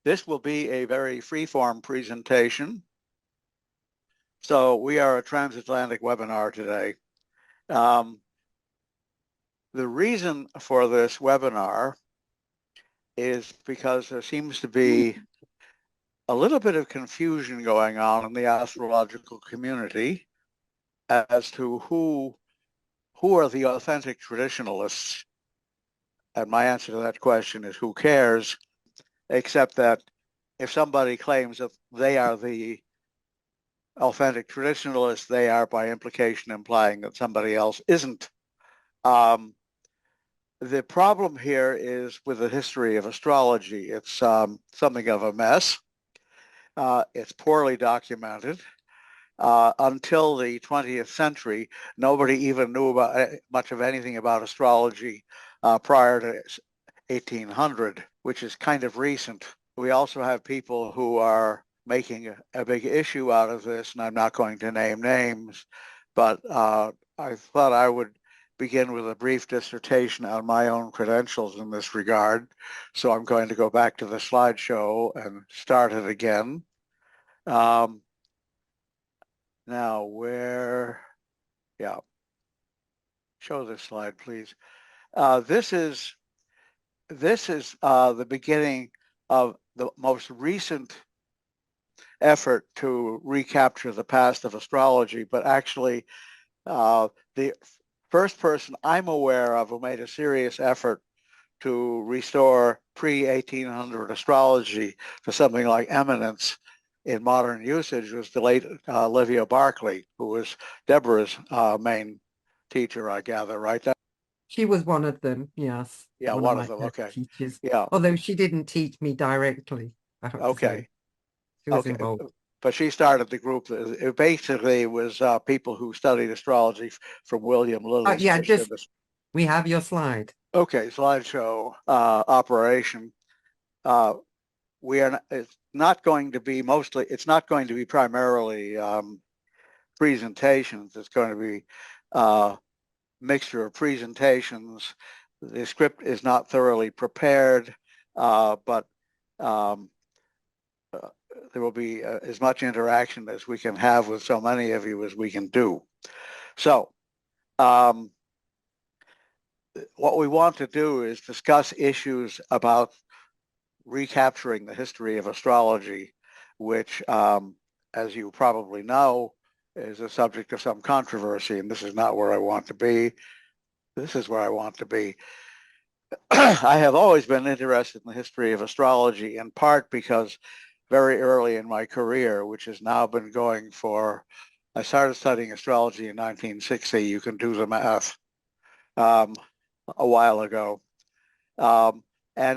This will be a very freeform presentation. So we are a transatlantic webinar today. The reason for this webinar is because there seems to be a little bit of confusion going on in the astrological community as to who are the authentic traditionalists. And my answer to that question is who cares, except that if somebody claims that they are the authentic traditionalists, they are by implication implying that somebody else isn't. The problem here is with the history of astrology. It's something of a mess. It's poorly documented. Until the 20th century, nobody even knew about much of anything about astrology prior to 1800, which is kind of recent. We also have people who are making a big issue out of this, and I'm not going to name names, but I thought I would begin with a brief dissertation on my own credentials in this regard. So I'm going to go back to the slideshow and start it again. Now show this slide, please. This is the beginning of the most recent effort to recapture the past of astrology, but actually the first person I'm aware of who made a serious effort to restore pre-1800 astrology to something like eminence in modern usage was the late Olivia Berkeley, who was Deborah's main teacher, I gather, right? She was one of them, yes. Yeah, one of them. Okay. Teachers. Yeah. Although she didn't teach me directly, I have to say. She was involved. But she started the group. It basically was people who studied astrology from William Lilly's. Yeah, we have your slide. Okay, slideshow operation. We are. It's not going to be mostly. It's not going to be primarily presentations. It's going to be mixture of presentations. The script is not thoroughly prepared, but there will be as much interaction as we can have with so many of you as we can do. So what we want to do is discuss issues about recapturing the history of astrology, which, as you probably know, is a subject of some controversy, and this is not where I want to be. This is where I want to be. I have always been interested in the history of astrology, in part because very early in my career, which has now been going for, I started studying astrology in 1960. You can do the math, a while ago. And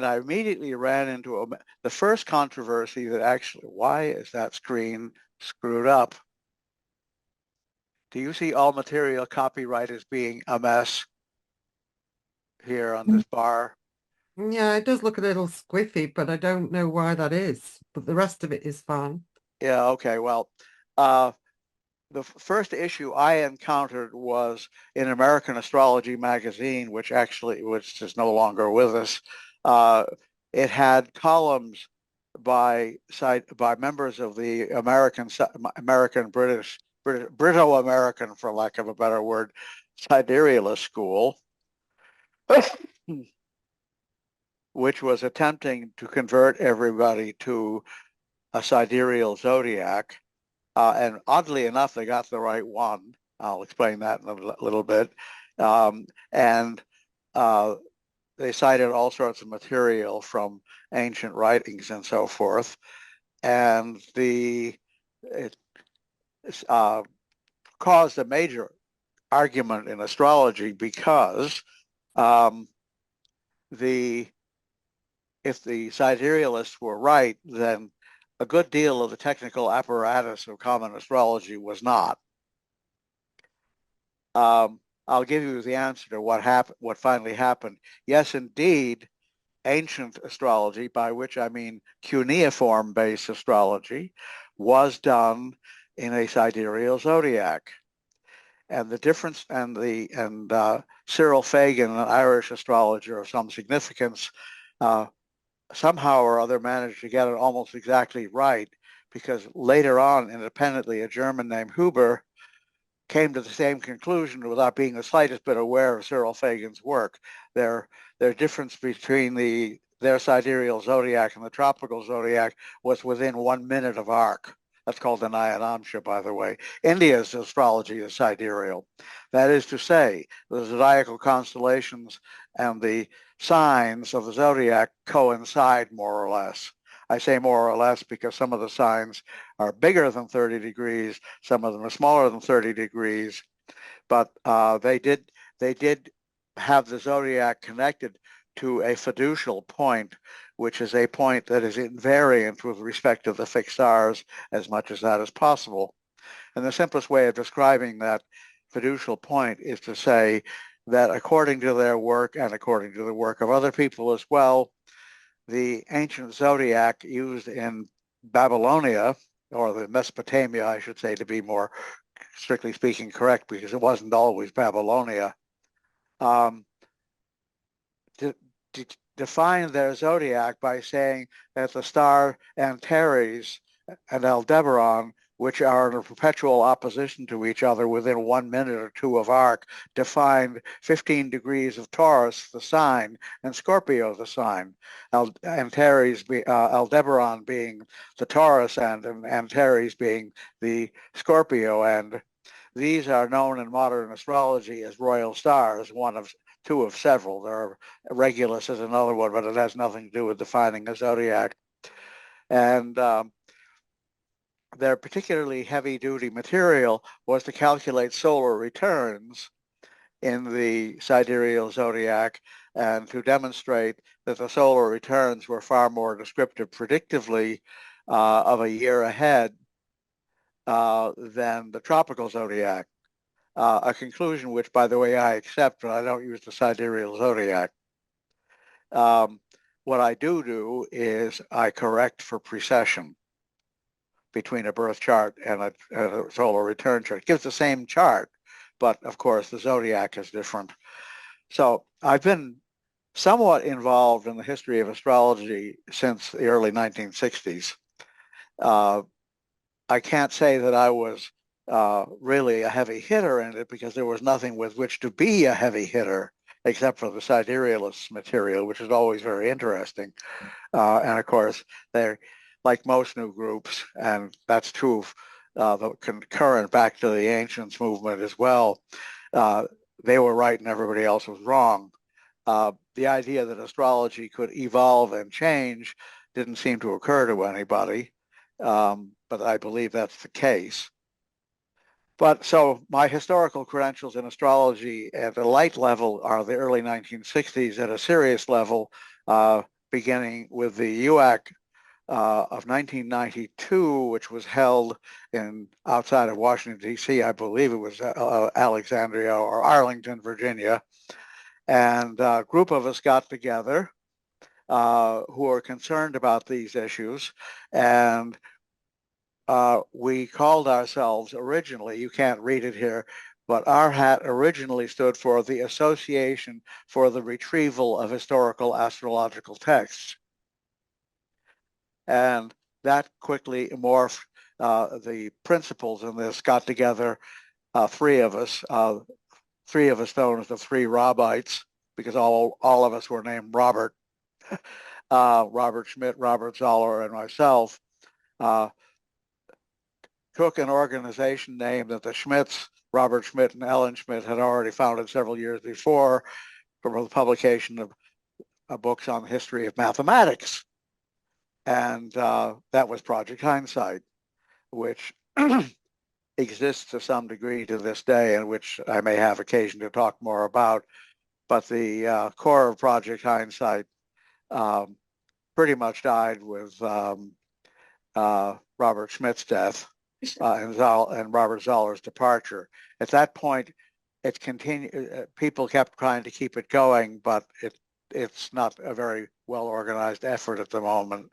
I immediately ran into the first controversy that actually, why is that screen screwed up? Do you see all material copyright as being a mess here on this bar? Yeah, it does look a little squiffy, but I don't know why that is. But the rest of it is fine. Yeah, okay. Well, the first issue I encountered was in American Astrology magazine, which is no longer with us. It had columns by members of the Brito-American, for lack of a better word, siderealist school, which was attempting to convert everybody to a sidereal zodiac. And oddly enough, they got the right one. I'll explain that in a little bit. And they cited all sorts of material from ancient writings and so forth. And it caused a major argument in astrology because if the siderealists were right, then a good deal of the technical apparatus of common astrology was not. I'll give you the answer to what finally happened. Yes, indeed, ancient astrology, by which I mean cuneiform-based astrology, was done in a sidereal zodiac. And the difference, and Cyril Fagan, an Irish astrologer of some significance, somehow or other managed to get it almost exactly right, because later on, independently, a German named Huber came to the same conclusion without being the slightest bit aware of Cyril Fagin's work. Their difference between their sidereal zodiac and the tropical zodiac was within 1 minute of arc. That's called the Nayadamsha, by the way. India's astrology is sidereal. That is to say, the zodiacal constellations and the signs of the zodiac coincide more or less. I say more or less because some of the signs are bigger than 30 degrees, some of them are smaller than 30 degrees, but they did have the zodiac connected to a fiducial point, which is a point that is invariant with respect to the fixed stars as much as that is possible. And the simplest way of describing that fiducial point is to say that according to their work and according to the work of other people as well, the ancient zodiac used in Babylonia, or the Mesopotamia, I should say, to be more strictly speaking correct, because it wasn't always Babylonia, um, to define their zodiac by saying that the star Antares and Aldebaran, which are in a perpetual opposition to each other within 1 minute or two of arc, defined 15 degrees of Taurus, the sign, and Scorpio, the sign. Antares, Aldebaran being the Taurus end, and Antares being the Scorpio end. These are known in modern astrology as royal stars, one of two of several. There are Regulus is another one, but it has nothing to do with defining a zodiac. And their particularly heavy-duty material was to calculate solar returns in the sidereal zodiac and to demonstrate that the solar returns were far more descriptive predictively of a year ahead than the tropical zodiac. A conclusion which, by the way, I accept, but I don't use the sidereal zodiac. What I do is I correct for precession between a birth chart and a solar return chart. It gives the same chart, but of course the zodiac is different. So I've been somewhat involved in the history of astrology since the early 1960s. I can't say that I was really a heavy hitter in it, because there was nothing with which to be a heavy hitter except for the siderealist material, which is always very interesting. And of course, they're like most new groups, and that's true of the concurrent back to the ancients movement as well. They were right and everybody else was wrong. The idea that astrology could evolve and change didn't seem to occur to anybody, but I believe that's the case. But so my historical credentials in astrology at a light level are the early 1960s. At a serious level, beginning with the UAC of 1992, which was held in outside of Washington, D.C. I believe it was Alexandria or Arlington, Virginia. And a group of us got together who are concerned about these issues. And we called ourselves originally, you can't read it here, but our hat originally stood for the Association for the Retrieval of Historical Astrological Texts. And that quickly morphed. The principals in this got together, three of us known as the three Robites, because all of us were named Robert. Robert Schmidt, Robert Zoller, and myself took an organization name that the Schmidts, Robert Schmidt and Ellen Schmidt, had already founded several years before for the publication of books on the history of mathematics. And that was Project Hindsight, which exists to some degree to this day, and which I may have occasion to talk more about. But the core of Project Hindsight pretty much died with Robert Schmidt's death and Robert Zoller's departure. At that point, it continued. People kept trying to keep it going, but it's not a very well organized effort at the moment.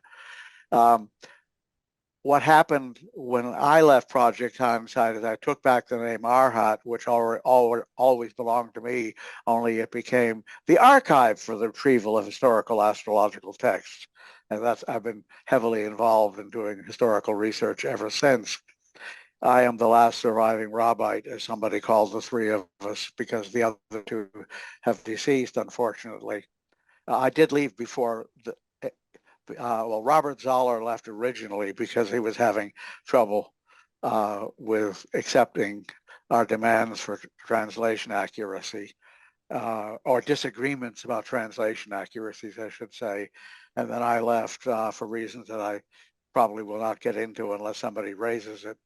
what happened when I left Project Hindsight is I took back the name Arhat, which always belonged to me, only it became the archive for the retrieval of historical astrological texts. And I've been heavily involved in doing historical research ever since. I am the last surviving Robbite, as somebody calls the three of us, because the other two have deceased, unfortunately. I did leave before well, Robert Zoller left originally because he was having trouble with accepting our demands for translation accuracy, or disagreements about translation accuracies, I should say. And then I left for reasons that I probably will not get into unless somebody raises it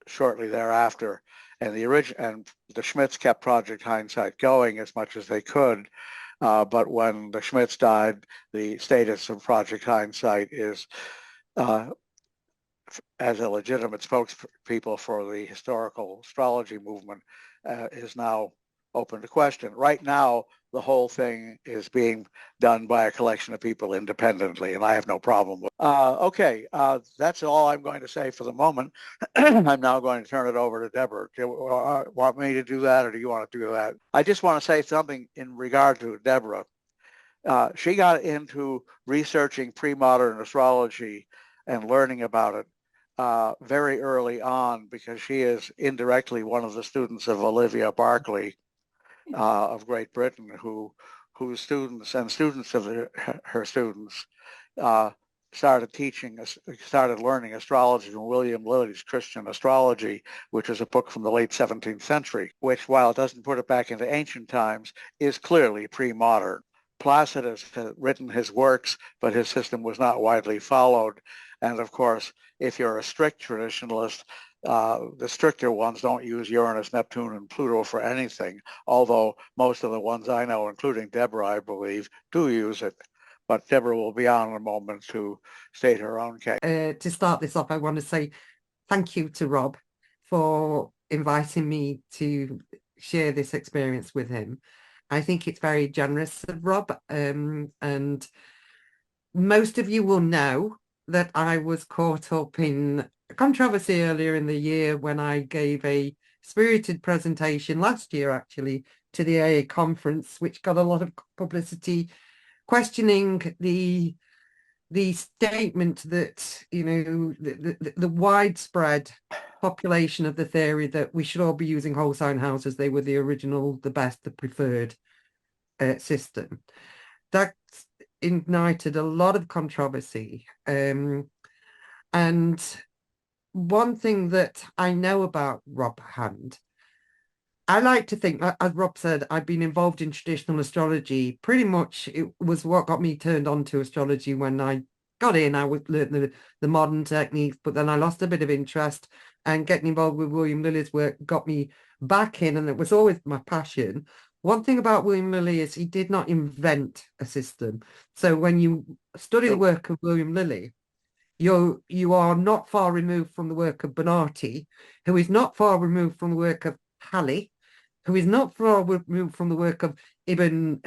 shortly thereafter. And the Schmidts kept Project Hindsight going as much as they could. But when the Schmidts died, the status of Project Hindsight is uh, as a legitimate spokespeople for the historical astrology movement is now open to question. Right now, the whole thing is being done by a collection of people independently, and I have no problem with it. Okay, that's all I'm going to say for the moment. I'm now going to turn it over to Deborah. Do you want me to do that, or do you want to do that? I just want to say something in regard to Deborah. She got into researching pre-modern astrology and learning about it very early on because she is indirectly one of the students of Olivia Berkeley of Great Britain, whose students and students of her students uh, started learning astrology from William Lilly's Christian Astrology, which is a book from the late 17th century, which, while it doesn't put it back into ancient times, is clearly pre-modern. Placidus had written his works, but his system was not widely followed. And of course, if you're a strict traditionalist, the stricter ones don't use Uranus, Neptune, and Pluto for anything, although most of the ones I know, including Deborah, I believe, do use it. But Deborah will be on in a moment to state her own case. To start this off, I want to say thank you to Rob for inviting me to share this experience with him. I think it's very generous of Rob, and most of you will know that I was caught up in a controversy earlier in the year when I gave a spirited presentation last year, actually, to the AA conference, which got a lot of publicity, questioning the statement that, you know, the widespread population of the theory that we should all be using whole sign houses. They were the original, the best, the preferred system. That ignited a lot of controversy. And one thing that I know about Rob Hand, I like to think, as Rob said, I've been involved in traditional astrology. Pretty much it was what got me turned on to astrology when I got in. I was learning the modern techniques, but then I lost a bit of interest, and getting involved with William Lilly's work got me back in, and it was always my passion. One thing about William Lilly is he did not invent a system. So when you study the work of William Lilly, you are not far removed from the work of Bonatti, who is not far removed from the work of Halley, who is not far removed from the work of Ibn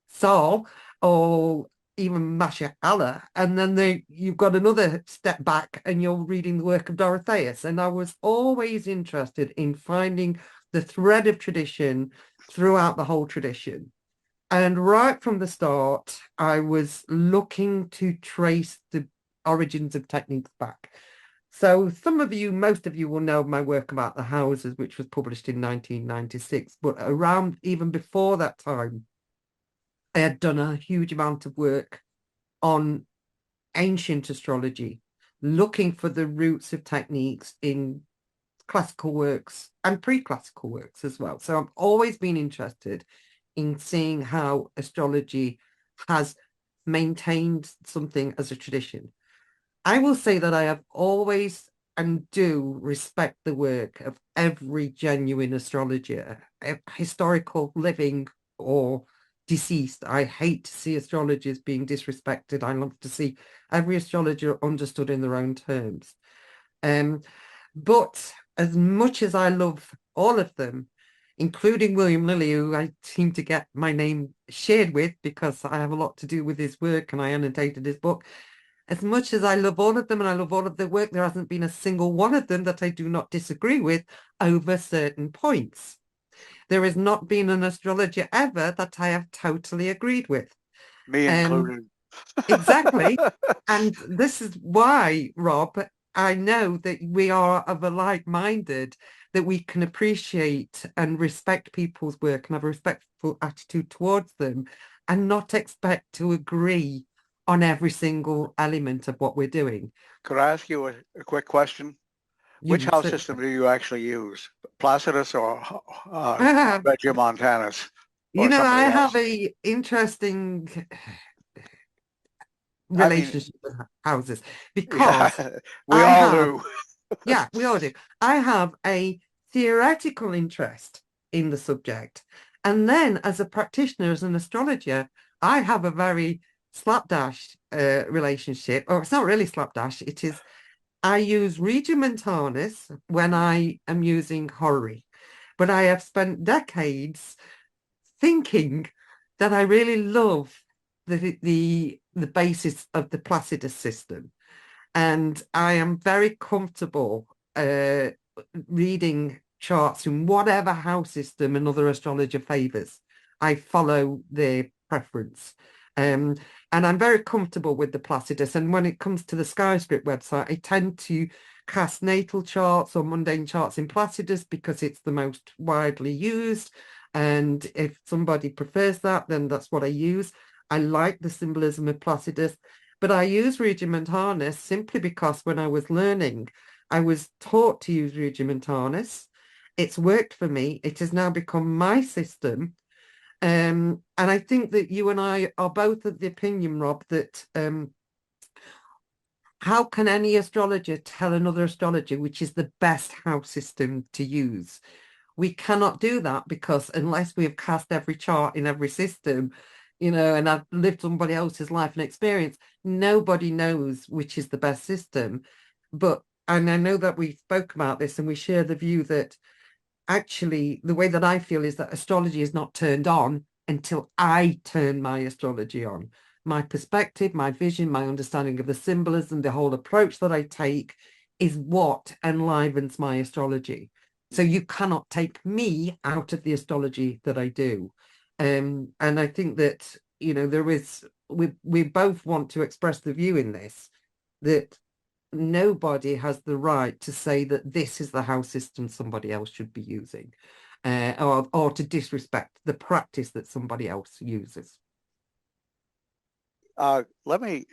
Saul or even Masha Allah. And then you've got another step back and you're reading the work of Dorotheus. And I was always interested in finding the thread of tradition throughout the whole tradition. And right from the start, I was looking to trace the origins of techniques back. So some of you, most of you will know my work about the houses, which was published in 1996. But around even before that time, I had done a huge amount of work on ancient astrology, looking for the roots of techniques in classical works and pre-classical works as well. So I've always been interested in seeing how astrology has maintained something as a tradition. I will say that I have always and do respect the work of every genuine astrologer, historical, living, or deceased. I hate to see astrologers being disrespected. I love to see every astrologer understood in their own terms. Um, but as much as I love all of them, including William Lilly, who I seem to get my name shared with because I have a lot to do with his work and I annotated his book, As much as I love all of them and I love all of their work, there hasn't been a single one of them that I do not disagree with over certain points. There has not been an astrologer ever that I have totally agreed with. Me Um, included. exactly. And this is why, Rob, I know that we are of a like-minded, that we can appreciate and respect people's work and have a respectful attitude towards them and not expect to agree on every single element of what we're doing. Could I ask you a quick question? Which You house said, system do you actually use? Placidus or Regiomontanus you or know, I somebody have else? a interesting I mean, relationship with houses because yeah, we I all have, do. yeah, we all do. I have a theoretical interest in the subject. And then as a practitioner, as an astrologer, I have a very slapdash relationship. Or it's not really slapdash. It is, I use Regiomontanus when I am using Horary. But I have spent decades thinking that I really love the basis of the Placidus system. And I am very comfortable reading charts in whatever house system another astrologer favors. I follow their preference. Um, and I'm very comfortable with the Placidus. And when it comes to the SkyScript website, I tend to cast natal charts or mundane charts in Placidus because it's the most widely used. And if somebody prefers that, then that's what I use. I like the symbolism of Placidus. But I use Regiomontanus simply because when I was learning, I was taught to use Regiomontanus. It's worked for me. It has now become my system. And I think that you and I are both of the opinion, Rob, that how can any astrologer tell another astrologer which is the best house system to use? We cannot do that because unless we have cast every chart in every system, and I've lived somebody else's life and experience, nobody knows which is the best system. And I know that we spoke about this and we share the view that actually the way that I feel is that astrology is not turned on until I turn my astrology on. My perspective, my vision, my understanding of the symbolism, the whole approach that I take is what enlivens my astrology. So you cannot take me out of the astrology that I do. And I think that, we both want to express the view in this that nobody has the right to say that this is the house system somebody else should be using, or to disrespect the practice that somebody else uses. Let me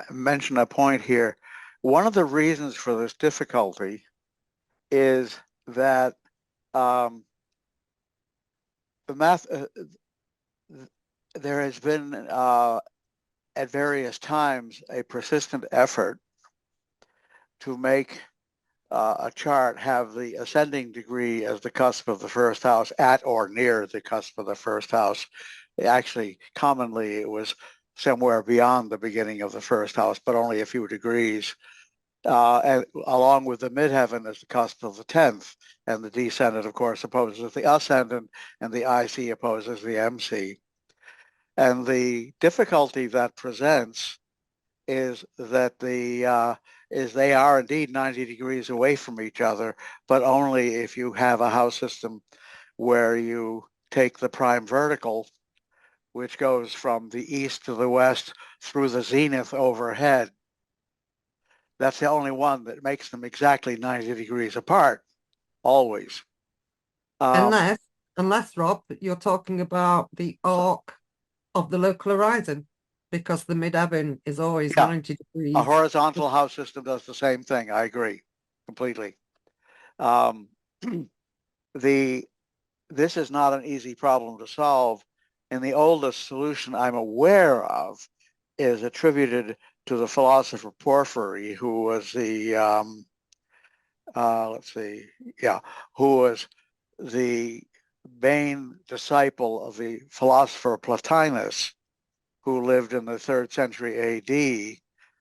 mention a point here. One of the reasons for this difficulty is that um, the math, there has been at various times a persistent effort to make a chart have the ascending degree as the cusp of the first house at or near the cusp of the first house. Actually, commonly it was somewhere beyond the beginning of the first house, but only a few degrees. And along with the midheaven as the cusp of the 10th, and the descendant, of course, opposes the ascendant, and the IC opposes the MC. And the difficulty that presents is that they are indeed 90 degrees away from each other, but only if you have a house system where you take the prime vertical, which goes from the east to the west through the zenith overhead. That's the only one that makes them exactly 90 degrees apart, always. Um, Unless, unless Rob, you're talking about the arc of the local horizon, because the midheaven is always yeah, 90 a degrees. horizontal house system does the same thing. I agree completely. Um, the This is not an easy problem to solve, and the oldest solution I'm aware of is attributed to the philosopher Porphyry, who was let's see, yeah, who was the main disciple of the philosopher Plotinus, who lived in the 3rd century AD.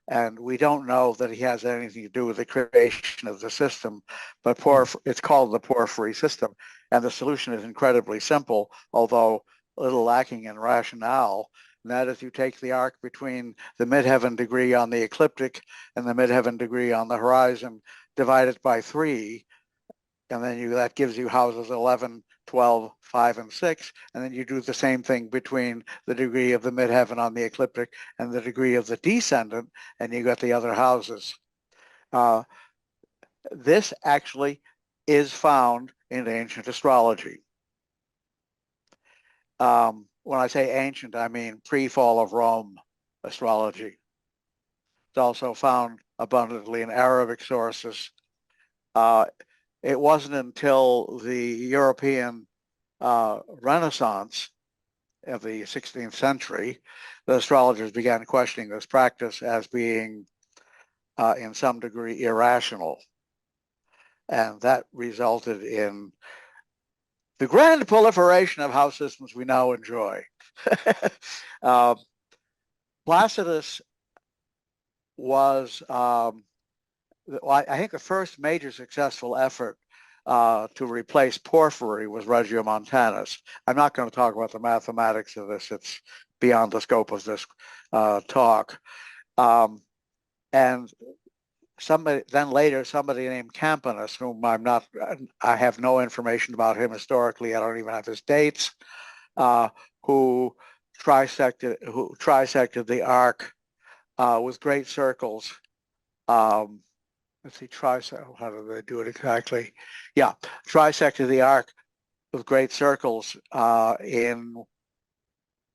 And we don't know that he has anything to do with the creation of the system, but it's called the Porphyry system. And the solution is incredibly simple, although a little lacking in rationale. And that is, you take the arc between the midheaven degree on the ecliptic and the midheaven degree on the horizon, divide it by 3, and then that gives you houses 11, 12, 5, and 6. And then you do the same thing between the degree of the midheaven on the ecliptic and the degree of the descendant, and you got the other houses. This actually is found in ancient astrology. When I say ancient, I mean pre-fall of Rome astrology. It's also found abundantly in Arabic sources. It wasn't until the European Renaissance of the 16th century that astrologers began questioning this practice as being, in some degree, irrational. And that resulted in the grand proliferation of house systems we now enjoy. Placidus was, I think, the first major successful effort to replace porphyry was Regiomontanus. I'm not going to talk about the mathematics of this. It's beyond the scope of this talk. And later somebody named Campanus, whom I have no information about him historically. I don't even have his dates, who trisected the arc with great circles. Let's see, how do they do it exactly? Yeah, trisected the arc with great circles in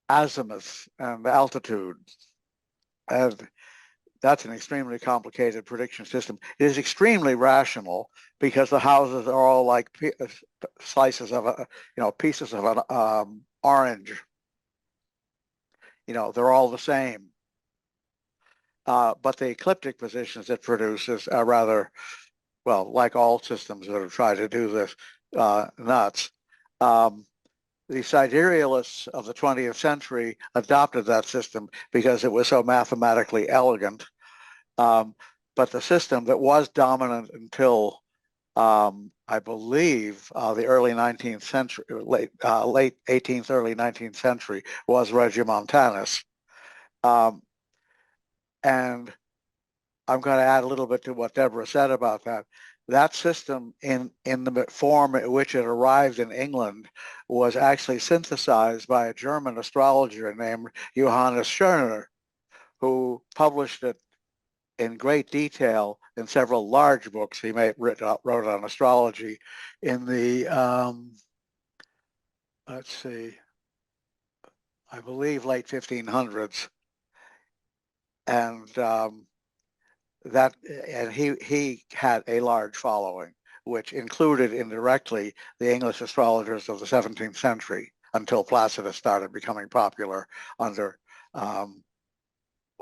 azimuth and altitude. And that's an extremely complicated prediction system. It is extremely rational because the houses are all like slices of pieces of an orange. They're all the same. But the ecliptic positions it produces are rather, well, like all systems that have tried to do this, nuts. The siderealists of the 20th century adopted that system because it was so mathematically elegant. But the system that was dominant until, I believe, the early 19th century, late 18th, early 19th century, was Regiomontanus. And I'm going to add a little bit to what Deborah said about that. That system, in the form in which it arrived in England, was actually synthesized by a German astrologer named Johannes Schörner, who published it in great detail in several large books he wrote on astrology in the, let's see, I believe late 1500s. And he had a large following, which included indirectly the English astrologers of the 17th century until Placidus started becoming popular under,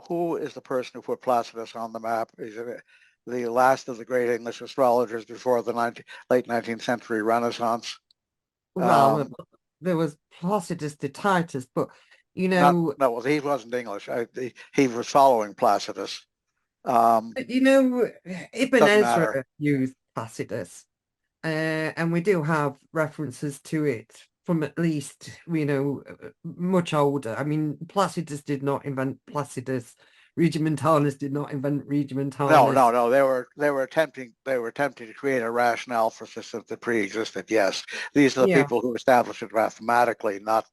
who is the person who put Placidus on the map? Is it the last of the great English astrologers before the late 19th century Renaissance? Well, there was Placidus de Titus, but no, well, he wasn't English. He was following Placidus. Ibn Doesn't matter. Ezra used Placidus, and we do have references to it from at least, much older. I mean, Placidus did not invent Placidus. Regiomontanus did not invent Regiomontanus. No. They were attempting to create a rationale for systems that pre-existed. Yes, these are the Yeah. people who established it mathematically, not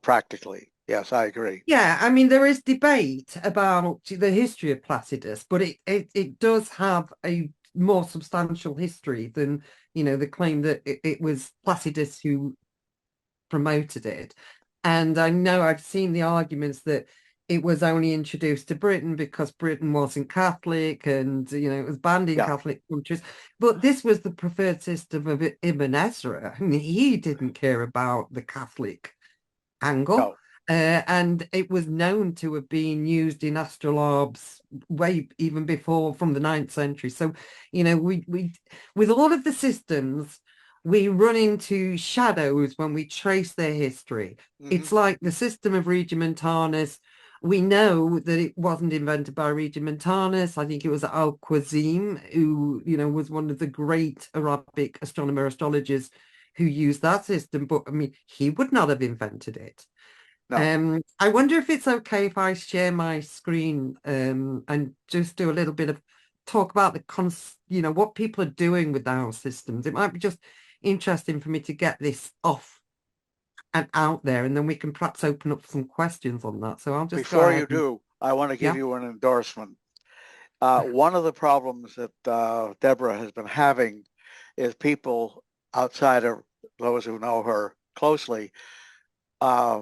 practically. Yes, I agree. Yeah, I mean, there is debate about the history of Placidus, but it does have a more substantial history than, the claim that it was Placidus who promoted it. And I know I've seen the arguments that it was only introduced to Britain because Britain wasn't Catholic and, it was banned in Yeah. Catholic countries. But this was the preferred system of Ibn Ezra. I mean, he didn't care about the Catholic angle. No. And it was known to have been used in astrolabes way even before, from the 9th century. So, we with all of the systems, we run into shadows when we trace their history. It's like the system of Regiomontanus. We know that it wasn't invented by Regiomontanus. I think it was Al-Khwarizm, who, was one of the great Arabic astrologers who used that system. But I mean, he would not have invented it. No. I wonder if it's okay if I share my screen and just do a little bit of talk about what people are doing with the house systems. It might be just interesting for me to get this off and out there, and then we can perhaps open up some questions on that. So I'll just go Before ahead you and do, I want to give yeah. you an endorsement. One of the problems that Deborah has been having is people outside of those who know her closely uh,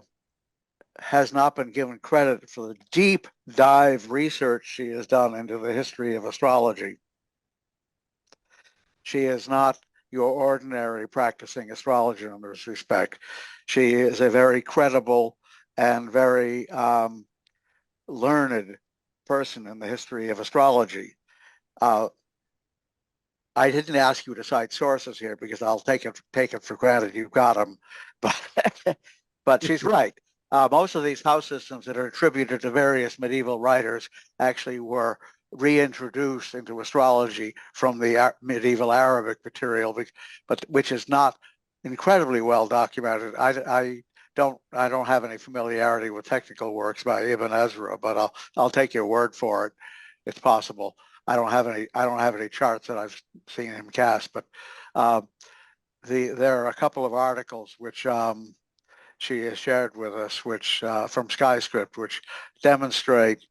has not been given credit for the deep dive research she has done into the history of astrology. She is not your ordinary practicing astrologer in this respect. She is a very credible and very learned person in the history of astrology. Uh, I didn't ask you to cite sources here because I'll take it for granted you've got them, but but she's right. Most of these house systems that are attributed to various medieval writers actually were reintroduced into astrology from the medieval Arabic material, but which is not incredibly well documented. I don't have any familiarity with technical works by Ibn Ezra, but I'll take your word for it. It's possible. I don't have any charts that I've seen him cast, but uh, there are a couple of articles which she has shared with us, which from SkyScript, which demonstrate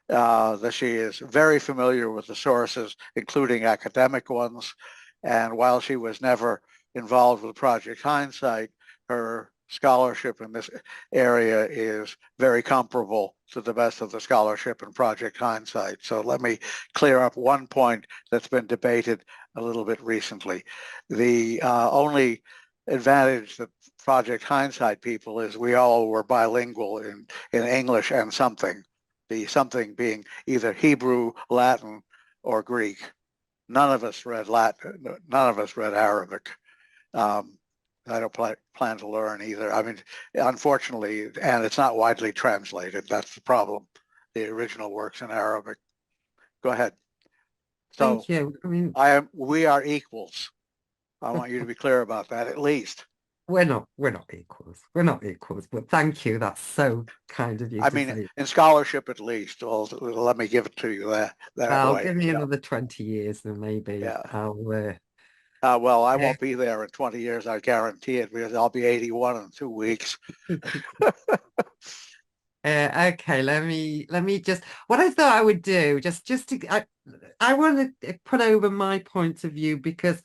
that she is very familiar with the sources, including academic ones. And while she was never involved with Project Hindsight, her scholarship in this area is very comparable to the best of the scholarship in Project Hindsight. So let me clear up one point that's been debated a little bit recently. The only advantage that Project Hindsight people is we all were bilingual in English and something, the something being either Hebrew, Latin, or Greek. None of us read Latin. None of us read Arabic. Um, I don't plan to learn either. I mean, unfortunately, and it's not widely translated. That's the problem. The original works in Arabic. Go ahead. So Thank you. I mean, we are equals. I want you to be clear about that at least. we're not equals. We're not equals, but thank you. That's so kind of you I to mean, say. in scholarship at least. Well, let me give it to you that Well, way. give me Yeah, another 20 years and maybe yeah. I'll Well, I uh, won't be there in 20 years. I guarantee it because I'll be 81 in 2 weeks. okay, let me just what I thought I would do just to I want to put over my point of view because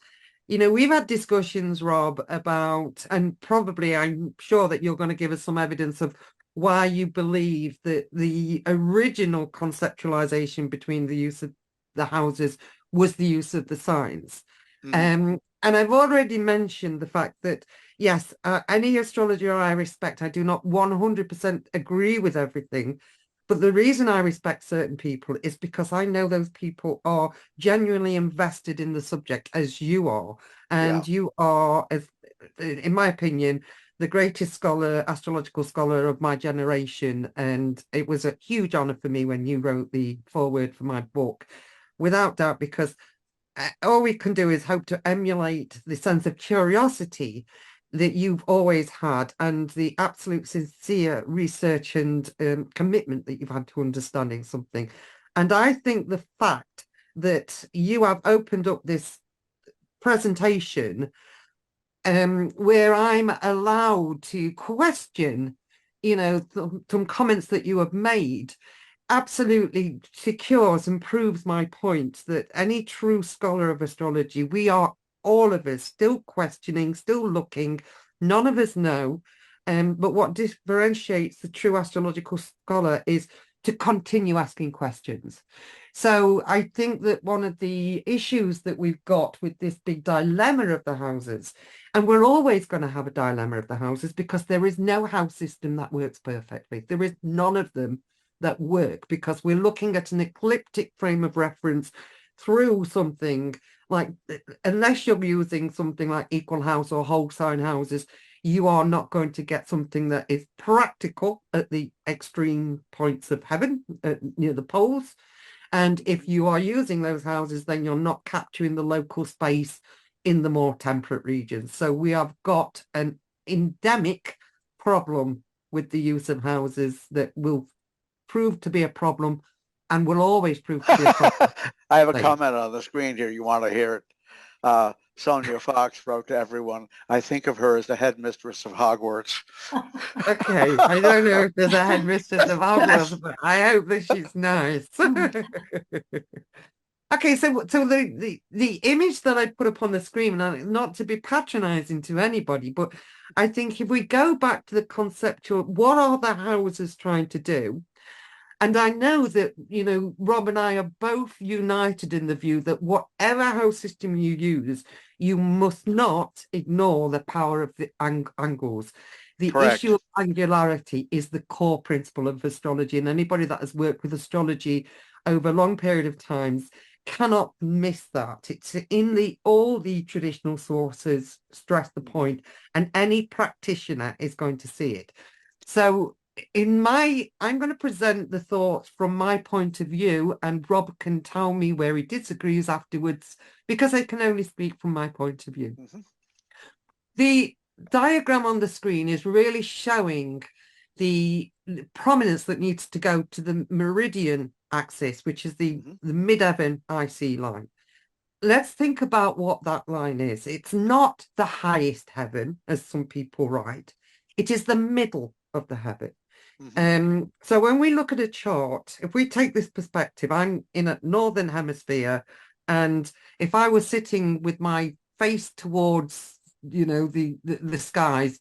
we've had discussions, Rob, about and probably I'm sure that you're going to give us some evidence of why you believe that the original conceptualization between the use of the houses was the use of the signs. Mm-hmm. And I've already mentioned the fact that yes, any astrologer I respect, I do not 100% agree with everything. But the reason I respect certain people is because I know those people are genuinely invested in the subject as you are. Yeah. And you are, as in my opinion, the greatest scholar, astrological scholar of my generation. And it was a huge honor for me when you wrote the foreword for my book, without doubt, because all we can do is hope to emulate the sense of curiosity that you've always had and the absolute sincere research and commitment that you've had to understanding something. And I think the fact that you have opened up this presentation where I'm allowed to question, some comments that you have made absolutely secures and proves my point that any true scholar of astrology, we are all of us still questioning, still looking. None of us know. But what differentiates the true astrological scholar is to continue asking questions. So I think that one of the issues that we've got with this big dilemma of the houses, and we're always going to have a dilemma of the houses because there is no house system that works perfectly. There is none of them that work because we're looking at an ecliptic frame of reference through something like, unless you're using something like equal house or whole sign houses, you are not going to get something that is practical at the extreme points of heaven, near the poles. And if you are using those houses, then you're not capturing the local space in the more temperate regions. So we have got an endemic problem with the use of houses that will prove to be a problem and will always prove to be a problem. I have a comment on the screen here. You want to hear it? Sonia Fox wrote to everyone, I think of her as the headmistress of Hogwarts. Okay, I don't know if there's a headmistress of Hogwarts, but I hope that she's nice. Okay, so the image that I put up on the screen, and not to be patronizing to anybody, but I think if we go back to the conceptual, what are the houses trying to do? And I know that, Rob and I are both united in the view that whatever house system you use, you must not ignore the power of the angles. The issue Correct. of angularity is the core principle of astrology, and anybody that has worked with astrology over a long period of times cannot miss that. It's in all the traditional sources stress the point, and any practitioner is going to see it. So I'm going to present the thoughts from my point of view, and Rob can tell me where he disagrees afterwards, because I can only speak from my point of view. Mm-hmm. The diagram on the screen is really showing the prominence that needs to go to the meridian axis, which is the mid-heaven IC line. Let's think about what that line is. It's not the highest heaven, as some people write. It is the middle of the heaven. So when we look at a chart, if we take this perspective, I'm in a northern hemisphere, and if I was sitting with my face towards, the skies,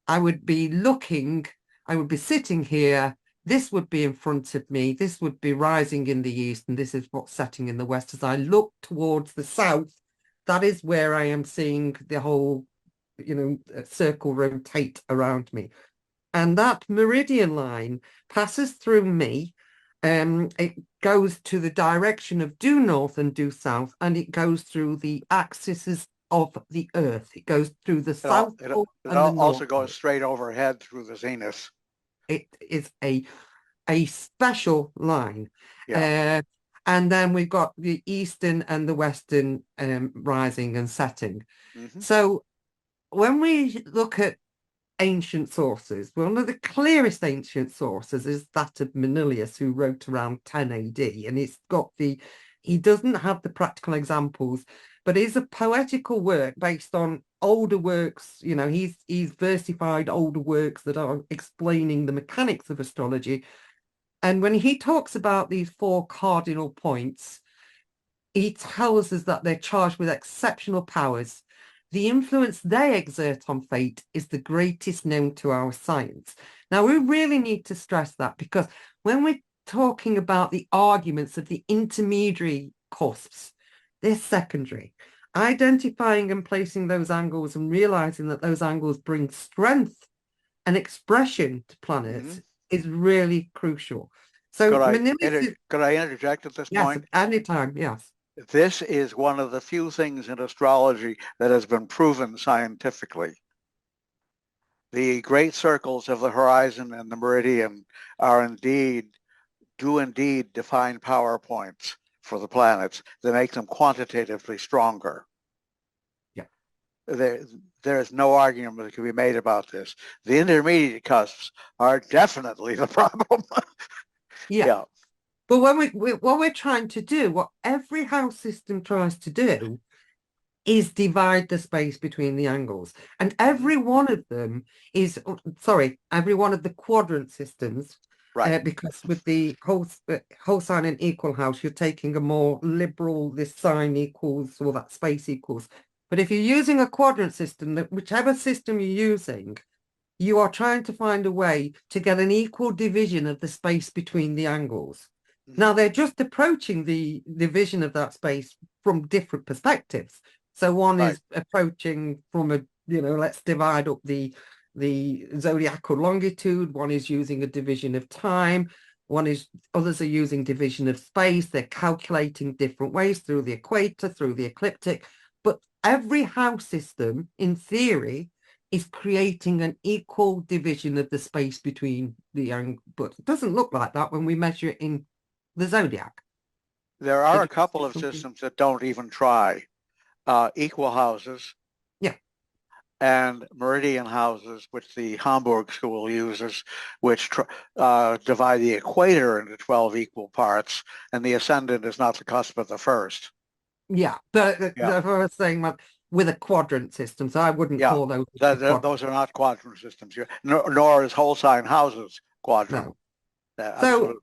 I would be sitting here. This would be in front of me. This would be rising in the east, and this is what's setting in the west. As I look towards the south, that is where I am seeing the whole, circle rotate around me. And that meridian line passes through me. It goes to the direction of due north and due south, and it goes through the axes of the earth. It goes through the south pole and the also north goes pole. straight overhead through the zenith. It is a special line. Yeah. And then we've got the eastern and the western rising and setting. Mm-hmm. So when we look at ancient sources, one of the clearest ancient sources is that of Manilius, who wrote around 10 AD, and he doesn't have the practical examples, but is a poetical work based on older works. He's versified older works that are explaining the mechanics of astrology. And when he talks about these four cardinal points, he tells us that they're charged with exceptional powers. The influence they exert on fate is the greatest known to our science. Now, we really need to stress that, because when we're talking about the arguments of the intermediary cusps, they're secondary. Identifying and placing those angles and realizing that those angles bring strength and expression to planets is really crucial. So, Could I interject at this yes, point? anytime, yes. This is one of the few things in astrology that has been proven scientifically. The great circles of the horizon and the meridian do indeed define power points for the planets that make them quantitatively stronger. Yeah. There is no argument that can be made about this. The intermediate cusps are definitely the problem. Yeah. But what we're trying to do, what every house system tries to do, is divide the space between the angles. And every one of them every one of the quadrant systems, Right. because with the whole sign and equal house, you're taking a more liberal, this sign equals, or that space equals. But if you're using a quadrant system, that whichever system you're using, you are trying to find a way to get an equal division of the space between the angles. Now, they're just approaching the division of that space from different perspectives. So one is approaching from let's divide up the zodiacal longitude. One is using a division of time. Others are using division of space. They're calculating different ways through the equator, through the ecliptic. But every house system, in theory, is creating an equal division of the space between the angles. But it doesn't look like that when we measure it in the zodiac. There are a couple of systems that don't even try. Equal houses. Yeah. and meridian houses, which the Hamburg school uses, which divide the equator into 12 equal parts, and the ascendant is not the cusp of the first. Yeah, Yeah, I was saying that with a quadrant system, so I wouldn't yeah. call those the quadrant. Those are not quadrant systems, nor is whole sign houses quadrant. No. So Absolutely.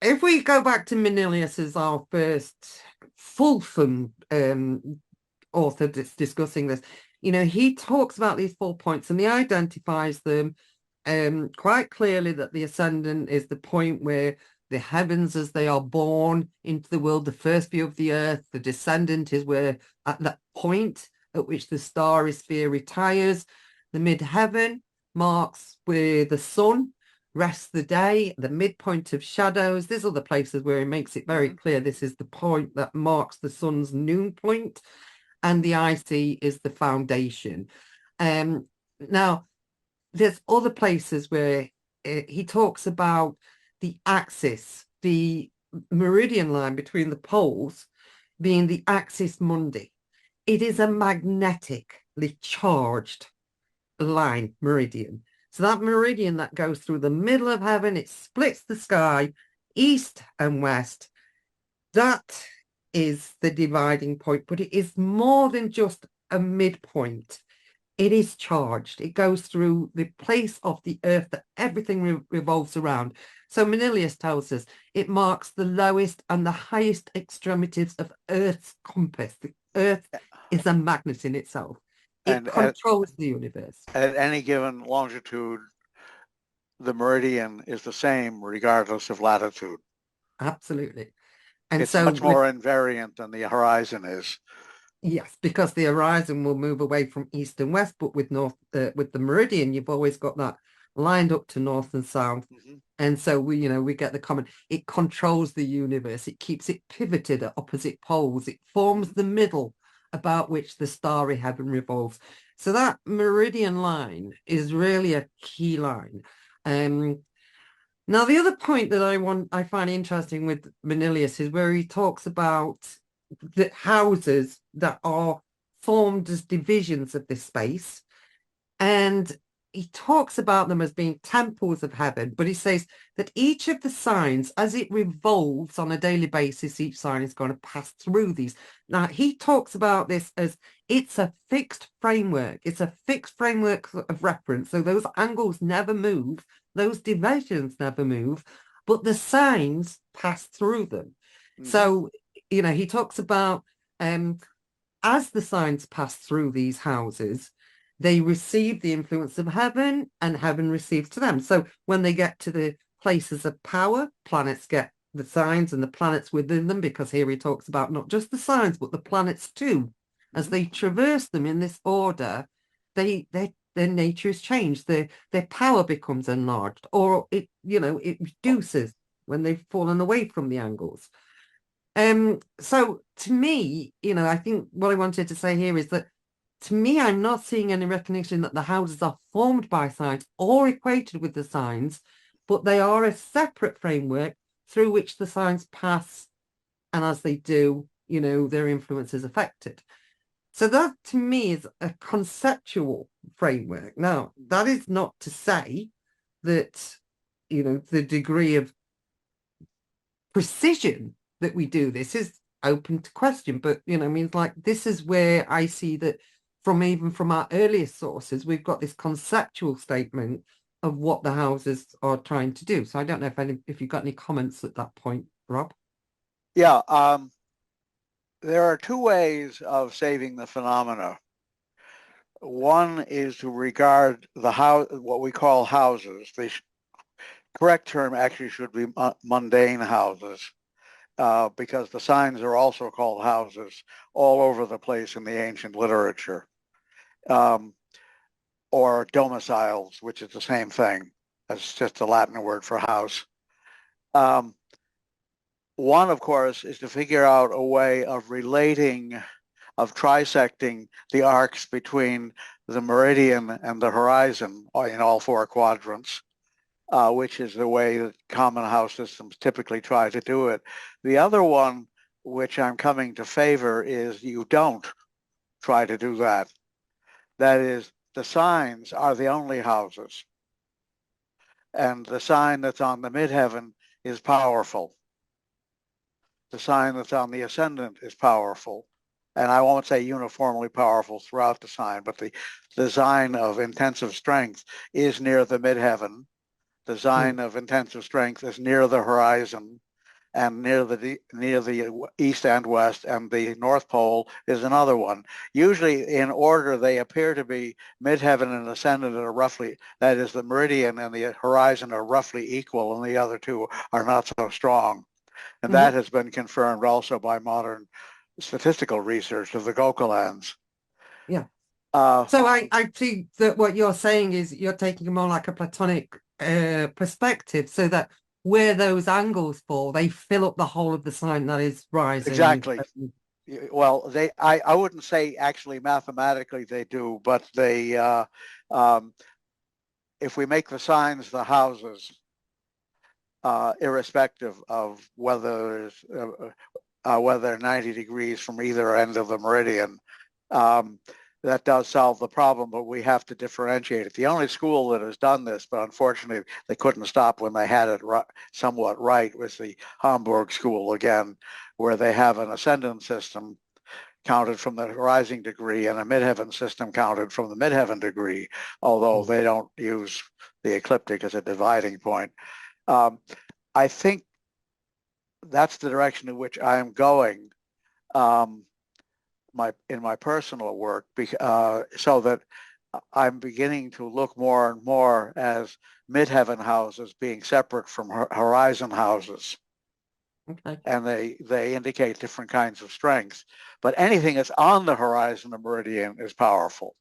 if we go back to Manilius as our first fulsome author discussing this, he talks about these 4 points and he identifies them quite clearly that the ascendant is the point where the heavens as they are born into the world, the first view of the earth, the descendant is where at that point at which the starry sphere retires, the mid-heaven marks where the sun rests the day, the midpoint of shadows. There's other places where he makes it very clear this is the point that marks the sun's noon point, and the IC is the foundation. Now, there's other places where he talks about the axis, the meridian line between the poles being the axis mundi. It is a magnetically charged line, meridian. So that meridian that goes through the middle of heaven, it splits the sky east and west. That is the dividing point, but it is more than just a midpoint. It is charged. It goes through the place of the earth that everything revolves around. So Manilius tells us it marks the lowest and the highest extremities of Earth's compass. The Earth is a magnet in itself. It And at, controls the universe. at any given longitude, the meridian is the same regardless of latitude. Absolutely. And It's so much with more invariant than the horizon is. yes, because the horizon will move away from east and west, but with the meridian, you've always got that lined up to north and south. Mm-hmm. And so we get the common, it controls the universe, it keeps it pivoted at opposite poles, it forms Mm-hmm. the middle about which the starry heaven revolves. So that meridian line is really a key line. Um, Now the other point that I find interesting with Manilius is where he talks about the houses that are formed as divisions of this space. And he talks about them as being temples of heaven, but he says that each of the signs, as it revolves on a daily basis, each sign is going to pass through these. Now, he talks about this as it's a fixed framework. It's a fixed framework of reference. So those angles never move, those divisions never move, but the signs pass through them. Mm-hmm. So, he talks about um, as the signs pass through these houses, they receive the influence of heaven and heaven receives to them. So when they get to the places of power, planets get the signs and the planets within them, because here he talks about not just the signs, but the planets too. As Mm-hmm. they traverse them in this order, their nature is changed. Their power becomes enlarged, or it reduces when they've fallen away from the angles. So to me, I think what I wanted to say here is that to me, I'm not seeing any recognition that the houses are formed by signs or equated with the signs, but they are a separate framework through which the signs pass, and as they do, their influence is affected. So that to me is a conceptual framework. Now, that is not to say that, the degree of precision that we do this is open to question. But means like this is where I see that from our earliest sources, we've got this conceptual statement of what the houses are trying to do. So I don't know if you've got any comments at that point, Rob. Yeah, there are two ways of saving the phenomena. One is to regard the house, what we call houses. The correct term actually should be mundane houses, because the signs are also called houses all over the place in the ancient literature, um, or domiciles, which is the same thing. That's just a Latin word for house. Um, One, of course, is to figure out a way of relating, of trisecting the arcs between the meridian and the horizon in all four quadrants, which is the way that common house systems typically try to do it. The other one, which I'm coming to favor, is you don't try to do that. That is, the signs are the only houses. And the sign that's on the midheaven is powerful. The sign that's on the ascendant is powerful. And I won't say uniformly powerful throughout the sign, but the sign of intensive strength is near the midheaven. The sign of intensive strength is near the horizon, and near the east and west, and the North Pole is another one. Usually in order, they appear to be midheaven and ascendant are roughly, that is, the meridian and the horizon are roughly equal, and the other two are not so strong. And that has been confirmed also by modern statistical research of the Gokalands. Yeah. So I see that what you're saying is you're taking a more like a Platonic perspective, so that where those angles fall, they fill up the whole of the sign that is rising. Exactly. Well, I wouldn't say actually mathematically they do, but they, if we make the signs the houses, irrespective of whether they're 90 degrees from either end of the meridian, that does solve the problem, but we have to differentiate it. The only school that has done this, but unfortunately they couldn't stop when they had it somewhat right, was the Hamburg school again, where they have an ascendant system counted from the rising degree and a midheaven system counted from the midheaven degree, although they don't use the ecliptic as a dividing point. I think that's the direction in which I am going. In my personal work, so that I'm beginning to look more and more as midheaven houses being separate from horizon houses. Okay. And they indicate different kinds of strengths. But anything that's on the horizon of meridian is powerful.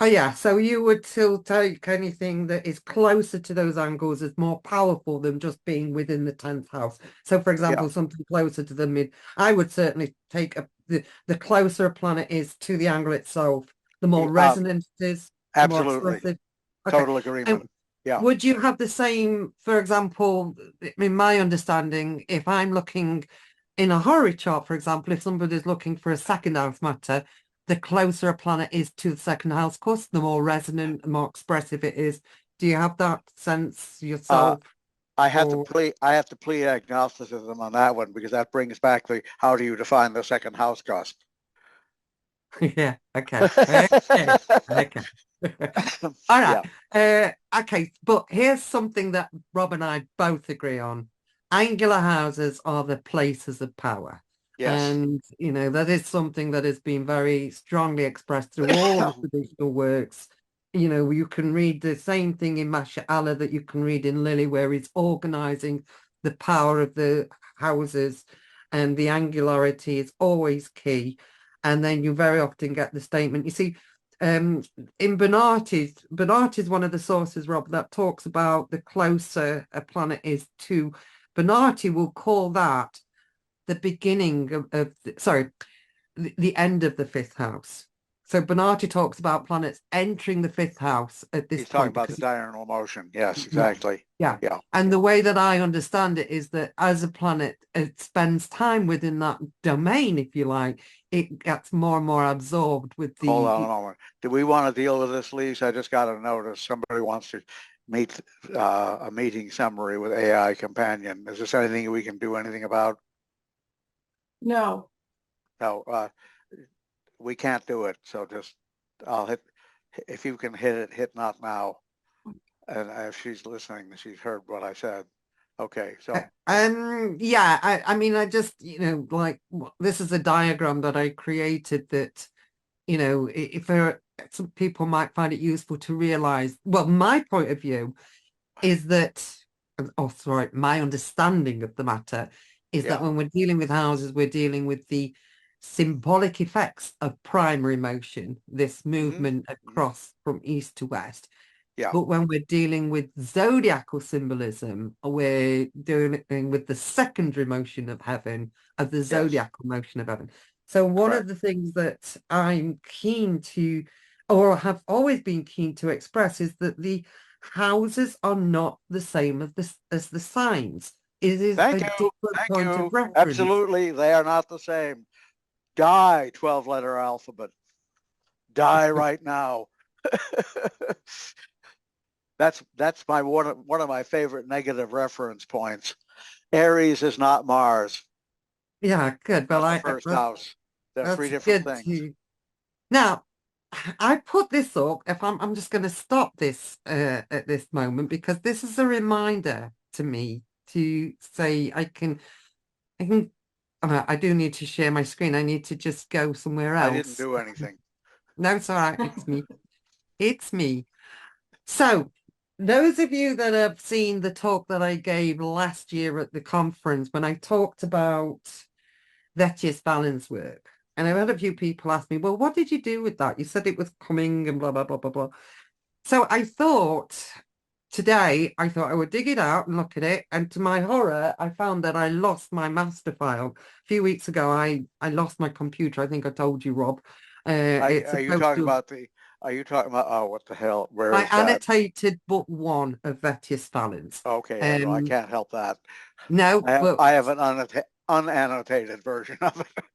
Oh yeah, so you would still take anything that is closer to those angles as more powerful than just being within the 10th house. So for example, Yeah. something closer to the mid, I would certainly take the closer a planet is to the angle itself, the more resonant it is, the more Absolutely. expressive. Okay. Total agreement. Yeah. Would you have the same, for example, in my understanding, if I'm looking in a horary chart, for example, if somebody's looking for a second house matter, the closer a planet is to the second house cusp, the more resonant, the more expressive it is. Do you have that sense yourself? I have to plead agnosticism on that one, because that brings back the how do you define the second house cusp? Yeah. Okay. Okay. Okay. All right. Yeah. Okay. But here's something that Rob and I both agree on. Angular houses are the places of power. Yes. And, that is something that has been very strongly expressed through all the traditional works. You can read the same thing in Masha Allah that you can read in Lily, where he's organizing the power of the houses, and the angularity is always key. And then you very often get the statement, you see, in Bernardi's one of the sources, Rob, that talks about the closer a planet is to, Bernardi will call that the beginning of the end of the fifth house. So Bernardi talks about planets entering the fifth house at this He's talking point. about the diurnal motion. Yes, Yeah, exactly. yeah. Yeah. And the way that I understand it is that as a planet, it spends time within that domain, if you like, it gets more and more absorbed with Hold on a the. moment. Do we want to deal with this, Lise? I just got a notice. Somebody wants to meet a meeting summary with AI companion. Is this anything we can do anything about? No. No, we can't do it. So just I'll hit, if you can hit it, hit not now. And if she's listening, she's heard what I said. Okay, so Yeah, I mean, I just, like, this is a diagram that I created that, if some people might find it useful to realize, well, my point of view is that, sorry, my understanding of the matter is that when we're dealing with houses, we're dealing with the symbolic effects of primary motion, this movement across from east to west. yeah, But when we're dealing with zodiacal symbolism, we're doing it with the secondary motion of heaven, of the zodiacal motion of heaven. So one of the things that I'm keen to, or have always been keen to express, is that the houses are not the same as the signs. It is a different point of reference. Absolutely, they are not the same. Die 12-letter alphabet. Die right now. That's my one of my favorite negative reference points. Aries is not Mars. Yeah, good. Well, That's the first house. They're three that's different good things. to now. I put this up. If I'm just going to stop this at this moment because this is a reminder to me to say I can. I do need to share my screen. I need to just go somewhere I didn't else. do anything. No, it's all right. It's me. It's me. So, those of you that have seen the talk that I gave last year at the conference when I talked about Vettius balance work, and I've had a few people ask me, well, what did you do with that? You said it was coming and blah, blah, blah, blah, blah. So I thought today, I thought I would dig it out and look at it. And to my horror, I found that I lost my master file. A few weeks ago, I lost my computer. I think I told you, Rob. It's Are you supposed talking to about are you talking about, oh, what the hell? Where I is that? annotated book one of Vettius balance. Okay, I can't help that. No, but I have an unannotated version of it.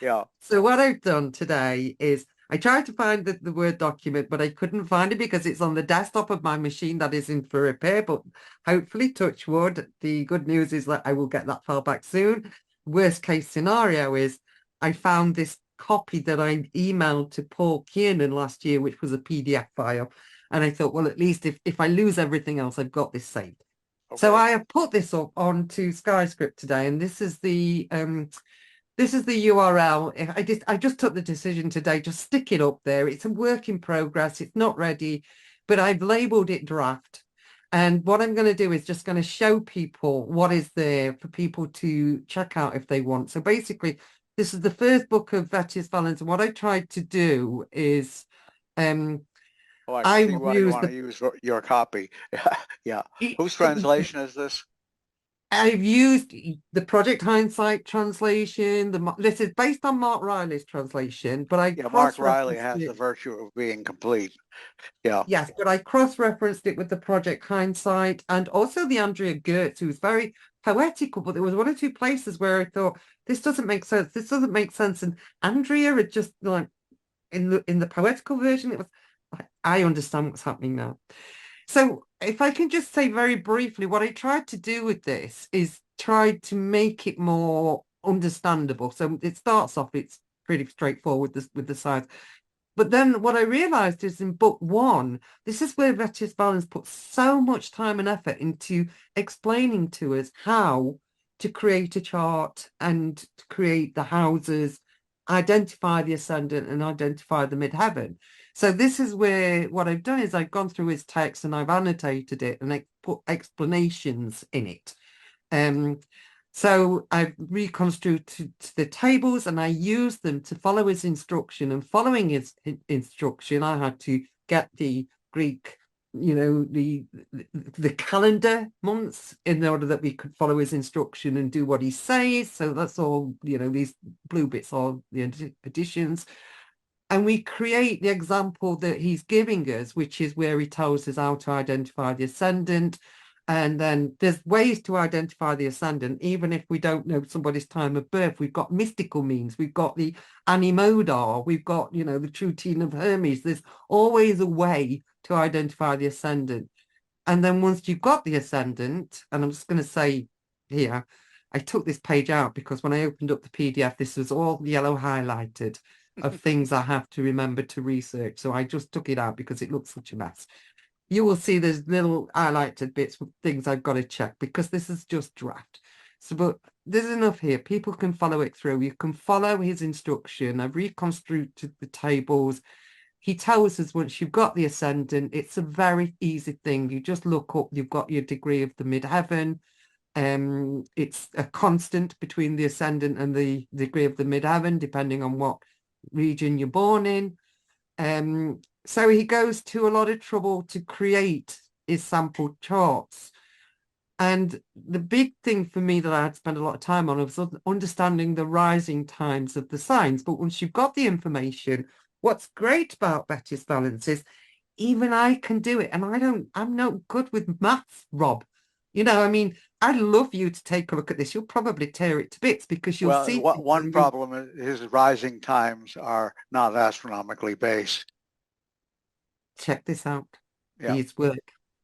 Yeah. so what I've done today is I tried to find the Word document, but I couldn't find it because it's on the desktop of my machine that is in for repair. But hopefully, touch wood, the good news is that I will get that file back soon. Worst case scenario is I found this copy that I emailed to Paul Kiernan last year, which was a PDF file. And I thought, well, at least if I lose everything else, I've got this saved. Okay. So I have put this up onto SkyScript today, and this is the URL. I just took the decision today, just stick it up there. It's a work in progress. It's not ready, but I've labeled it draft. And what I'm going to do is just going to show people what is there for people to check out if they want. So basically, this is the first book of Vettius Valens. And what I tried to do is I see why you want to use your copy. Yeah. Whose translation is this? I've used the Project Hindsight translation. This is based on Mark Riley's translation, but Mark Riley has the virtue of being complete. Yeah. Yes, but I cross-referenced it with the Project Hindsight and also the Andrea Gertz, who's very poetical, but there was one or two places where I thought, this doesn't make sense. This doesn't make sense. And Andrea had just like in the poetical version, it was like, I understand what's happening now. So if I can just say very briefly, what I tried to do with this is try to make it more understandable. So it starts off, it's pretty straightforward with the size. But then what I realized is in book one, this is where Vettius Valens puts so much time and effort into explaining to us how to create a chart and to create the houses, identify the ascendant and identify the midheaven. So this is where what I've done is I've gone through his text and I've annotated it and I put explanations in it. So I've reconstructed the tables and I used them to follow his instruction. And following his instruction, I had to get the Greek, the calendar months in order that we could follow his instruction and do what he says. So that's all, these blue bits are the additions. And we create the example that he's giving us, which is where he tells us how to identify the ascendant. And then there's ways to identify the ascendant, even if we don't know somebody's time of birth. We've got mystical means. We've got the animodar. We've got, the Trutine of Hermes. There's always a way to identify the ascendant. And then once you've got the ascendant, and I'm just going to say here, I took this page out because when I opened up the PDF, this was all yellow highlighted of things I have to remember to research. So I just took it out because it looks such a mess. You will see there's little highlighted bits of things I've got to check because this is just draft. So, but there's enough here. People can follow it through. You can follow his instruction. I've reconstructed the tables. He tells us once you've got the ascendant, it's a very easy thing. You just look up, you've got your degree of the midheaven. It's a constant between the ascendant and the degree of the midheaven, depending on what region you're born in. So he goes to a lot of trouble to create his sample charts. And the big thing for me that I had to spend a lot of time on was understanding the rising times of the signs. But once you've got the information, what's great about Vettius Valens is even I can do it. And I'm no good with maths, Rob. I'd love you to take a look at this. You'll probably tear it to bits because you'll see. One problem is his rising times are not astronomically based. check this out. Yeah. These work.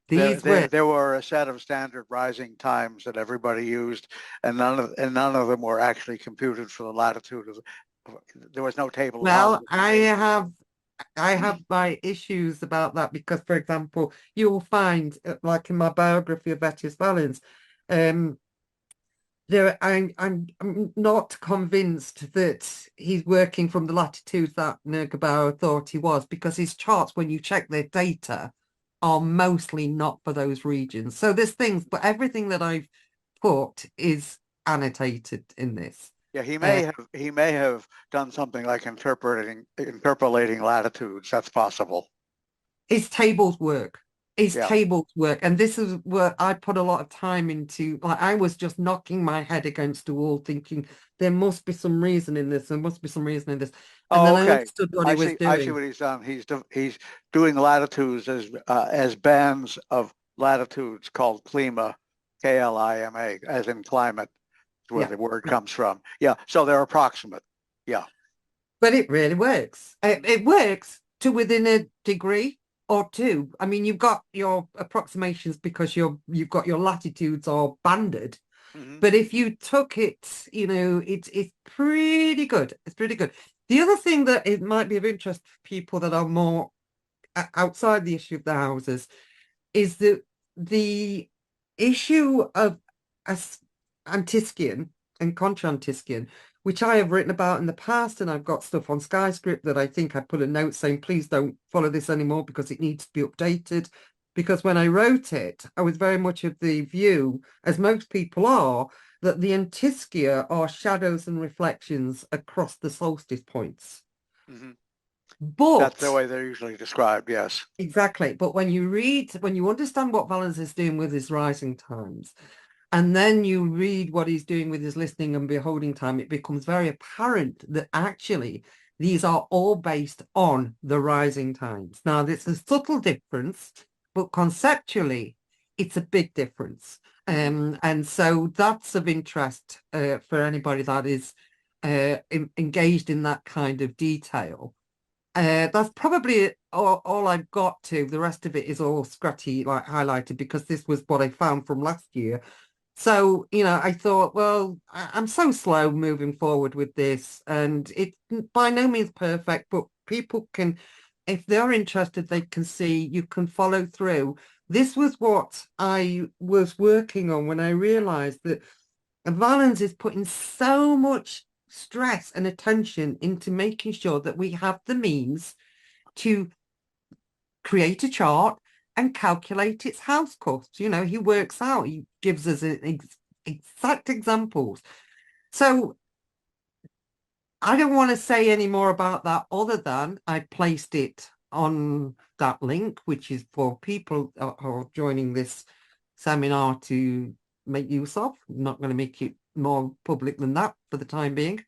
There, These there, work. there were a set of standard rising times that everybody used, and none of them were actually computed for the latitude of. There was no table of Well, houses. I have my issues about that because, for example, you will find, like in my biography of Vettius Valens, um, I'm not convinced that he's working from the latitudes that Nergabauer thought he was, because his charts, when you check their data, are mostly not for those regions. So there's things, but everything that I've put is annotated in this. Yeah, Uh, he may have done something like interpolating latitudes. That's possible. his tables work. His Yeah. tables work. And this is where I put a lot of time into. Like, I was just knocking my head against the wall thinking there must be some reason in this. There must be some reason in this. And Oh, then I okay. understood what he was I see doing. what he's done. He's doing latitudes as bands of latitudes called klima, Klima, as in climate, is where Yeah. the word comes from. Yeah. So they're approximate. Yeah. But it really works. It works to within a degree or two. I mean, you've got your approximations because you've got your latitudes all banded. Hmm. But if you took it, it's pretty good. It's pretty good. The other thing that it might be of interest for people that are more outside the issue of the houses is that the issue of Antiscian and Contra-Antiscian, which I have written about in the past, and I've got stuff on Skyscript that I think I put a note saying, please don't follow this anymore because it needs to be updated. Because when I wrote it, I was very much of the view, as most people are, that the Antischia are shadows and reflections across the solstice points. Hmm. That's the But way they're usually described. Yes. exactly. But when you understand what Valens is doing with his rising times, and then you read what he's doing with his listening and beholding time, it becomes very apparent that actually these are all based on the rising times. Now, there's a subtle difference, but conceptually, it's a big difference. And so that's of interest for anybody that is engaged in that kind of detail. That's probably all I've got to. The rest of it is all scratchy, like highlighted, because this was what I found from last year. So, I thought, well, I'm so slow moving forward with this, and it's by no means perfect, but people can, if they're interested, they can see, you can follow through. This was what I was working on when I realized that Valens is putting so much stress and attention into making sure that we have the means to create a chart and calculate its house costs. He works out, he gives us exact examples. So I don't want to say any more about that other than I placed it on that link, which is for people who are joining this seminar to make use of. I'm not going to make it more public than that for the time being.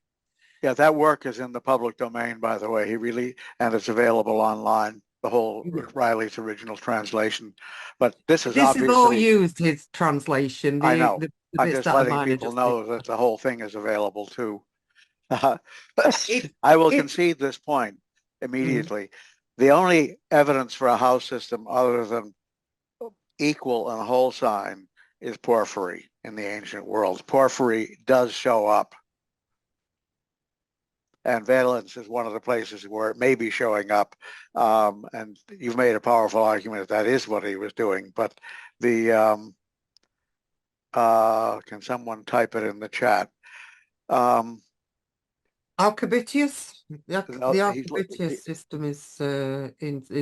Yeah, that work is in the public domain, by the way. And it's available online, the whole Riley's original translation. But this is This is all obviously, used his translation. I The, know. the, the I'm bits just that are letting mine are people just know that the whole thing is available too. it I will it concede this point mm, immediately. The only evidence for a house system other than equal and whole sign is porphyry in the ancient world. Porphyry does show up, and valence is one of the places where it may be showing up. And you've made a powerful argument that is what he was doing. But the can someone type it in the chat? Alphabetius. No, The Alphabetius system is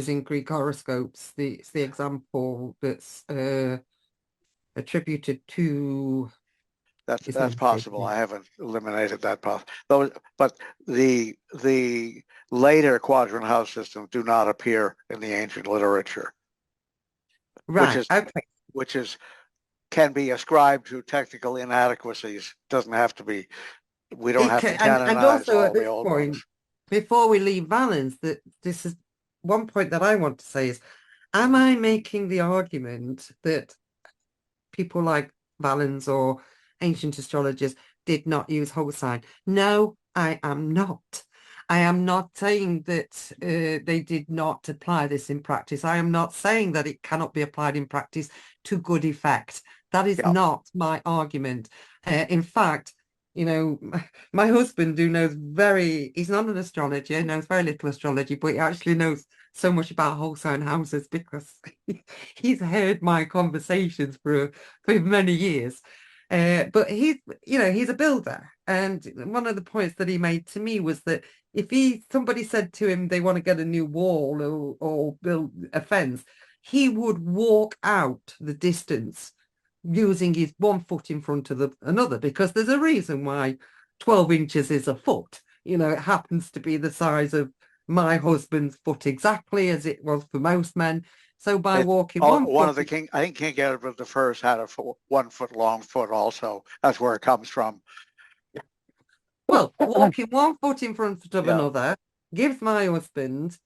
in Greek horoscopes. It's the example that's attributed to his that's name. possible. I haven't eliminated that path. But the later quadrant house systems do not appear in the ancient literature, which Right. is Okay. which is can be ascribed to technical inadequacies. Doesn't have to be. We don't It have can, to and canonize also at all the this old ones. point, before we leave Valens, that this is one point that I want to say is, am Mhm. I making the argument that people like Valens or ancient astrologers did not use whole sign? No, I am not. I am not saying that they did not apply this in practice. I am not saying that it cannot be applied in practice to good effect. That is Yeah. not my argument. In fact, you know, my husband, who knows he's not an astrologer, knows very little astrology, but he actually knows so much about whole sign houses because he's heard my conversations for many years. But he's a builder. And one of the points that he made to me was that if somebody said to him they want to get a new wall or build a fence, he would walk out the distance using his one foot in front of another, because there's a reason why 12 inches is a foot. It happens to be the size of my husband's foot exactly, as it was for most men. So by walking one One foot, of the king, I think King Edward the First had a 1 foot long foot also. That's where it comes from. well, walking one foot in front of Yeah. another gives my husband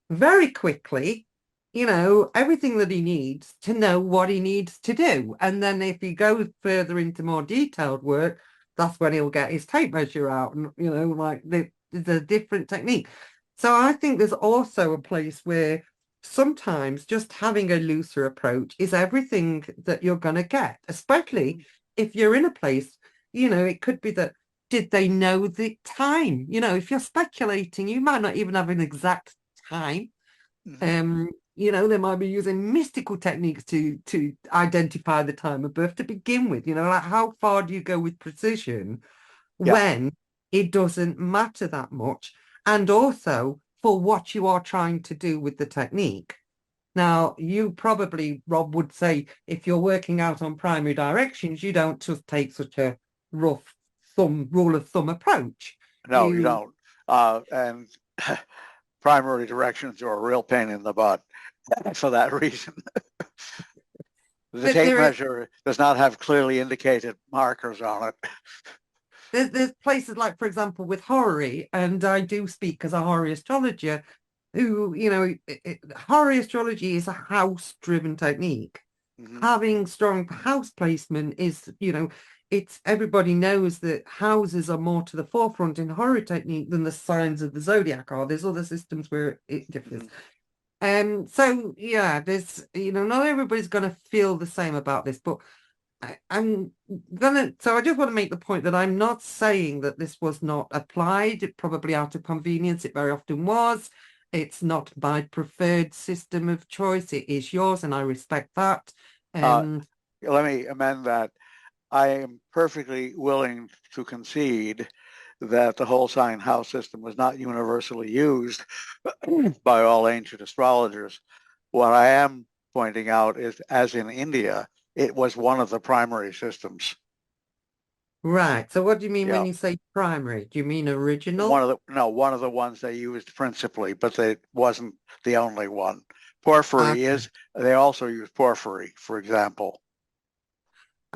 very quickly, everything that he needs to know what he needs to do. And then if he goes further into more detailed work, that's when he'll get his tape measure out and, like the different technique. So I think there's also a place where sometimes just having a looser approach is everything that you're going to get, especially if you're in a place, it could be that did they know the time? If you're speculating, you might not even have an exact time. They might be using mystical techniques to identify the time of birth to begin with. Like how far do you go with precision Yeah. when it doesn't matter that much? And also for what you are trying to do with the technique. Now, you probably, Rob, would say if you're working out on primary directions, you don't just take such a rough rule of thumb approach. No, you don't. And primary directions are a real pain in the butt for that reason. The tape measure does not have clearly indicated markers on it. There's places like, for example, with horary, and I do speak as a horary astrologer, who, horary astrology is a house-driven technique. Having strong house placement is, it's everybody knows that houses are more to the forefront in horary technique than the signs of the zodiac are. There's other systems where it differs. So yeah, there's, not everybody's going to feel the same about this, but so I just want to make the point that I'm not saying that this was not applied, probably out of convenience. It very often was. It's not my preferred system of choice. It is yours, and I respect that. Let me amend that. I am perfectly willing to concede that the whole sign house system was not universally used by all ancient astrologers. What I am pointing out is, as in India, it was one of the primary systems. Right. So what do you mean when Yeah. you say primary? Do you mean original? One of the ones they used principally, but it wasn't the only one. Porphyry they also use porphyry, for example.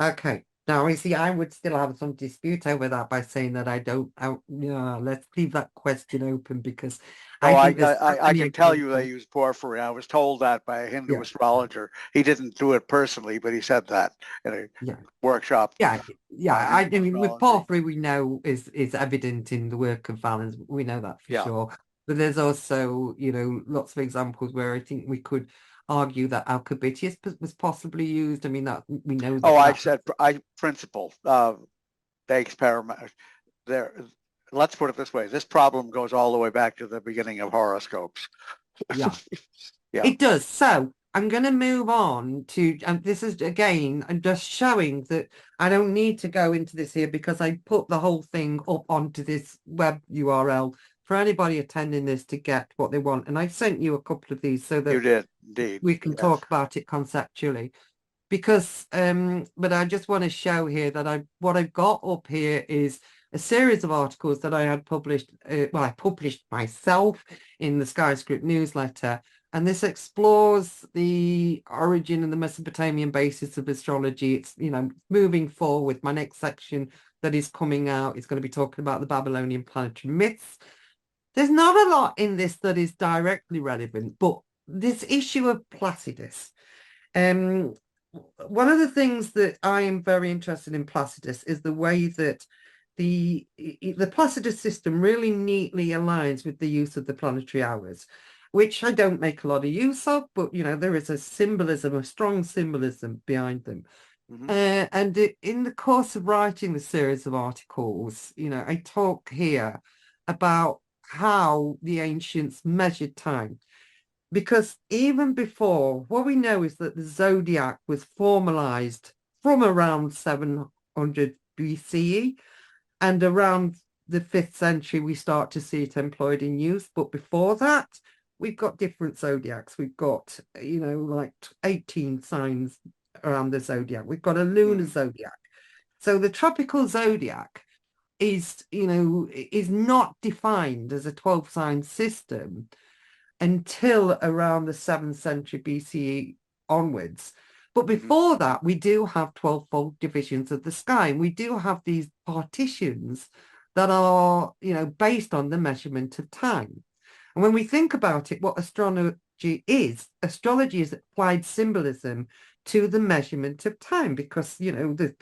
Okay. Now, you see, I would still have some dispute over that by saying that I don't. Let's leave that question open because I think I can tell you they use porphyry. I was told that by a Hindu astrologer. He didn't do it personally, but he said that in a workshop. Yeah. I mean, with porphyry, we know is evident in the work of Valens. We know that for sure. But there's also, lots of examples where I think we could argue that Alcibiades was possibly used. I mean, that we know that. I said principle. They experiment there. Let's put it this way. This problem goes all the way back to the beginning of horoscopes. Yeah. It does. So I'm going to move on to, and this is again, I'm just showing that I don't need to go into this here because I put the whole thing up onto this web URL for anybody attending this to get what they want. And I sent you a couple of these so that you did indeed. We can talk about it conceptually. Because but I just want to show here that what I've got up here is a series of articles that I had published. I published myself in the Skyscript newsletter, and this explores the origin and the Mesopotamian basis of astrology. It's moving forward. My next section that is coming out is going to be talking about the Babylonian planetary myths. There's not a lot in this that is directly relevant, but this issue of Placidus. One of the things that I am very interested in Placidus is the way that the Placidus system really neatly aligns with the use of the planetary hours, which I don't make a lot of use of, but there is a symbolism, a strong symbolism behind them. And in the course of writing the series of articles, I talk here about how the ancients measured time. Because even before, what we know is that the zodiac was formalized from around 700 BCE, and around the 5th century, we start to see it employed in use. But before that, we've got different zodiacs. We've got, like 18 signs around the zodiac. We've got a lunar zodiac. So the tropical zodiac is not defined as a 12 sign system until around the 7th century BCE onwards. But before that, we do have 12-fold divisions of the sky. And we do have these partitions that are, based on the measurement of time. And when we think about it, what astrology is applied symbolism to the measurement of time, because, the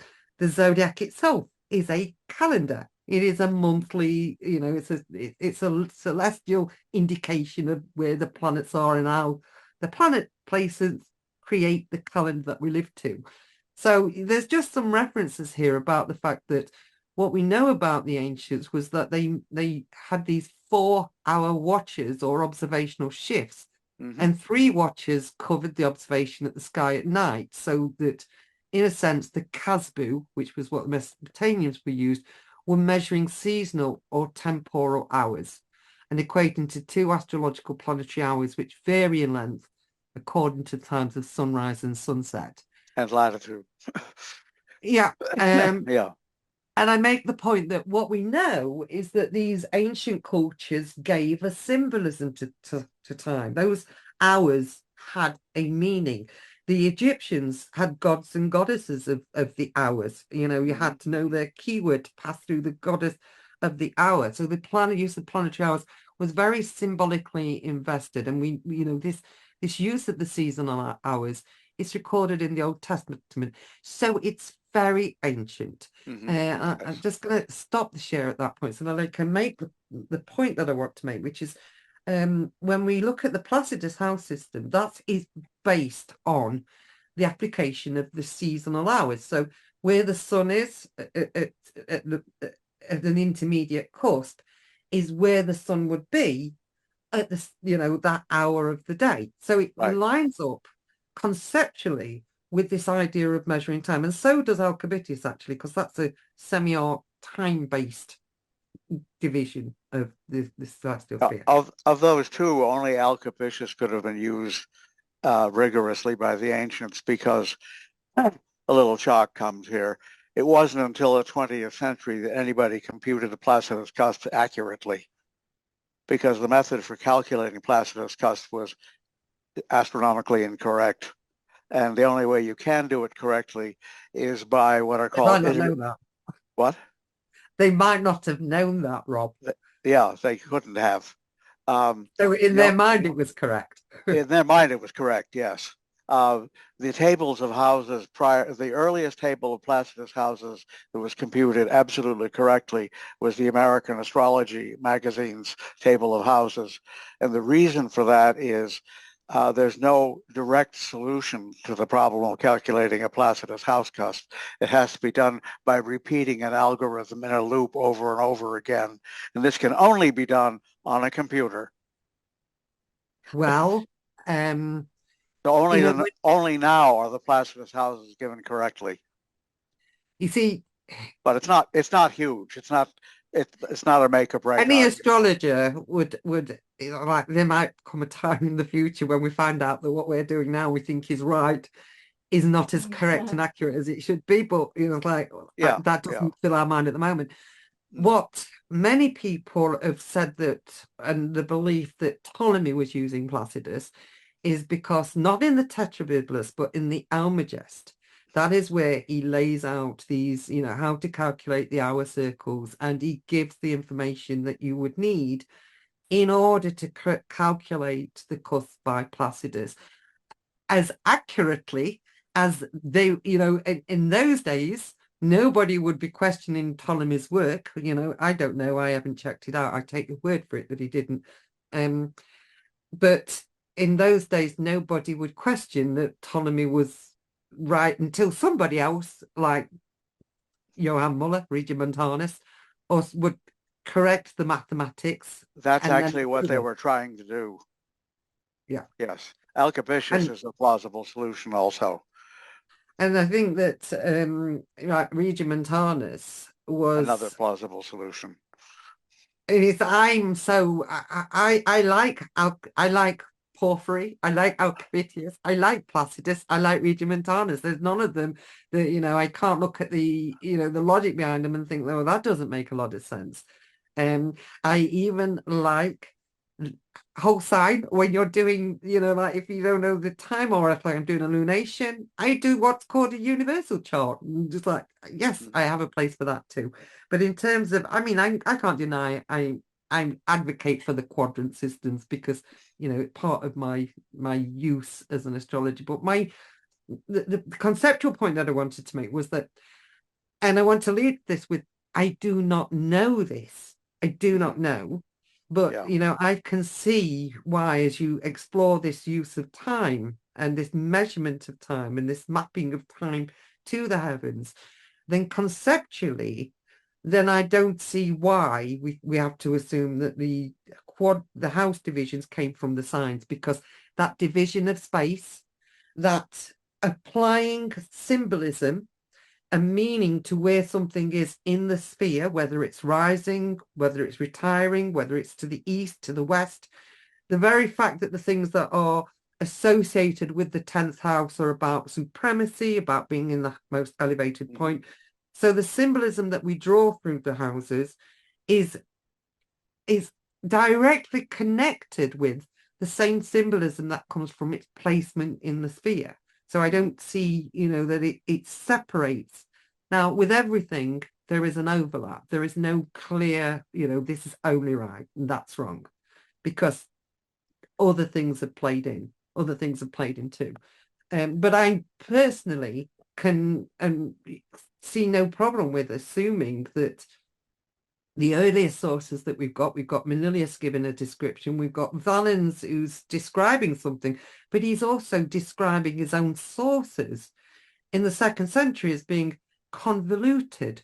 zodiac itself is a calendar. It is a monthly, it's a celestial indication of where the planets are and how the planet places create the calendar that we live to. So there's just some references here about the fact that what we know about the ancients was that they had these 4-hour watches or observational shifts, and 3 watches covered the observation at the sky at night, so that in a sense the Casbu, which was what the Mesopotamians were used, were measuring seasonal or temporal hours and equating to 2 astrological planetary hours, which vary in length according to times of sunrise and sunset. And latitude. Yeah. Yeah. And I make the point that what we know is that these ancient cultures gave a symbolism to time. Those hours had a meaning. The Egyptians had gods and goddesses of the hours. You had to know their keyword to pass through the goddess of the hour. So the use of planetary hours was very symbolically invested. And this use of the seasonal hours is recorded in the Old Testament. So it's very ancient. I'm just going to stop the share at that point so that I can make the point that I want to make, which is when we look at the Placidus house system, that is based on the application of the seasonal hours. So where the sun is at an intermediate cusp is where the sun would be at that hour of the day. So it lines up conceptually with this idea of measuring time. And so does Alcibiades, actually, because that's a semi-art time-based division of the celestial sphere. Of those two, only Alcibiades could have been used rigorously by the ancients, because a little shock comes here. It wasn't until the 20th century that anybody computed the Placidus cusp accurately, because the method for calculating Placidus cusp was astronomically incorrect. And the only way you can do it correctly is by what are called... They might not know that. What? They might not have known that, Rob. Yeah, they couldn't have. So in their mind, it was correct. In their mind, it was correct, yes. The tables of houses the earliest table of Placidus houses that was computed absolutely correctly was the American Astrology magazine's table of houses. And the reason for that is there's no direct solution to the problem of calculating a Placidus house cusp. It has to be done by repeating an algorithm in a loop over and over again. And this can only be done on a computer. Well, so only now are the Placidus houses given correctly. You see, but it's not huge. It's not a make or break. Any astrologer would like, there might come a time in the future when we find out that what we're doing now we think is right is not as correct and accurate as it should be, but that doesn't fill our mind at the moment. What many people have said that, and the belief that Ptolemy was using Placidus, is because not in the Tetrabiblos but in the Almagest, that is where he lays out these, how to calculate the hour circles, and he gives the information that you would need in order to calculate the cusp by Placidus as accurately as they, in those days, nobody would be questioning Ptolemy's work. I don't know. I haven't checked it out. I take your word for it that he didn't. But in those days, nobody would question that Ptolemy was right until somebody else, like Johann Muller, Regiomontanus, or would correct the mathematics. That's And then, actually what they were trying to do. yeah. Yes. Alcabitius And is a plausible solution also. And I think that like Regiomontanus Another was plausible solution. I like Porphyry, I like Alcbitius, I like Placidus, I like Regiomontanus. There's none of them that, I can't look at the logic behind them and think, oh, that doesn't make a lot of sense. I even like whole sign when you're doing, like if you don't know the time, or if I'm doing a lunation, I do what's called a universal chart. Just like, yes, I have a place for that too. But in terms of, I can't deny I advocate for the quadrant systems because, part of my use as an astrologer. But the conceptual point that I wanted to make was that, and I want to lead this with, I do not know this. I do not know. But, Yeah. I can see why, as you explore this use of time and this measurement of time and this mapping of time to the heavens, then conceptually, then I don't see why we have to assume that the house divisions came from the signs, because that division of space, that applying symbolism and meaning to where something is in the sphere, whether it's rising, whether it's retiring, whether it's to the east, to the west. The very fact that the things that are associated with the 10th house are about supremacy, about being in the most elevated point. So the symbolism that we draw through the houses is directly connected with the same symbolism that comes from its placement in the sphere. So I don't see, that it separates. Now, with everything, there is an overlap. There is no clear, this is only right and that's wrong, because other things have played in. Other things have played in too. But I personally can see no problem with assuming that the earliest sources that we've got Manilius giving a description, we've got Valens who's describing something, but he's also describing his own sources in the 2nd century as being convoluted,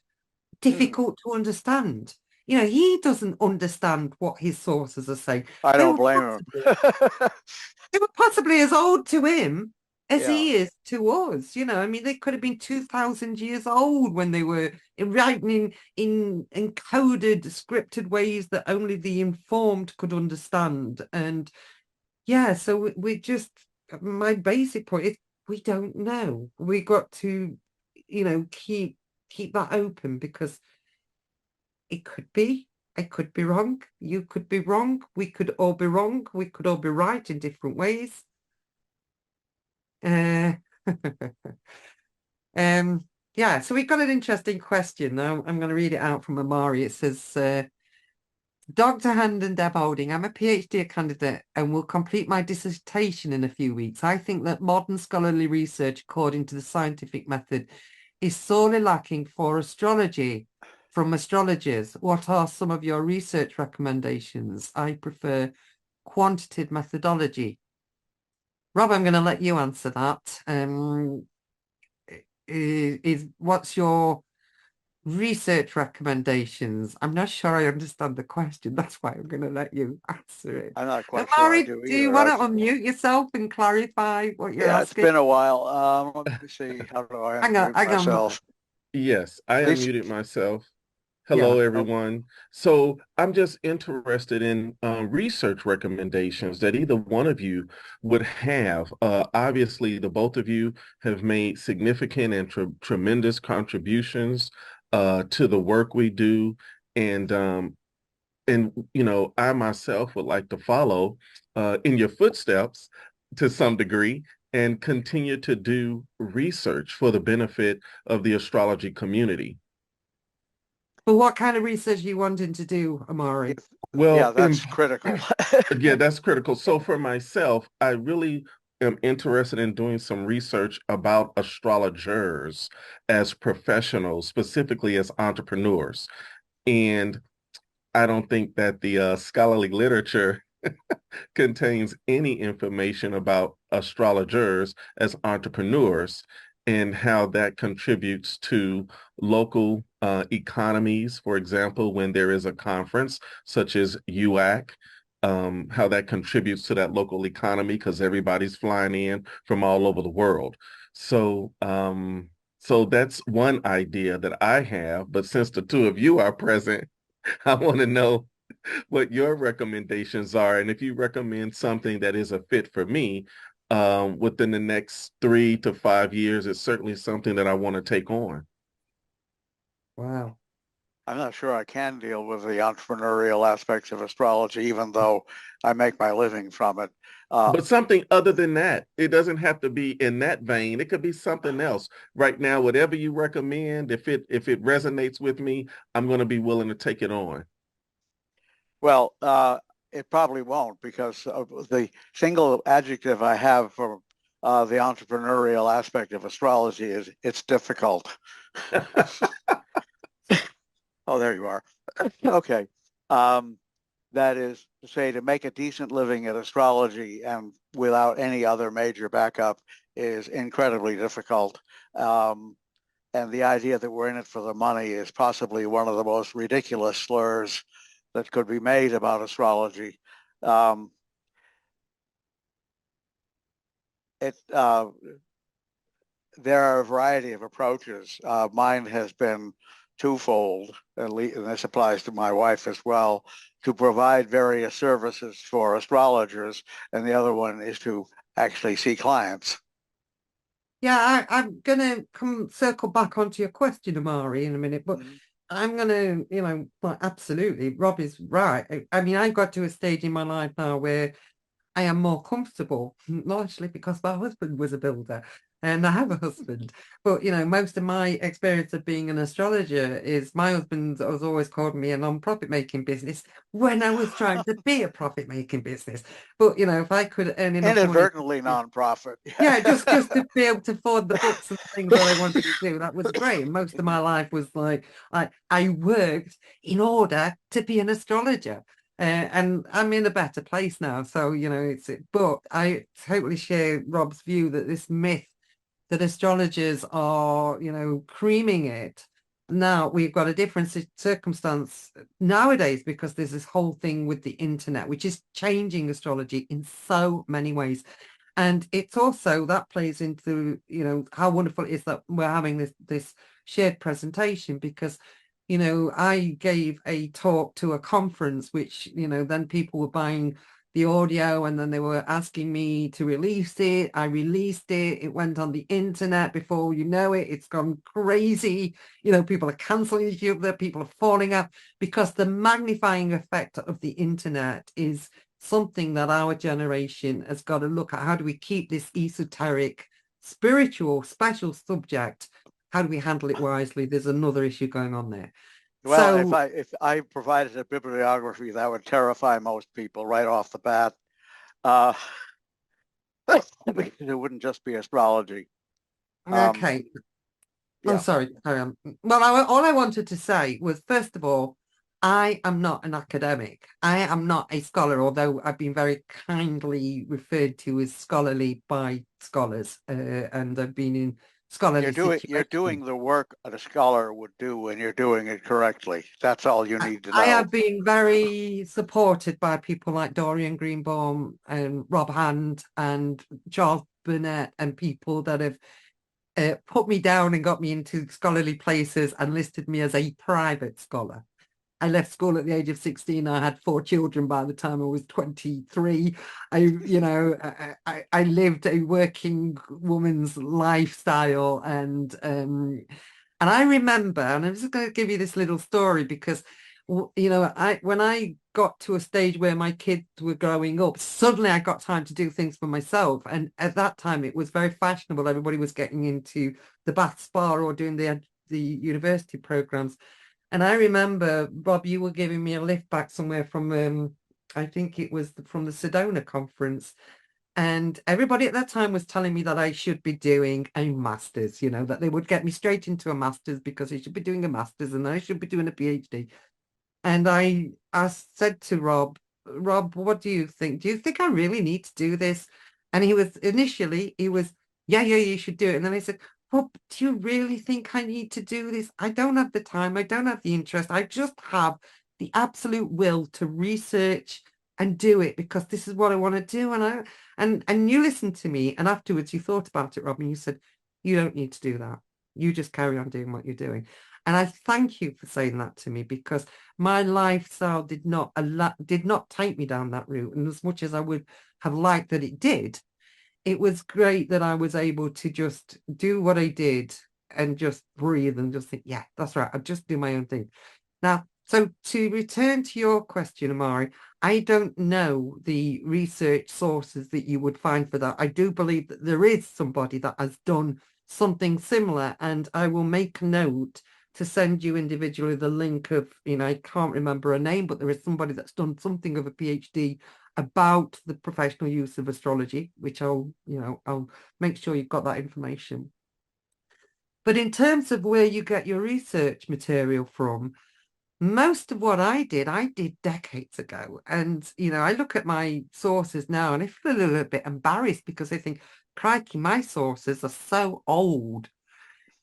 difficult to understand. He doesn't understand what his sources are saying. I don't blame him. They were possibly as old to him as Yeah. he is to us. They could have been 2,000 years old when they were writing in encoded, scripted ways that only the informed could understand. And yeah, so we just, my basic point is, we don't know. We got to, keep that open, because it could be. I could be wrong. You could be wrong. We could all be wrong. We could all be right in different ways. Uh, yeah, so we've got an interesting question. Now I'm going to read it out from Amari. It says, Dr. Hand and Deb Houlding, I'm a PhD candidate and will complete my dissertation in a few weeks. I think that modern scholarly research, according to the scientific method, is sorely lacking for astrology from astrologers. What are some of your research recommendations? I prefer quantitative methodology. Rob, I'm going to let you answer that. What's your research recommendations? I'm not sure I understand the question. That's why I'm going to let you answer it. I'm not quite sure I do Do you either. want to unmute yourself and clarify what you're Yeah, asking? it's been a while. Let me see. How do I Hang on, unmute myself? Yes, I Please. unmuted myself. Yeah. Hello, everyone. So I'm just interested in research recommendations that either one of you would have. Obviously, the both of you have made significant and tremendous contributions to the work we do. And I myself would like to follow in your footsteps to some degree and continue to do research for the benefit of the astrology community. But what kind of research are you wanting to do, Amari? Well, yeah, that's critical. yeah, that's critical. So for myself, I really am interested in doing some research about astrologers as professionals, specifically as entrepreneurs. And I don't think that the scholarly literature contains any information about astrologers as entrepreneurs and how that contributes to local economies. For example, when there is a conference such as UAC, how that contributes to that local economy because everybody's flying in from all over the world. So, so that's one idea that I have. But since the two of you are present, I want to know what your recommendations are, and if you recommend something that is a fit for me within the next 3 to 5 years, it's certainly something that I want to take on. Wow. I'm not sure I can deal with the entrepreneurial aspects of astrology, even though I make my living from it. But something other than that, it doesn't have to be in that vein. It could be something else. Right now, whatever you recommend, if it resonates with me, I'm going to be willing to take it on. Well, it probably won't, because the single adjective I have for the entrepreneurial aspect of astrology is it's difficult. Oh, there you are. Okay. That is to say, to make a decent living at astrology and without any other major backup is incredibly difficult. And the idea that we're in it for the money is possibly one of the most ridiculous slurs that could be made about astrology. Um, there are a variety of approaches. Mine has been twofold, and this applies to my wife as well, to provide various services for astrologers, and the other one is to actually see clients. Yeah, I'm gonna come circle back onto your question, Amari, in a minute, but I'm gonna, like, absolutely, Rob is right. I mean, I got to a stage in my life now where I am more comfortable, largely because my husband was a builder and I have a husband. But, most of my experience of being an astrologer is my husband has always called me a non-profit making business when I was trying to be a profit making business. But, if I could earn enough money. Inadvertently non-profit. Yeah, just to be able to afford the books and things that I wanted to do, that was great. And most of my life was like I worked in order to be an astrologer. And I'm in a better place now. So, but I totally share Rob's view that this myth that astrologers are, creaming it. Now we've got a different circumstance nowadays because there's this whole thing with the internet, which is changing astrology in so many ways. And it's also that plays into, how wonderful it is that we're having this shared presentation because, I gave a talk to a conference, which, then people were buying the audio and then they were asking me to release it. I released it. It went on the internet. Before you know it, it's gone crazy. People are canceling each other. People are falling out because the magnifying effect of the internet is something that our generation has got to look at. How do we keep this esoteric, spiritual, special subject? How do we handle it wisely? There's another issue going on there. Well, So, if I provided a bibliography, that would terrify most people right off the bat. Uh, it wouldn't just be astrology. okay. Yeah. Oh, sorry. Carry on. Well, all I wanted to say was, first of all, I am not an academic. I am not a scholar, although I've been very kindly referred to as scholarly by scholars, and I've been in scholarly You're doing situations. the work a scholar would do, and you're doing it correctly. That's all you need to I know. have been very supported by people like Dorian Greenbaum and Rob Hand and Charles Burnett and people that have put me down and got me into scholarly places and listed me as a private scholar. I left school at the age of 16. I had 4 children by the time I was 23. I lived a working woman's lifestyle, and I remember, and I'm just going to give you this little story because when I got to a stage where my kids were growing up, suddenly I got time to do things for myself. And at that time, it was very fashionable. Everybody was getting into the Bath Spa or doing the university programs. And I remember, Bob, you were giving me a lift back somewhere from, I think it was from the Sedona conference. And everybody at that time was telling me that I should be doing a master's, that they would get me straight into a master's because I should be doing a master's and I should be doing a PhD. And I said to Rob, what do you think? Do you think I really need to do this? And initially, yeah, you should do it. And then I said, Rob, do you really think I need to do this? I don't have the time. I don't have the interest. I just have the absolute will to research and do it because this is what I want to do. And you listened to me, and afterwards you thought about it, Rob, and you said, you don't need to do that. You just carry on doing what you're doing. And I thank you for saying that to me because my lifestyle did not take me down that route. And as much as I would have liked that it did, it was great that I was able to just do what I did and just breathe and just think, yeah, that's right. I'll just do my own thing. Now, so to return to your question, Amari, I don't know the research sources that you would find for that. I do believe that there is somebody that has done something similar, and I will make a note to send you individually the link of, I can't remember a name, but there is somebody that's done something of a PhD about the professional use of astrology, which I'll make sure you've got that information. But in terms of where you get your research material from, most of what I did decades ago. And, I look at my sources now and I feel a little bit embarrassed because I think, crikey, my sources are so old,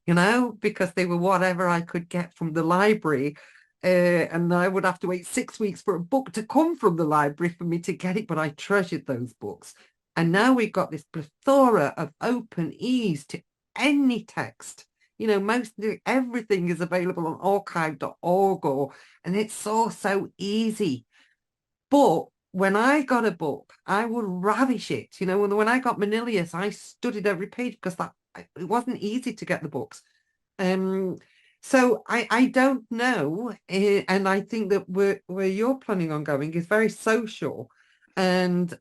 because they were whatever I could get from the library. And I would have to wait 6 weeks for a book to come from the library for me to get it. But I treasured those books. And now we've got this plethora of open ease to any text. Mostly everything is available on archive.org, and it's so easy. But when I got a book, I would ravish it. When I got Manilius, I studied every page because it wasn't easy to get the books. So I don't know, and I think that where you're planning on going is very social, and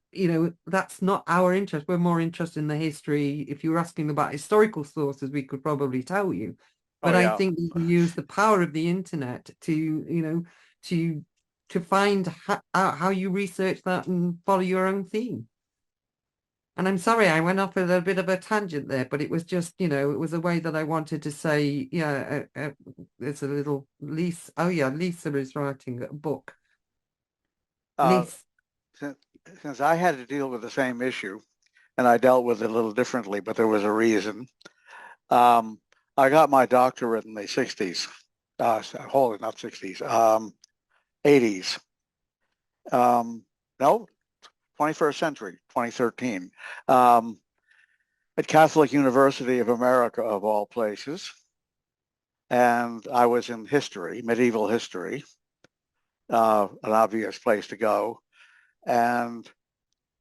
that's not our interest. We're more interested in the history. If you were asking about historical sources, we could probably tell you, but I think you can use the power of the internet to to find out how you research that and follow your own theme. And I'm sorry, I went off a little bit of a tangent there, but it was just, it was a way that I wanted to say, yeah, there's a little Lisa. Oh, yeah, Lisa is writing a book. Lisa. Since I had to deal with the same issue, and I dealt with it a little differently, but there was a reason. I got my doctorate in the 60s. Hold it, not 60s, 80s. No, 21st century, 2013, at Catholic University of America, of all places. And I was in history, medieval history, an obvious place to go. And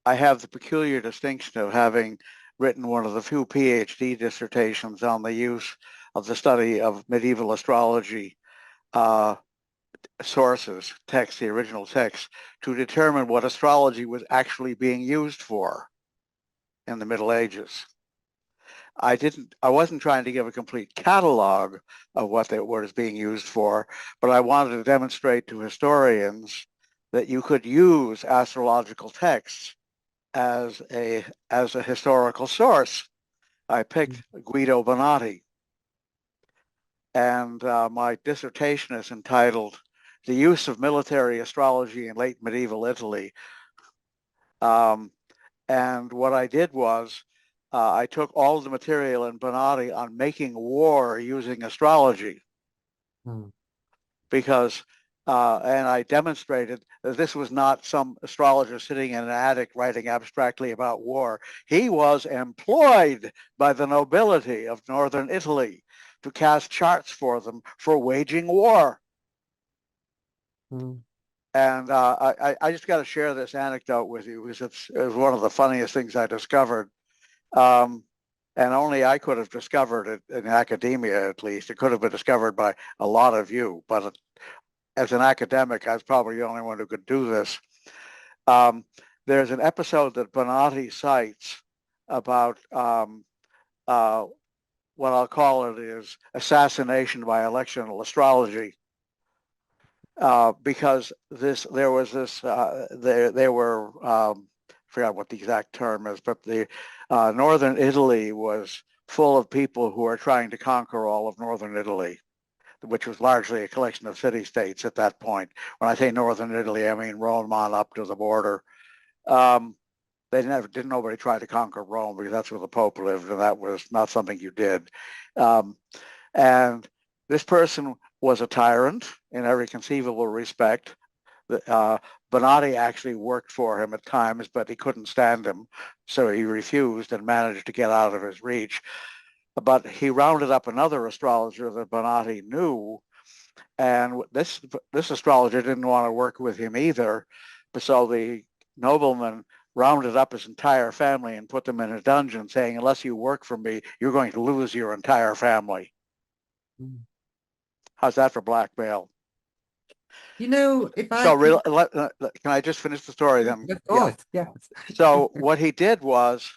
I have the peculiar distinction of having written one of the few PhD dissertations on the use of the study of medieval astrology sources, text, the original text, to determine what astrology was actually being used for in the Middle Ages. I wasn't trying to give a complete catalog of what it was being used for, but I wanted to demonstrate to historians that you could use astrological texts as a historical source. I picked Guido Bonatti, and my dissertation is entitled "The Use of Military Astrology in Late Medieval Italy." And what I did was I took all of the material in Bonatti on making war using astrology, because and I demonstrated that this was not some astrologer sitting in an attic writing abstractly about war. He was employed by the nobility of northern Italy to cast charts for them for waging war. And I just got to share this anecdote with you because it was one of the funniest things I discovered. And only I could have discovered it in academia, at least. It could have been discovered by a lot of you, but as an academic, I was probably the only one who could do this. There's an episode that Bonatti cites about what I'll call it is assassination by electional astrology. Because there were forgot what the exact term is, but the northern Italy was full of people who were trying to conquer all of northern Italy, which was largely a collection of city-states at that point. When I say northern Italy, I mean Rome on up to the border. Didn't nobody try to conquer Rome because that's where the Pope lived, and that was not something you did. And this person was a tyrant in every conceivable respect. Bonatti actually worked for him at times, but he couldn't stand him, so he refused and managed to get out of his reach. But he rounded up another astrologer that Bonatti knew, and this astrologer didn't want to work with him either. So the nobleman rounded up his entire family and put them in a dungeon, saying, unless you work for me, you're going to lose your entire family. How's that for blackmail? You know, if I So can I just finish the story then? of course, yes. So what he did was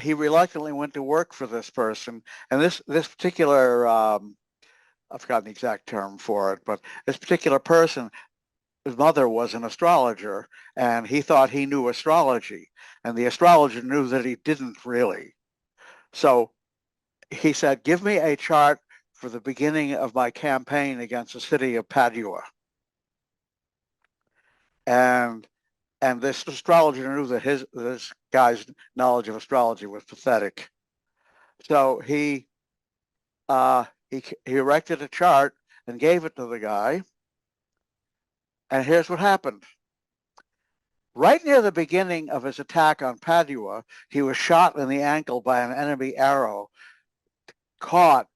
he reluctantly went to work for this person, and this particular I've forgotten the exact term for it, but this particular person, his mother was an astrologer, and he thought he knew astrology, and the astrologer knew that he didn't really. So he said, give me a chart for the beginning of my campaign against the city of Padua. And this astrologer knew that this guy's knowledge of astrology was pathetic. So he erected a chart and gave it to the guy. And here's what happened. Right near the beginning of his attack on Padua, he was shot in the ankle by an enemy arrow, caught,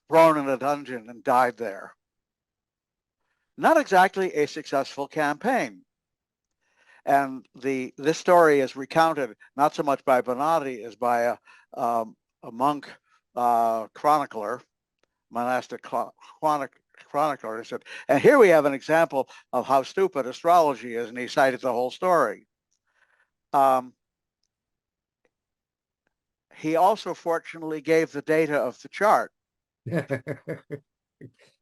thrown in a dungeon, and died there. Not exactly a successful campaign. And this story is recounted not so much by Bonatti as by a monk chronicler, monastic chronicler. He said, and here we have an example of how stupid astrology is, and he cited the whole story. He also fortunately gave the data of the chart.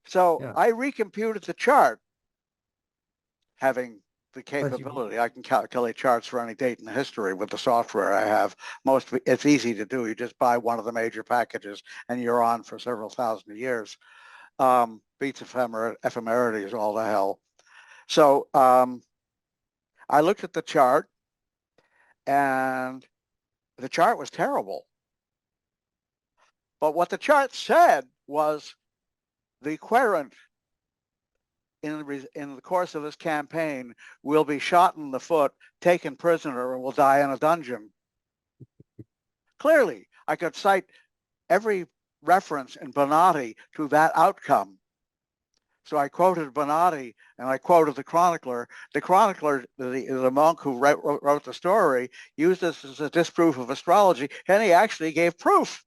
So yeah. I recomputed the chart, having the capability. I can calculate charts for any date in the history with the software I have. It's easy to do. You just buy one of the major packages and you're on for several thousand years. Beats ephemerity is all the hell. So I looked at the chart, and the chart was terrible. But what the chart said was the querent in the course of this campaign will be shot in the foot, taken prisoner, and will die in a dungeon. Clearly, I could cite every reference in Bonatti to that outcome. So I quoted Bonatti and I quoted the chronicler. The chronicler, the monk who wrote the story, used this as a disproof of astrology, and he actually gave proof.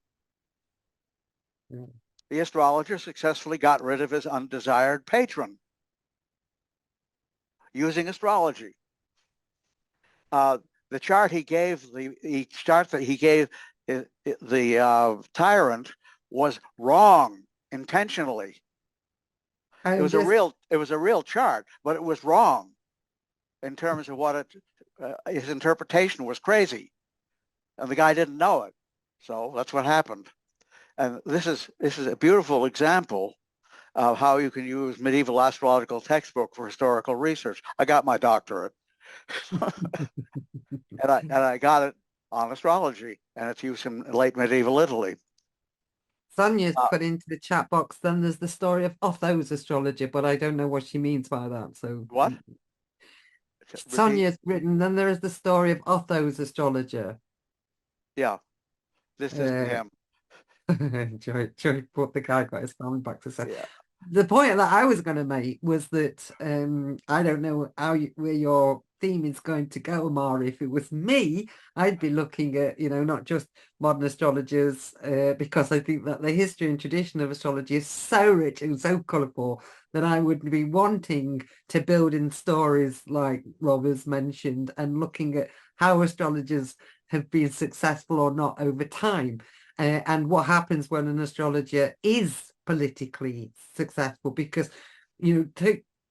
Yeah. The astrologer successfully got rid of his undesired patron using astrology. The chart he gave, the chart that he gave the tyrant was wrong intentionally. It was a real chart, but it was wrong in terms of what his interpretation was crazy, and the guy didn't know it. So that's what happened. And this is a beautiful example of how you can use medieval astrological textbook for historical research. I got my doctorate, and I got it on astrology and its use in late medieval Italy. Sonia's put into the chat box, then there's the story of Otho's astrology, but I don't know what she means by that. So what? Sonia's written, then there is the story of Otho's astrologer. Yeah, this isn't him. Joy put the guy got his family back to say. Yeah. The point that I was going to make was that I don't know where your theme is going to go, Amari. If it was me, I'd be looking at, not just modern astrologers, because I think that the history and tradition of astrology is so rich and so colourful that I would be wanting to build in stories like Rob has mentioned and looking at how astrologers have been successful or not over time. And what happens when an astrologer is politically successful, because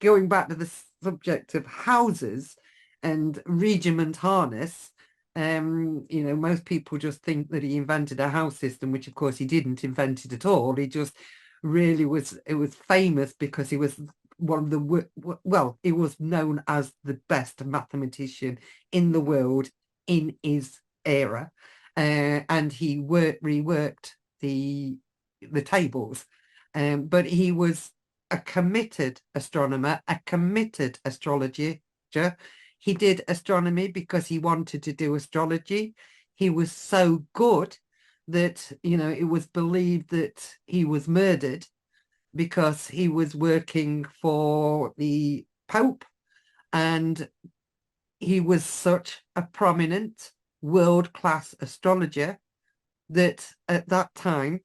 going back to the subject of houses, and regiment harness. You know, most people just think that he invented a house system, which of course he didn't invent it at all. He just really was, it was famous because he was one of the, well, he was known as the best mathematician in the world in his era. And he reworked the tables. But he was a committed astronomer, a committed astrologer. He did astronomy because he wanted to do astrology. He was so good that, you know, it was believed that he was murdered because he was working for the Pope, and he was such a prominent world-class astrologer that at that time,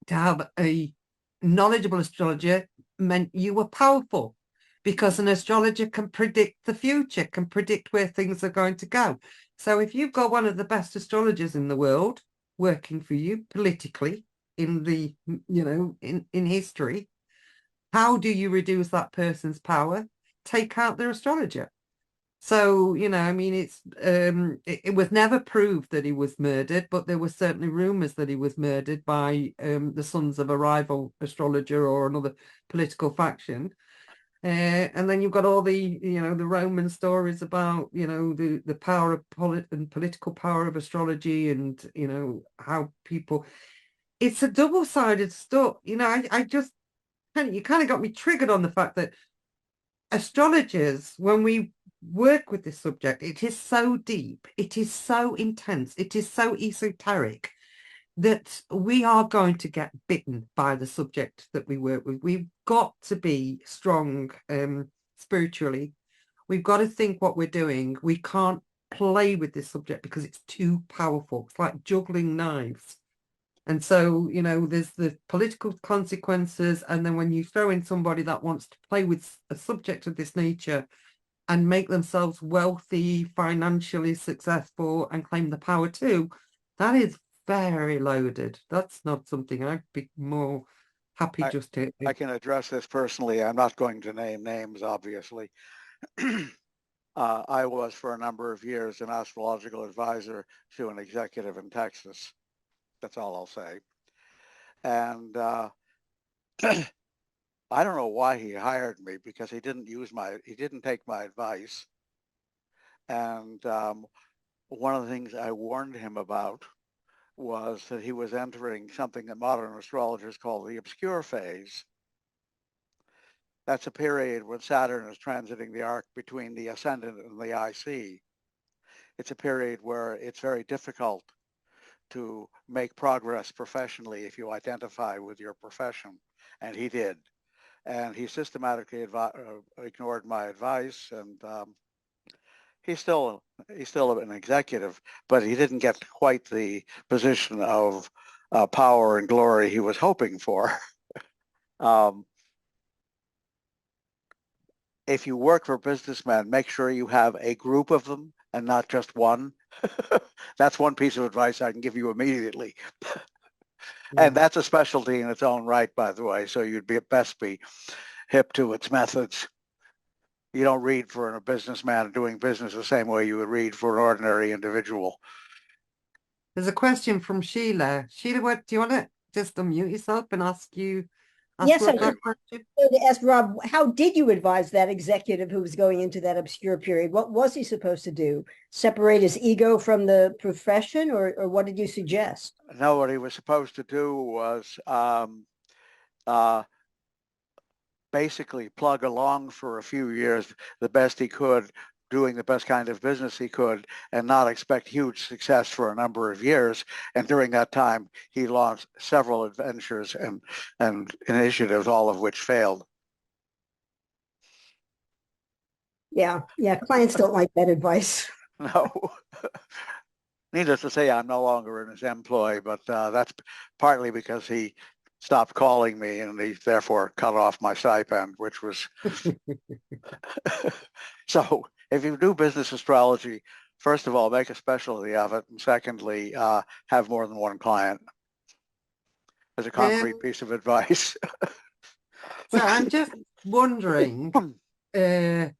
to have a knowledgeable astrologer meant you were powerful, because an astrologer can predict the future, can predict where things are going to go. So if you've got one of the best astrologers in the world working for you politically in the, you know, in history, how do you reduce that person's power? Take out their astrologer. So, you know, I mean, it was never proved that he was murdered, but there were certainly rumors that he was murdered by the sons of a rival astrologer or another political faction. And then you've got all the, you know, the Roman stories about, you know, the power of political power of astrology, and, you know, how people, it's a double-sided stuff. You know, I just, you kind of got me triggered on the fact that astrologers, when we work with this subject, it is so deep, it is so intense, it is so esoteric that we are going to get bitten by the subject that we work with. We've got to be strong spiritually. We've got to think what we're doing. We can't play with this subject because it's too powerful. It's like juggling knives. And so, you know, there's the political consequences. And then when you throw in somebody that wants to play with a subject of this nature and make themselves wealthy, financially successful, and claim the power too, that is very loaded. That's not something I'd be more happy just to. I can address this personally. I'm not going to name names, obviously. I was for a number of years an astrological advisor to an executive in Texas. That's all I'll say. And I don't know why he hired me, because he didn't take my advice. And one of the things I warned him about was that he was entering something that modern astrologers call the obscure phase. That's a period when Saturn is transiting the arc between the ascendant and the IC. It's a period where it's very difficult to make progress professionally if you identify with your profession, and he did. And he systematically ignored my advice, and he's still an executive, but he didn't get quite the position of power and glory he was hoping for. If you work for businessmen, make sure you have a group of them and not just one. That's one piece of advice I can give you immediately. And that's a specialty in its own right, by the way, so you'd best be hip to its methods. You don't read for a businessman doing business the same way you would read for an ordinary individual. There's a question from Sheila. Sheila, what do you want to just unmute yourself and ask Yes, I Rob that do. question? So to ask Rob, how did you advise that executive who was going into that obscure period? What was he supposed to do? Separate his ego from the profession, or what did you suggest? No, what he was supposed to do was basically plug along for a few years the best he could, doing the best kind of business he could, and not expect huge success for a number of years. And during that time, he launched several adventures and initiatives, all of which failed. Yeah, clients don't like that advice. No. Needless to say, I'm no longer in his employ, but that's partly because he stopped calling me, and he therefore cut off my stipend, which was so. If you do business astrology, first of all, make a specialty of it, and secondly, have more than one client. As a concrete piece of advice. So I'm just wondering, I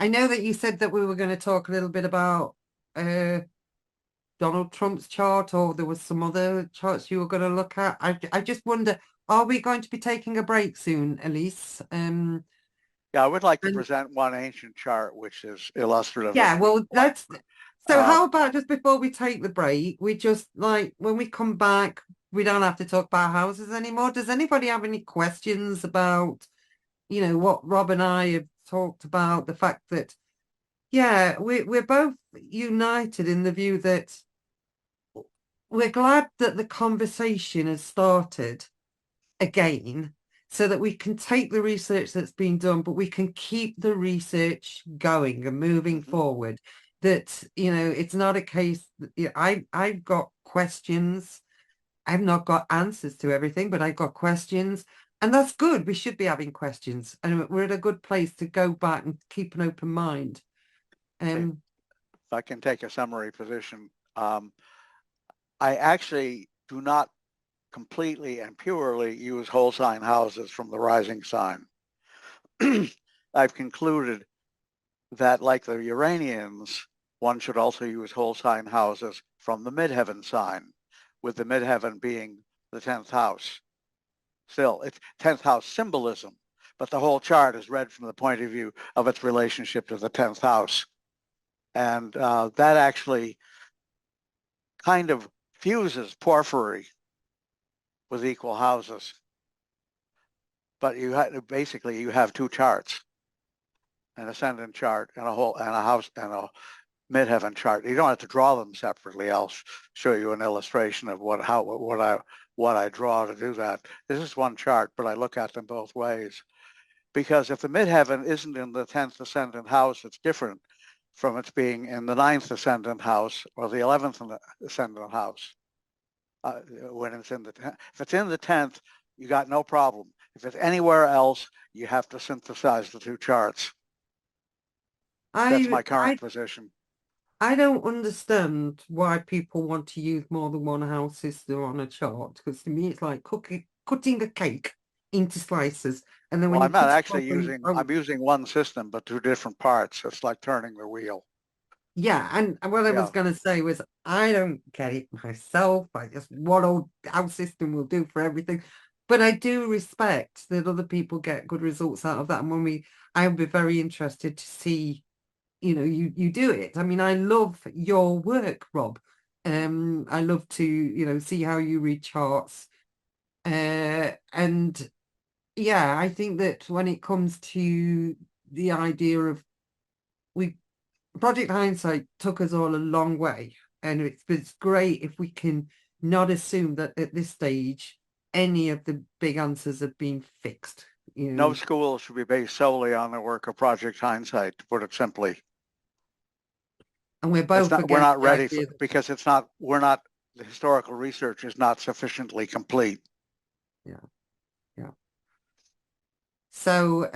I know that you said that we were going to talk a little bit about Donald Trump's chart, or there was some other charts you were going to look at. I just wonder, are we going to be taking a break soon, Elise? Yeah, I would like to And- present one ancient chart, which is illustrative. Yeah, of well, what- that's so. um, How about just before we take the break, we just like when we come back, we don't have to talk about houses anymore. Does anybody have any questions about, what Rob and I have talked about? The fact that, yeah, we're both united in the view that we're glad that the conversation has started again so that we can take the research that's been done, but we can keep the research going and moving forward. That, it's not a case that, I've got questions. I've not got answers to everything, but I've got questions. And that's good. We should be having questions. And we're at a good place to go back and keep an open mind. if I can take a summary position, I actually do not completely and purely use whole sign houses from the rising sign. I've concluded that, like the Uranians, one should also use whole sign houses from the midheaven sign, with the midheaven being the 10th house. Still, it's 10th house symbolism, but the whole chart is read from the point of view of its relationship to the 10th house. And that actually kind of fuses porphyry with equal houses. But you basically you have two charts, an ascendant chart and a house and a midheaven chart. You don't have to draw them separately. I'll show you an illustration of what I draw to do that. This is one chart, but I look at them both ways. Because if the midheaven isn't in the 10th ascendant house, it's different from its being in the 9th ascendant house or the 11th ascendant house. When it's in the 10th. If it's in the 10th, you got no problem. If it's anywhere else, you have to synthesize the two charts. That's my current position. I don't understand why people want to use more than one house system on a chart, because to me it's like cutting a cake into slices, and then when Well, you I'm not cut it actually open, I'm using one system, but two different parts. It's like turning the wheel. yeah, and what I was going to say was I don't get it myself. I just what old house system will do for everything, but I do respect that other people get good results out of that, and I would be very interested to see. You do it. I mean, I love your work, Rob. I love to, see how you read charts. And yeah, I think that when it comes to the idea of Project Hindsight took us all a long way. And it's great if we can not assume that at this stage, any of the big answers have been fixed. No school should be based solely on the work of Project Hindsight, to put it simply. And we're both we're not ready for, because the historical research is not sufficiently complete. Yeah. So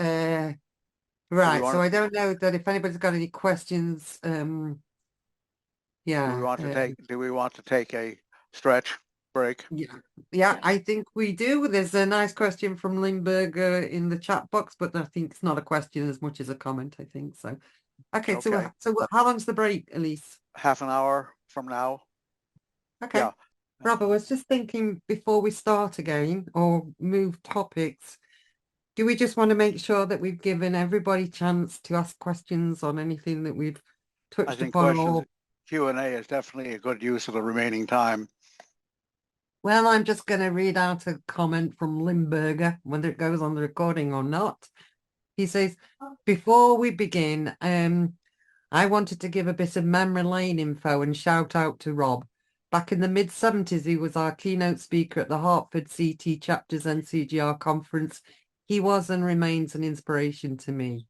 right, so I don't know that if anybody's got any questions, yeah. Do we want to take a stretch break? Yeah, I think we do. There's a nice question from Limburger in the chat box, but I think it's not a question as much as a comment, I think. So okay. So how long's the break, Elise? Half an hour from now. Okay. Yeah. Rob, I was just thinking before we start again or move topics, do we just want to make sure that we've given everybody a chance to ask questions on anything that we've touched I think upon? Q&A is definitely a good use of the remaining time. Well, I'm just going to read out a comment from Limburger, whether it goes on the recording or not. He says, before we begin, I wanted to give a bit of memory lane info and shout out to Rob. Back in the mid-70s, he was our keynote speaker at the Hartford CT Chapters NCGR conference. He was and remains an inspiration to me.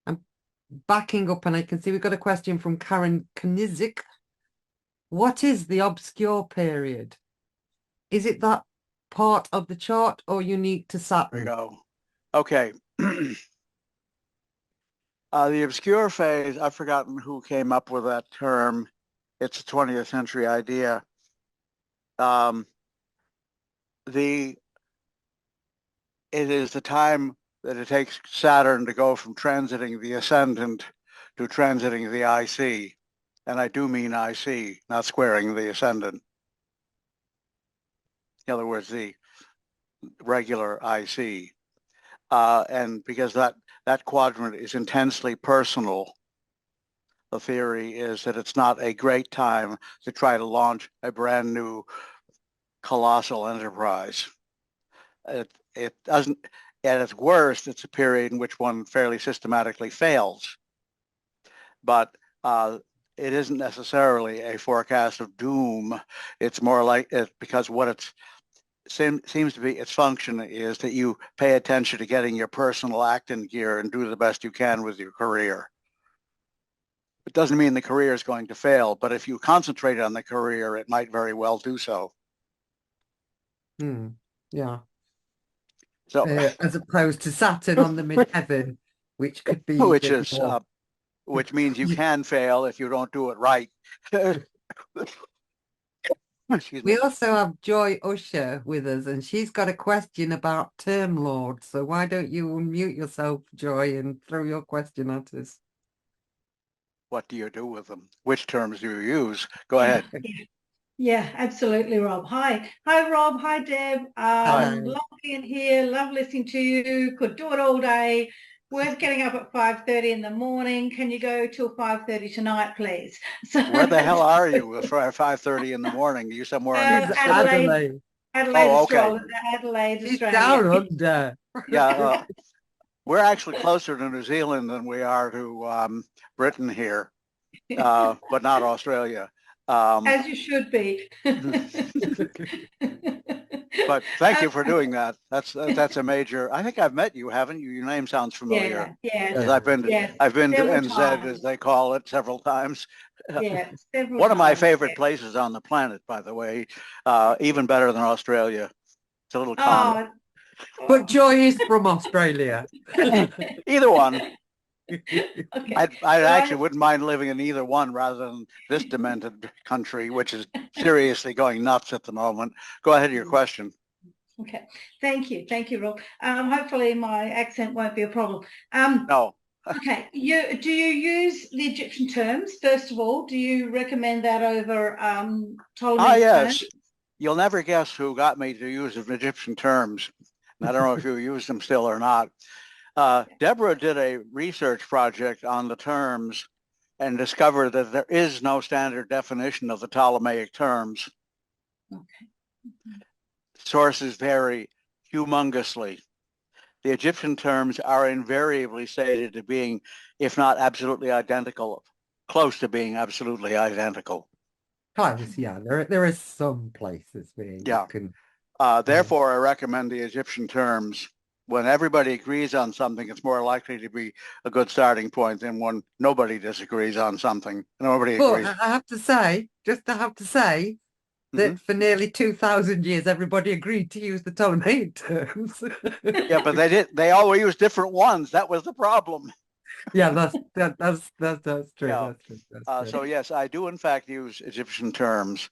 I'm backing up, and I can see we've got a question from Karen Knizik. What is the obscure period? Is it that part of the chart or unique to Saturn? There we go. Okay. The obscure phase, I've forgotten who came up with that term. It's a 20th century idea. It is the time that it takes Saturn to go from transiting the ascendant to transiting the IC. And I do mean IC, not squaring the ascendant. In other words, the regular IC. And because that quadrant is intensely personal, the theory is that it's not a great time to try to launch a brand new colossal enterprise. It doesn't, at its worst, it's a period in which one fairly systematically fails. But it isn't necessarily a forecast of doom. It's more like it, because what it's seems to be its function is that you pay attention to getting your personal act in gear and do the best you can with your career. It doesn't mean the career is going to fail, but if you concentrate on the career, it might very well do so. Yeah. So, as opposed to Saturn on the midheaven, which could be which is which means you can fail if you don't do it right. We also have Joy Usher with us, and she's got a question about term lords. So why don't you unmute yourself, Joy, and throw your question at us? What do you do with them? Which terms do you use? Go ahead. Yeah, absolutely, Rob. Hi, Rob. Hi, Deb. Hi. Love being here. Love listening to you. Could do it all day. We're getting up at 5:30 in the morning. Can you go till 5:30 tonight, please? So, Where the hell are you for 5:30 in the morning? Are you somewhere on the Pacific? Adelaide, Oh, okay. Adelaide, She's Australia. down under. Yeah, we're actually closer to New Zealand than we are to Britain here, but not Australia. As you should be. But thank you for doing that. That's a major. I think I've met you, haven't you? Your name sounds familiar. Yeah. Because I've been to Several NZ, times. as they call it, several times. Yeah, several One of my times, favorite yeah. places on the planet, by the way, even better than Australia. It's a little common. But Joy is from Australia. Either one. Okay. I actually wouldn't mind living in either one rather than this demented country, which is seriously going nuts at the moment. Go ahead, your question. Okay, thank you, Rob. Hopefully my accent won't be a problem. No. Okay, do you use the Egyptian terms first of all? Do you recommend that over Ptolemy's Yes. terms? You'll never guess who got me to use Egyptian terms. And I don't know if you use them still or not. Deborah did a research project on the terms and discovered that there is no standard definition of the Ptolemaic terms. Okay. Sources vary humongously. The Egyptian terms are invariably stated to being, if not absolutely identical, close to being absolutely identical. Close, yeah. There are some places where you can. Therefore, I recommend the Egyptian terms. When everybody agrees on something, it's more likely to be a good starting point than when nobody disagrees on something. Nobody agrees. But I have to say, that for nearly 2,000 years, everybody agreed to use the Ptolemaic terms. Yeah, but they all used different ones. That was the problem. Yeah, that's true. Yeah. That's true. So yes, I do in fact use Egyptian terms.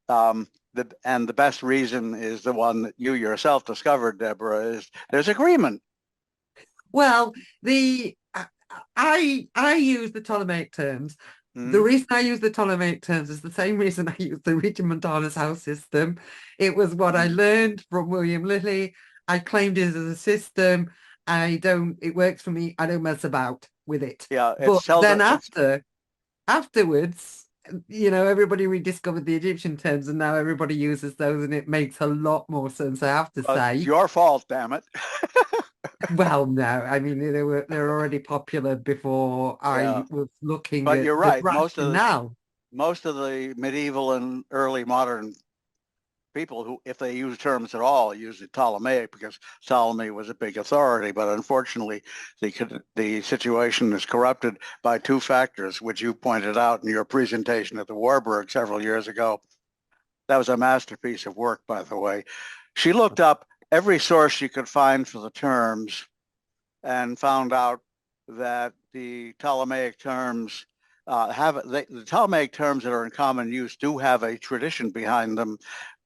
The best reason is the one that you yourself discovered, Deborah, is there's agreement. Well, I use the Ptolemaic terms. The reason I use the Ptolemaic terms is the same reason I use the Regiomontanus house system. It was what I learned from William Lilly. I claimed it as a system. It works for me. I don't mess about with it. Yeah, but then afterwards, everybody rediscovered the Egyptian terms and now everybody uses those and it makes a lot more sense, I have to say. It's your fault, damn it. Well, no, I mean, they're already popular before I was looking but at you're right. the Most of the medieval and early modern people who, if they use terms at all, use the Ptolemaic because Ptolemy was a big authority. But unfortunately, the situation is corrupted by two factors, which you pointed out in your presentation at the Warburg several years ago. That was a masterpiece of work, by the way. She looked up every source she could find for the terms and found out that the Ptolemaic terms the Ptolemaic terms that are in common use do have a tradition behind them,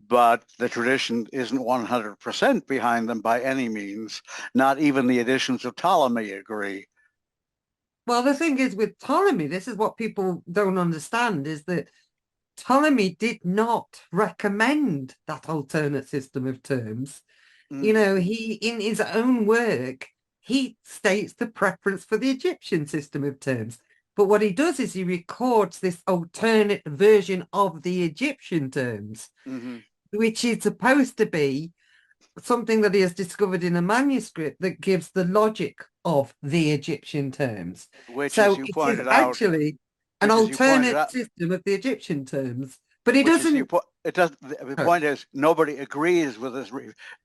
but the tradition isn't 100% behind them by any means. Not even the editions of Ptolemy agree. Well, the thing is with Ptolemy, this is what people don't understand, is that Ptolemy did not recommend that alternate system of terms. You know, he, in his own work, he states the preference for the Egyptian system of terms. But what he does is he records this alternate version of the Egyptian terms, which is supposed to be something that he has discovered in a manuscript that gives the logic of the Egyptian terms. Which, so as you it is pointed out, actually an which, as you pointed alternate out, system of the Egyptian terms. But he which is doesn't. it does. The point is, nobody agrees with this.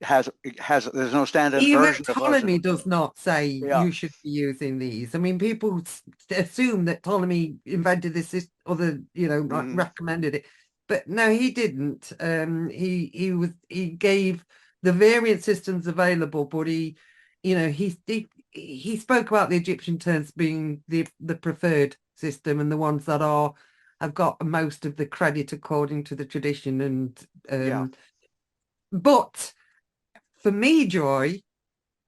There's no standard Even version of those. Ptolemy does not say Yeah. you should be using these. I mean, people assume that Ptolemy invented this other, you know, recommended it, but no, he didn't. He gave the variant systems available, but he, you know, he spoke about the Egyptian terms being the preferred system and the ones that have got most of the credit according to the tradition. And but for me, Joy,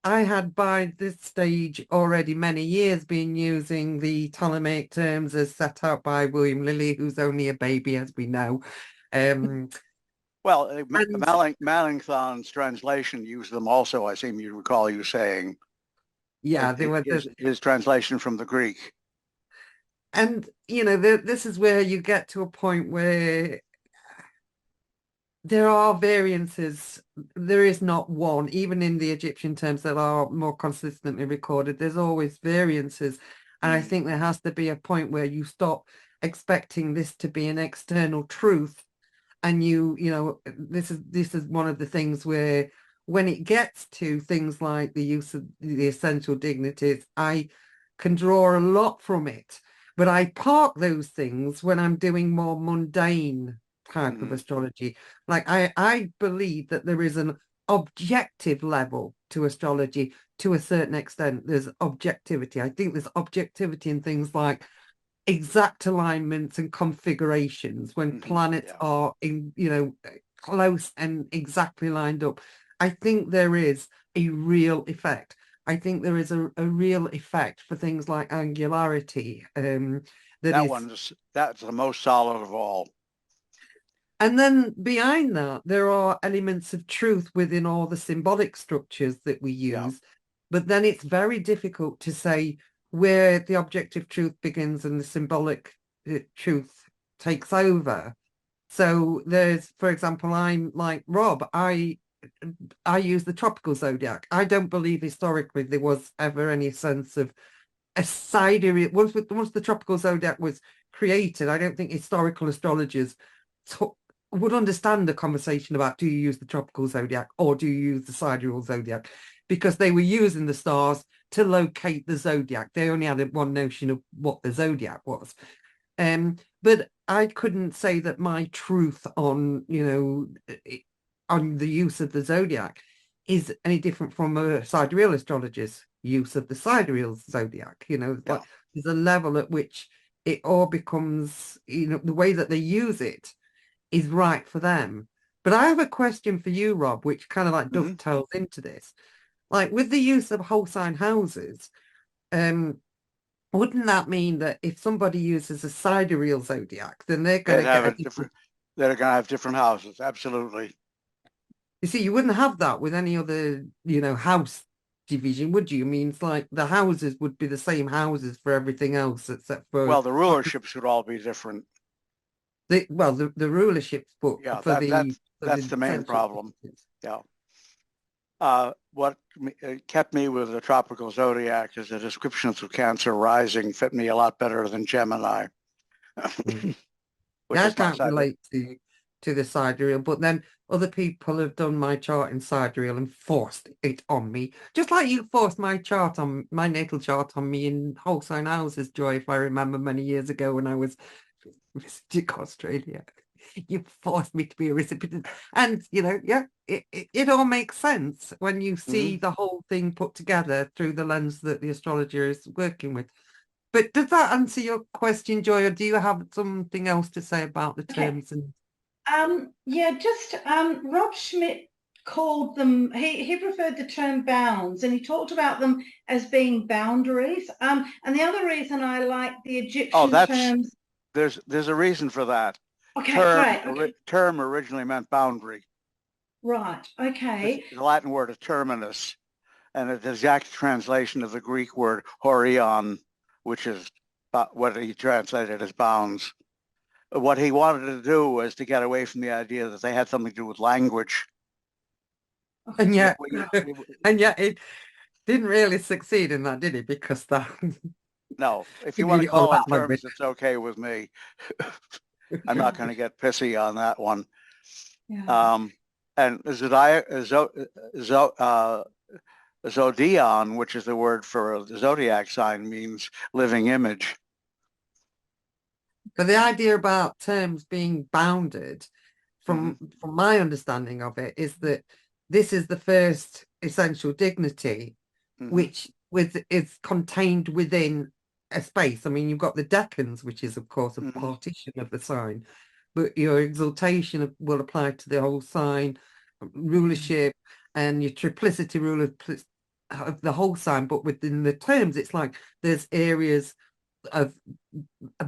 I had by this stage already many years been using the Ptolemaic terms as set out by William Lilly, who's only a baby, as we know. Well, Melanchthon's translation used them also, I seem to recall you saying. Yeah, they were his translation from the Greek. And, you know, this is where you get to a point where there are variances. There is not one, even in the Egyptian terms that are more consistently recorded. There's always variances. And I think there has to be a point where you stop expecting this to be an external truth. And you know, this is one of the things where when it gets to things like the use of the essential dignities, I can draw a lot from it. But I park those things when I'm doing more mundane type of astrology. Like I believe that there is an objective level to astrology to a certain extent. There's objectivity. I think there's objectivity in things like exact alignments and configurations when planets are in, you know, close and exactly lined up. I think there is a real effect. I think there is a real effect for things like angularity. That's the most solid of all. And then behind that, there are elements of truth within all the symbolic structures that we use. But then it's very difficult to say where the objective truth begins and the symbolic truth takes over. So there's, for example, I'm like Rob, I use the tropical zodiac. I don't believe historically there was ever any sense of a sidereal. Once the tropical zodiac was created, I don't think historical astrologers would understand the conversation about do you use the tropical zodiac or do you use the sidereal zodiac, because they were using the stars to locate the zodiac. They only had one notion of what the zodiac was. But I couldn't say that my truth on, you know, on the use of the zodiac is any different from a sidereal astrologer's use of the sidereal zodiac. You know, but there's a level at which it all becomes, you know, the way that they use it is right for them. But I have a question for you, Rob, which kind of like dovetails into this. Like with the use of whole sign houses, wouldn't that mean that if somebody uses a sidereal zodiac, then they're going to get they're going to have different houses? Absolutely. You see, you wouldn't have that with any other, you know, house division, would you? I mean, it's like the houses would be the same houses for everything else, except for the rulerships would all be different. The rulerships, but that's the main problem. What kept me with the tropical zodiac is the descriptions of Cancer rising fit me a lot better than Gemini. I can't relate to the sidereal, but then other people have done my chart in sidereal and forced it on me, just like you forced my natal chart on me in whole sign houses, Joy, if I remember many years ago when I was visiting Australia. You forced me to be a recipient, and you know, it all makes sense when you see the whole thing put together through the lens that the astrologer is working with. But does that answer your question, Joy, or do you have something else to say about the Okay. terms? And Yeah, just Rob Schmidt called them, he preferred the term bounds, and he talked about them as being boundaries. And the other reason I like the Egyptian terms. There's a reason for that. Okay, great. Okay. Term originally meant boundary. Right. Okay. The Latin word is terminus, and it's the exact translation of the Greek word horion, which is what he translated as bounds. What he wanted to do was to get away from the idea that they had something to do with language. and yet, and yet it didn't really succeed in that, did it? Because that No, if you you want mean to it all call it that language. terms, it's okay with me. I'm not going to get pissy on that one. Yeah. And zodion, which is the word for a zodiac sign, means living image. But the idea about terms being bounded, from my understanding of it, is that this is the first essential dignity, which is contained within a space. I mean, you've got the decans, which is, of course, a partition of the sign, but your exaltation will apply to the whole sign, rulership, and your triplicity rule of the whole sign. But within the terms, it's like there's areas of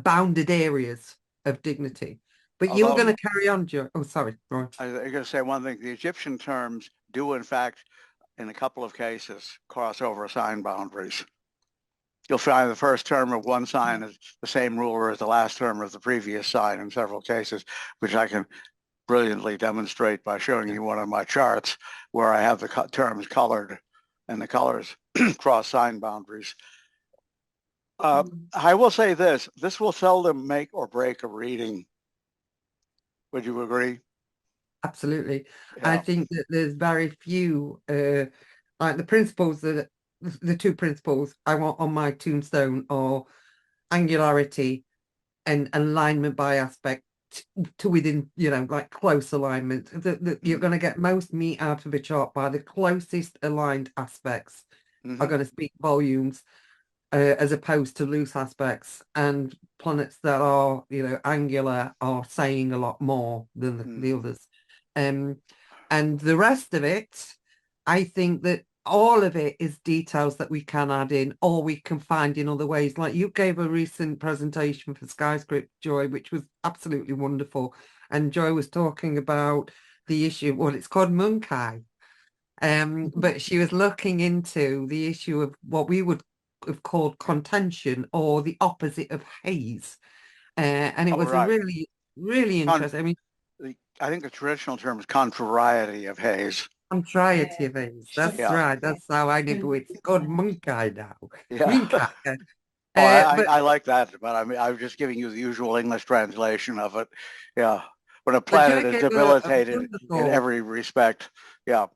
bounded areas of dignity. But you were going to carry on, Joe. Oh, sorry. Right. I'm going to say one thing. The Egyptian terms do, in fact, in a couple of cases, cross over sign boundaries. You'll find the first term of one sign is the same ruler as the last term of the previous sign in several cases, which I can brilliantly demonstrate by showing you one of my charts where I have the terms colored and the colors cross sign boundaries. I will say this will seldom make or break a reading. Would you agree? Absolutely. Yeah. I think that there's very few, like the principles that the two principles I want on my tombstone are angularity and alignment by aspect to within, like close alignment. You're going to get most meat out of a chart by the closest aligned aspects are going to speak volumes, as opposed to loose aspects, and planets that are, angular are saying a lot more than the others. And the rest of it, I think that all of it is details that we can add in or we can find in other ways. Like you gave a recent presentation for Skyscript, Joy, which was absolutely wonderful. And Joy was talking about the issue, well, it's called Munkai. But she was looking into the issue of what we would have called contention, or the opposite of haze. And it was a really, really interesting. I mean, I think the traditional term is contrariety of haze. Contrariety of haze. That's right. That's how I know it's called Munkai now. Yeah. I like that, but I mean, I'm just giving you the usual English translation of it. Yeah. When a planet is debilitated in every respect. Yeah.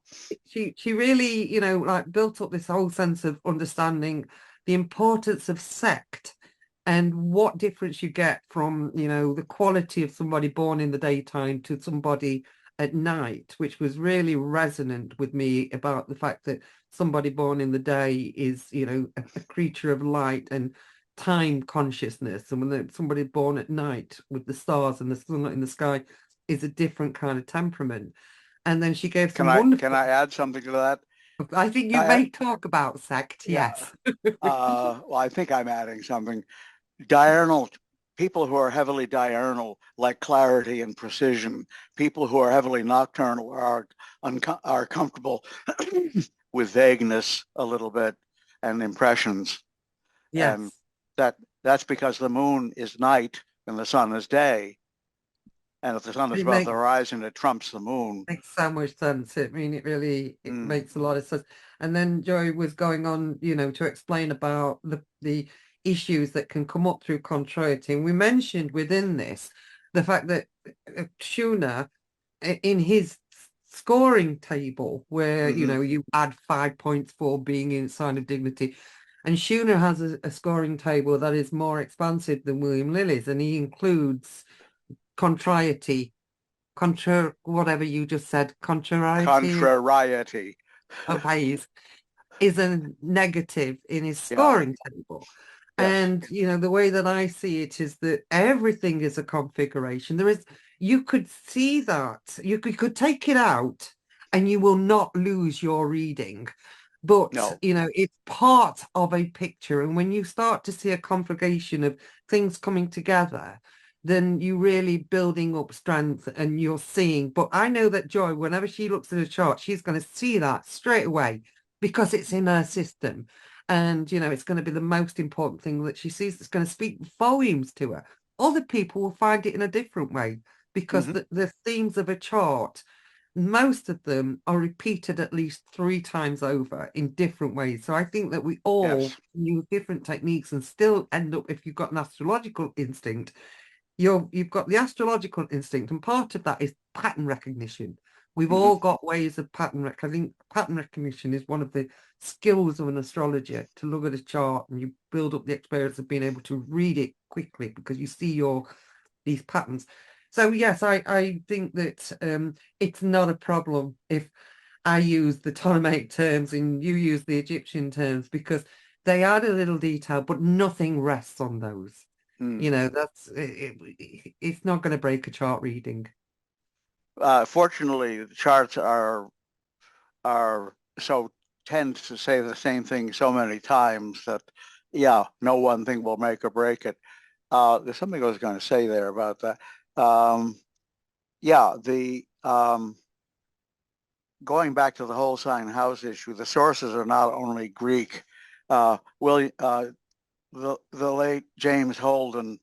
She really, like built up this whole sense of understanding the importance of sect and what difference you get from, the quality of somebody born in the daytime to somebody at night, which was really resonant with me about the fact that somebody born in the day is, a creature of light and time consciousness. And when somebody born at night with the stars and the sunlight in the sky is a different kind of temperament. And then she gave some wonderful... Can I add something to that? I think you may talk about sect, yes. Well, I think I'm adding something. Diurnal people who are heavily diurnal like clarity and precision. People who are heavily nocturnal are comfortable with vagueness a little bit and impressions. Yes. And that's because the moon is night and the sun is day. And if the sun is above the horizon, it trumps the moon. Makes so much sense. I mean, it really makes a lot of sense. And then Joy was going on, to explain about the issues that can come up through contrariety. And we mentioned within this the fact that Schooner, in his scoring table, where, you add 5 points for being in sign of dignity, and Schooner has a scoring table that is more expansive than William Lilly's, and he includes contrariety, whatever you just said, contrariety of haze is a negative in his scoring table. And, you know, the way that I see it is that everything is a configuration. You could see that, you could take it out and you will not lose your reading. But, No. you know, it's part of a picture. And when you start to see a conflagration of things coming together, then you really building up strength and you're seeing. But I know that Joy, whenever she looks at a chart, she's going to see that straight away because it's in her system. And, you know, it's going to be the most important thing that she sees that's going to speak volumes to her. Other people will find it in a different way because the themes of a chart, most of them are repeated at least 3 times over in different ways. So I think that we all use different techniques and still end up, if you've got an astrological instinct, you've got the astrological instinct, and part of that is pattern recognition. We've all got ways of I think pattern recognition is one of the skills of an astrologer, to look at a chart and you build up the experience of being able to read it quickly because you see these patterns. So yes, I think that it's not a problem if I use the Ptolemaic terms and you use the Egyptian terms, because they add a little detail, but nothing rests on those. You know, it's not going to break a chart reading. Fortunately, the charts are so tend to say the same thing so many times that, yeah, no one thing will make or break it. There's something I was going to say there about that. Yeah, going back to the whole sign house issue, the sources are not only Greek. The late James Holden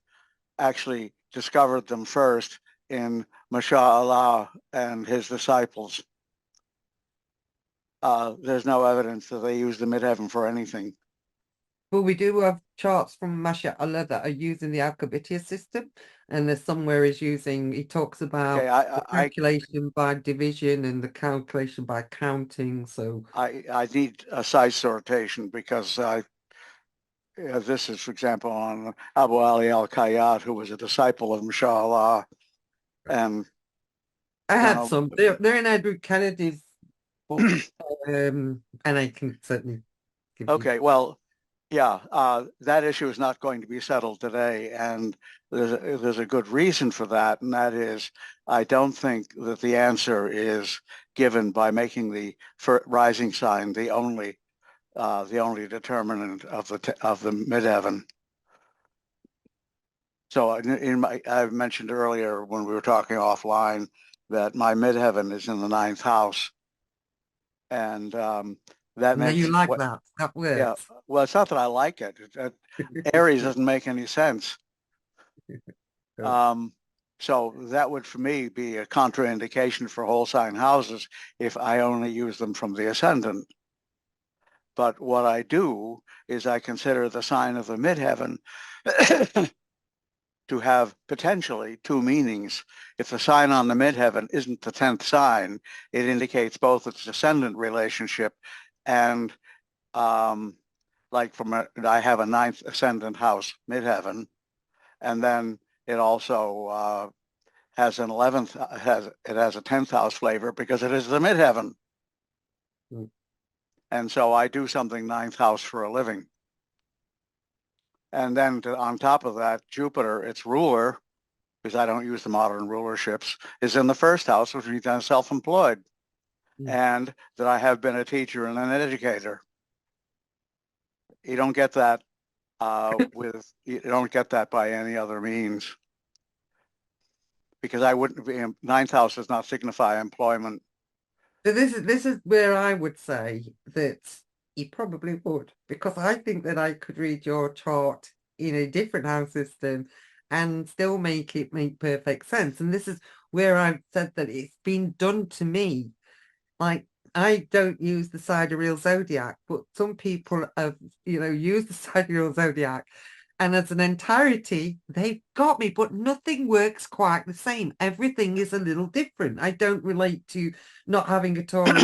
actually discovered them first in Mashallah and his disciples. There's no evidence that they used the midheaven for anything. Well, we do have charts from Mashallah that are using the Alphabetiya system, and there's somewhere he talks about the calculation by division and the calculation by counting. So I need a size sortation because this is, for example, on Abu Ali al-Khayyat, who was a disciple of Mashallah, and I had some. They're in Edward Kennedy's book, and I can certainly give you. Well, yeah, that issue is not going to be settled today, and there's a good reason for that, and that is I don't think that the answer is given by making the rising sign the only determinant of the midheaven. So I mentioned earlier when we were talking offline that my midheaven is in the 9th house, and that makes you like that works. Yeah, well, it's not that I like it. Aries doesn't make any sense. So that would, for me, be a contraindication for whole sign houses if I only use them from the ascendant. But what I do is I consider the sign of the midheaven to have potentially 2 meanings. If the sign on the midheaven isn't the 10th sign, it indicates both its ascendant relationship and like I have a 9th ascendant house midheaven, and then it also has an 11th, it has a 10th house flavor because it is the midheaven. And so I do something 9th house for a living. And then on top of that, Jupiter, its ruler, because I don't use the modern rulerships, is in the 1st house, which means I'm self-employed, and that I have been a teacher and an educator. You don't get that you don't get that by any other means, because I wouldn't be 9th house does not signify employment. So this is where I would say that you probably would, because I think that I could read your chart in a different house system and still make it make perfect sense. And this is where I've said that it's been done to me. Like, I don't use the sidereal zodiac, but some people have, used the sidereal zodiac, and as an entirety, they've got me, but nothing works quite the same. Everything is a little different. I don't relate to not having a Taurus.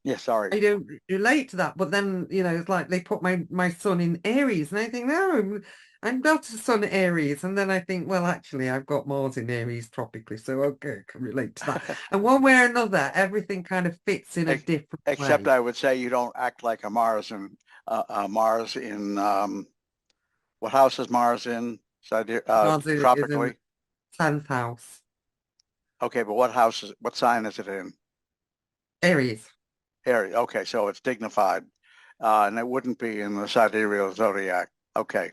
Yeah, sorry. I don't relate to that. But then, it's like they put my son in Aries, and I think, no, I'm not a sun Aries. And then I think, well, actually, I've got Mars in Aries tropically, so okay, I can relate to that. And one way or another, everything kind of fits in a different except way. I would say you don't act like a Mars in What house is Mars in? Mars is in Tropically? 10th house. Okay, but what sign is it in? Aries. Aries. Okay, so it's dignified. And it wouldn't be in the sidereal zodiac. Okay.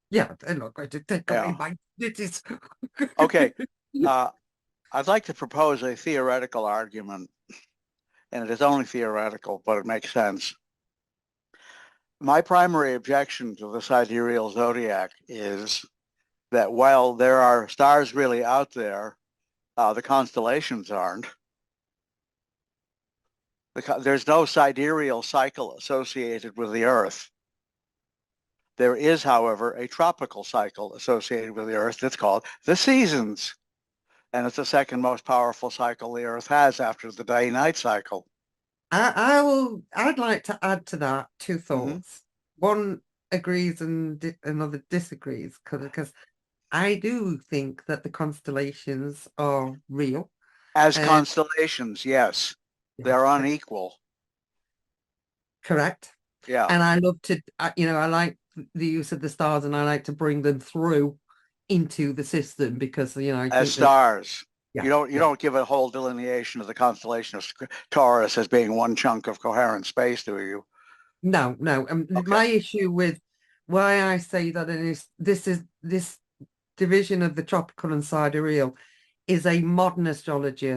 Yeah, they're not going to take away Yeah. my digits. Okay. I'd like to propose a theoretical argument, and it is only theoretical, but it makes sense. My primary objection to the sidereal zodiac is that while there are stars really out there, the constellations aren't. There's no sidereal cycle associated with the Earth. There is, however, a tropical cycle associated with the Earth that's called the seasons. And it's the second most powerful cycle the Earth has after the day-night cycle. I'd like to add to that two Mm-hmm. thoughts. One agrees and another disagrees because I do think that the constellations are real. As constellations, yes, they're unequal. Correct. Yeah. And I love to, I like the use of the stars, and I like to bring them through into the system because, I as think stars. Yeah, You don't give a whole delineation of the constellation of Taurus as being one chunk of coherent space, do you? No. Okay. My issue with why I say that this division of the tropical and sidereal is a modern astrology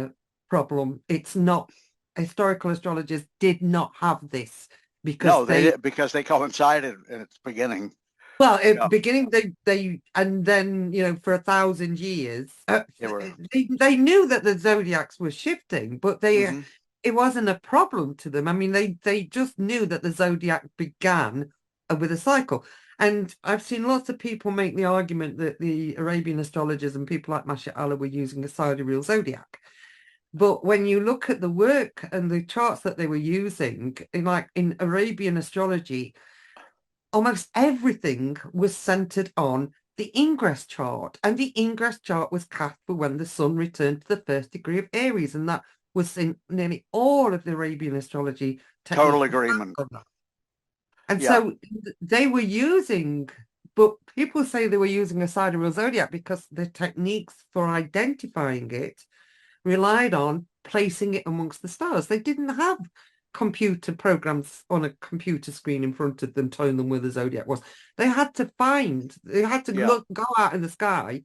problem. It's not. Historical astrologers did not have this because because they coincided in its beginning. Well, at the beginning, they and then for 1,000 years, they knew that the zodiacs were shifting, but it wasn't a problem to them. I mean, they just knew that the zodiac began with a cycle. And I've seen lots of people make the argument that the Arabian astrologers and people like Masha Allah were using a sidereal zodiac. But when you look at the work and the charts that they were using, in Arabian astrology, almost everything was centered on the ingress chart, and the ingress chart was cast for when the sun returned to the first degree of Aries, and that was in nearly all of the Arabian astrology techniques. Total agreement. And so they were using, but people say they were using a sidereal zodiac because the techniques for identifying it relied on placing it amongst the stars. They didn't have computer programs on a computer screen in front of them telling them where the zodiac was. They had to go out in the sky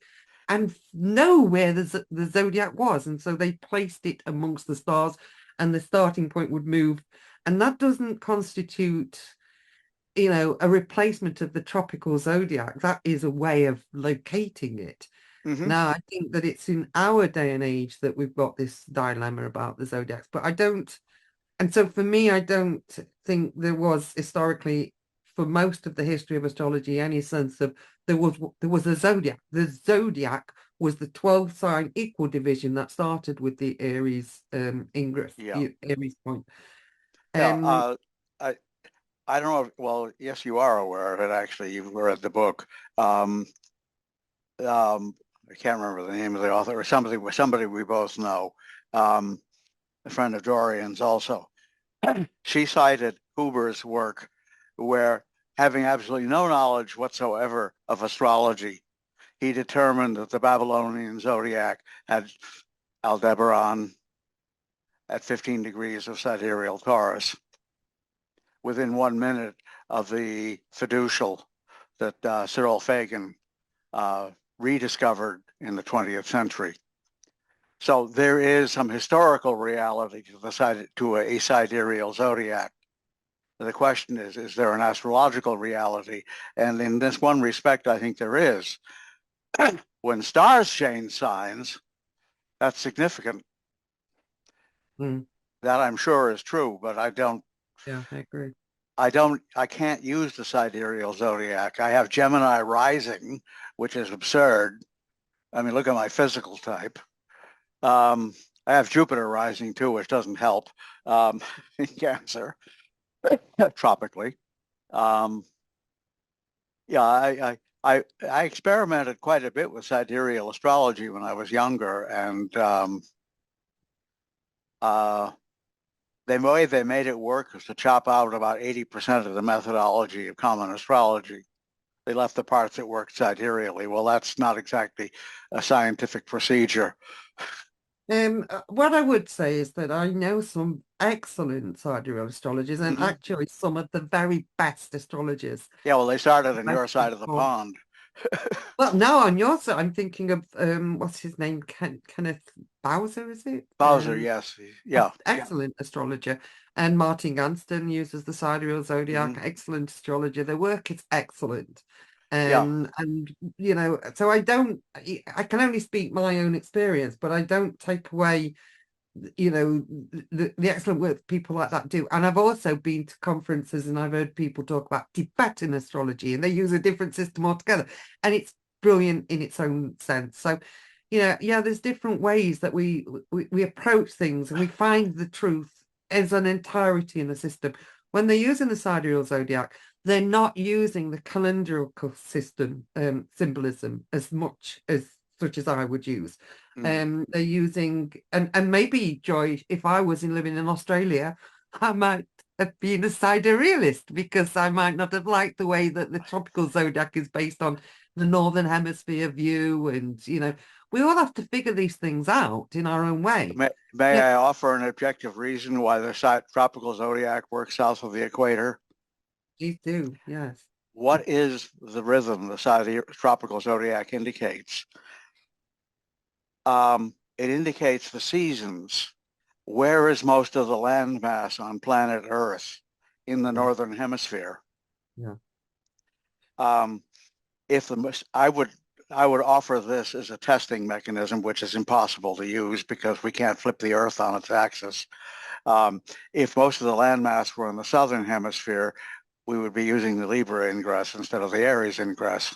and know where the zodiac was. And so they placed it amongst the stars, and the starting point would move. And that doesn't constitute a replacement of the tropical zodiac. That is a way of locating it. Now, I think that it's in our day and age that we've got this dilemma about the zodiacs, but and so for me, I don't think there was historically, for most of the history of astrology, any sense of there was a zodiac. The zodiac was the 12 sign equal division that started with the Aries ingress, Aries point. I don't know. Well, yes, you are aware of it. Actually, you've read the book. I can't remember the name of the author, or somebody we both know. A friend of Dorian's also. She cited Huber's work, where, having absolutely no knowledge whatsoever of astrology, he determined that the Babylonian zodiac had Aldebaran at 15 degrees of sidereal Taurus within 1 minute of the fiducial that Cyril Fagan rediscovered in the 20th century. So there is some historical reality to a sidereal zodiac. The question is there an astrological reality? And in this one respect, I think there is. When stars change signs, that's significant. That I'm sure is true, but I don't. Yeah, I agree. I can't use the sidereal zodiac. I have Gemini rising, which is absurd. I mean, look at my physical type. I have Jupiter rising too, which doesn't help in Cancer, tropically. I experimented quite a bit with sidereal astrology when I was younger, and the way they made it work was to chop out about 80% of the methodology of common astrology. They left the parts that worked sidereally. Well, that's not exactly a scientific procedure. What I would say is that I know some excellent sidereal astrologers and actually some of the very best astrologers. Yeah, well, they started on your side of the pond. Well, no, on your side, I'm thinking of what's his name? Kenneth Bowser, is it? Bowser, yes. Yeah. Excellent astrologer. And Martin Ganston uses the sidereal zodiac, excellent astrologer. Their work is excellent. And you know, so I can only speak my own experience, but I don't take away, you know, the excellent work people like that do. And I've also been to conferences and I've heard people talk about Tibetan astrology, and they use a different system altogether, and it's brilliant in its own sense. So, you know, yeah, there's different ways that we approach things, and we find the truth as an entirety in the system. When they're using the sidereal zodiac, they're not using the calendrical system symbolism as much as such as I would use. They're using, and maybe, Joy, if I was living in Australia, I might have been a siderealist because I might not have liked the way that the tropical zodiac is based on the northern hemisphere view, and you know, we all have to figure these things out in our own way. May I offer an objective reason why the tropical zodiac works south of the equator? Please do, yes. What is the rhythm the tropical zodiac indicates? It indicates the seasons. Where is most of the landmass on planet Earth? In the northern hemisphere. Yeah. I would offer this as a testing mechanism, which is impossible to use because we can't flip the Earth on its axis. If most of the landmass were in the southern hemisphere, we would be using the Libra ingress instead of the Aries ingress.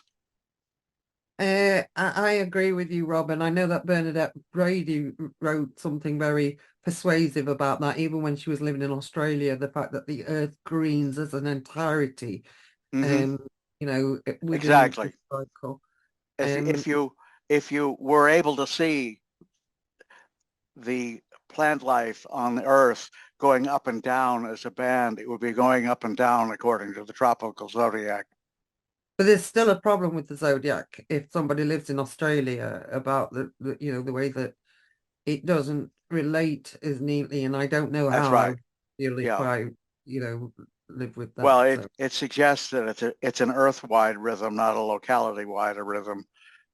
I agree with you, Rob, and I know that Bernadette Brady wrote something very persuasive about that, even when she was living in Australia, the fact that the Earth greens as an entirety, you know, exactly. The cycle. If you were able to see the plant life on the Earth going up and down as a band, it would be going up and down according to the tropical zodiac. But there's still a problem with the zodiac if somebody lives in Australia about the you know, the way that it doesn't relate as neatly, and I don't know That's how right. I feel if I, you know, live with that. Well, it suggests that it's an Earth-wide rhythm, not a locality-wide rhythm,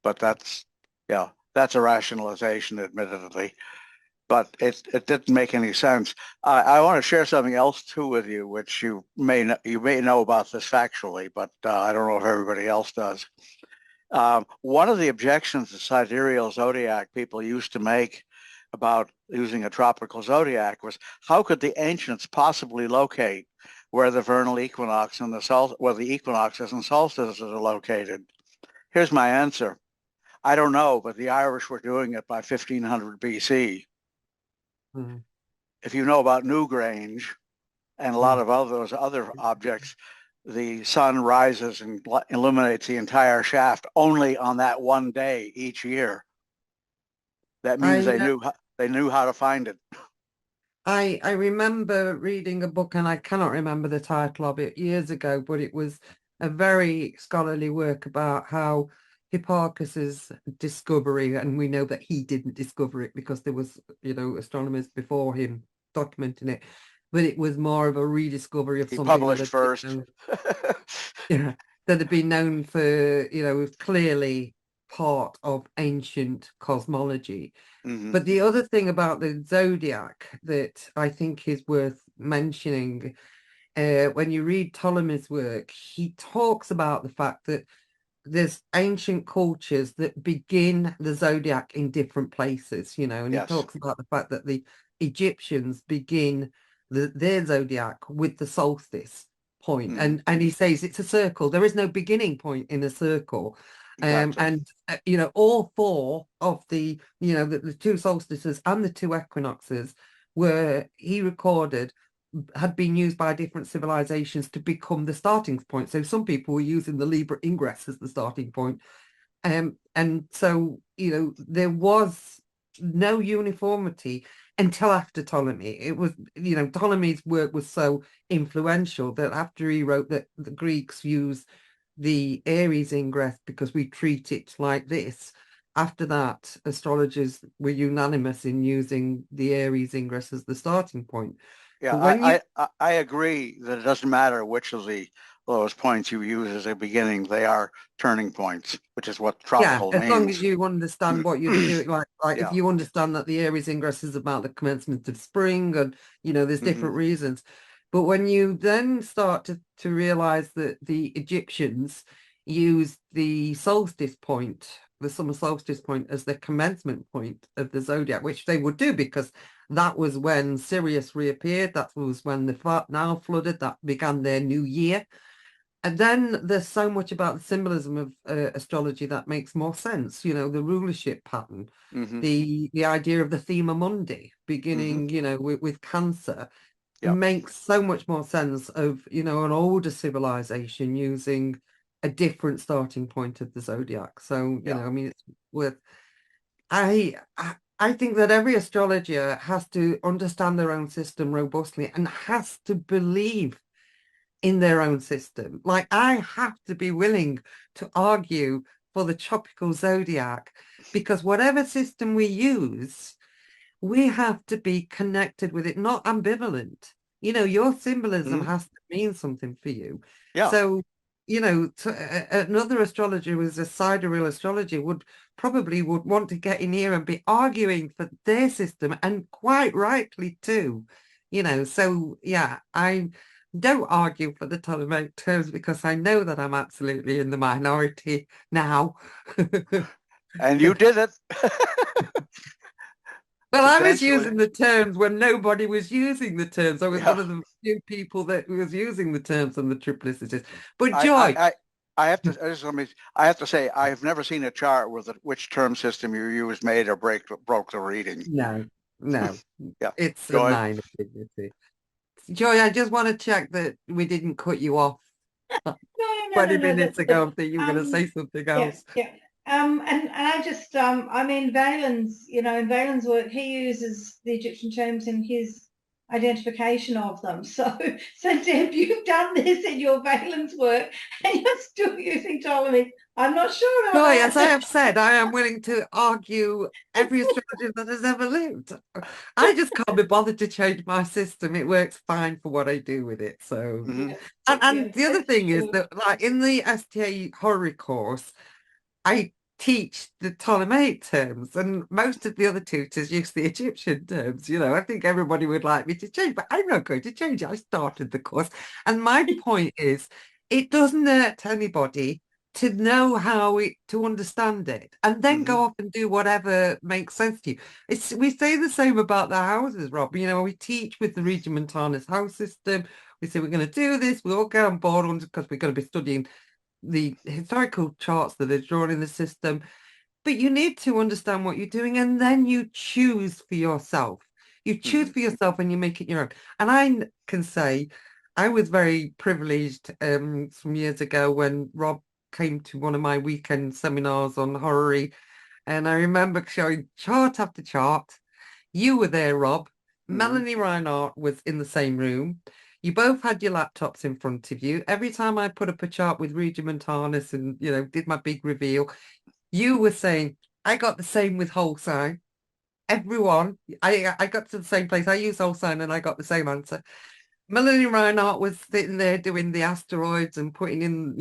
but that's a rationalization, admittedly. But it didn't make any sense. I want to share something else too with you, which you may know about this factually, but I don't know if everybody else does. One of the objections to sidereal zodiac people used to make about using a tropical zodiac was, how could the ancients possibly locate where the vernal equinox and where the equinoxes and solstices are located? Here's my answer. I don't know, but the Irish were doing it by 1500 BC. If you know about Newgrange and a lot of those other objects, the sun rises and illuminates the entire shaft only on that one day each year. That means they knew how to find it. I remember reading a book, and I cannot remember the title of it, years ago, but it was a very scholarly work about how Hipparchus's discovery, and we know that he didn't discover it because there was, you know, astronomers before him documenting it, but it was more of a rediscovery of he something published first. Yeah, that had been known for, you know, clearly part of ancient cosmology. But the other thing about the zodiac that I think is worth mentioning, when you read Ptolemy's work, he talks about the fact that there's ancient cultures that begin the zodiac in different places, you know, and he talks about the fact that the Egyptians begin their zodiac with the solstice point, and he says it's a circle. There is no beginning point in a circle. Exactly. And you know, all four of the, you know, the two solstices and the two equinoxes were, he recorded, had been used by different civilizations to become the starting point. So some people were using the Libra ingress as the starting point. And so, you know, there was no uniformity until after Ptolemy. It was, you know, Ptolemy's work was so influential that after he wrote that the Greeks use the Aries ingress because we treat it like this. After that, astrologers were unanimous in using the Aries ingress as the starting point. Yeah, But when you I agree that it doesn't matter which of those points you use as a beginning, they are turning points, which is what yeah, tropical as long as means. you understand what you're doing, like if Yeah. you understand that the Aries ingress is about the commencement of spring, and there's different reasons. But when you then start to realize that the Egyptians used the solstice point, the summer solstice point, as the commencement point of the zodiac, which they would do because that was when Sirius reappeared. That was when the Nile flooded. That began their new year. And then there's so much about the symbolism of astrology that makes more sense. The rulership pattern, hmm the idea of the thema mundi beginning, with Cancer Yeah. makes so much more sense of, an older civilization using a different starting point of the zodiac. So, Yeah. I mean, it's worth. I think that every astrologer has to understand their own system robustly and has to believe in their own system. Like, I have to be willing to argue for the tropical zodiac because whatever system we use, we have to be connected with it, not ambivalent. Your symbolism Mhm. has to mean something for you. Yeah. So, another astrologer who's a sidereal astrology would want to get in here and be arguing for their system, and quite rightly too. So yeah, I don't argue for the Ptolemaic terms because I know that I'm absolutely in the minority now. And you did it. Well, I was Substantially. using the terms when nobody was using the terms. I was Yeah. one of the few people that was using the terms on the triplicities. But I, Joy, I, I, I have to, I have to say, I've never seen a chart where which term system you used made or broke the reading. no, Yeah. it's a Joy. minor dignity. Joy, I just want to check that we didn't cut you off No, 20 no, minutes that's ago. good. I think you were going to say something Yeah, else. yeah. And I just, I mean, Valen's, in Valen's work, he uses the Egyptian terms in his identification of them. So Deb, you've done this in your Valen's work, and you're still using Ptolemy. I'm not sure about Joy, that. as I have said, I am willing to argue every astrologer that has ever lived. I just can't be bothered to change my system. It works fine for what I do with it. So, Mhm. and the other thing is Sure. that, like in the STA horary course, I teach the Ptolemaic terms, and most of the other tutors use the Egyptian terms. I think everybody would like me to change, but I'm not going to change it. I started the course, and my point is, it doesn't hurt anybody to know to understand it, and then go Mhm. off and do whatever makes sense to you. We say the same about the houses, Rob. We teach with the Regiomontanus house system. We say we're going to do this. We all get on board because we're going to be studying the historical charts that are drawn in the system, but you need to understand what you're doing, and then you choose for yourself. You choose Mhm. for yourself and you make it your own. And I can say I was very privileged some years ago when Rob came to one of my weekend seminars on horary, and I remember showing chart after chart. You were there, Rob. Mhm. Melanie Reinhardt was in the same room. You both had your laptops in front of you. Every time I put up a chart with Regiomontanus and, did my big reveal, you were saying, I got the same with whole sign. Everyone, I got to the same place. I used whole sign and I got the same answer. Melanie Reinhardt was sitting there doing the asteroids and putting in,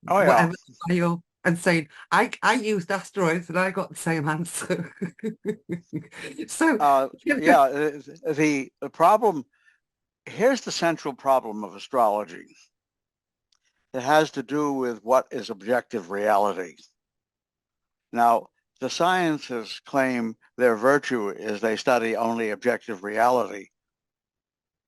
Oh yeah. whatever file and saying, I used asteroids and I got the same answer. So, Yeah. The problem. Here's the central problem of astrology. It has to do with what is objective reality. Now, the sciences claim their virtue is they study only objective reality.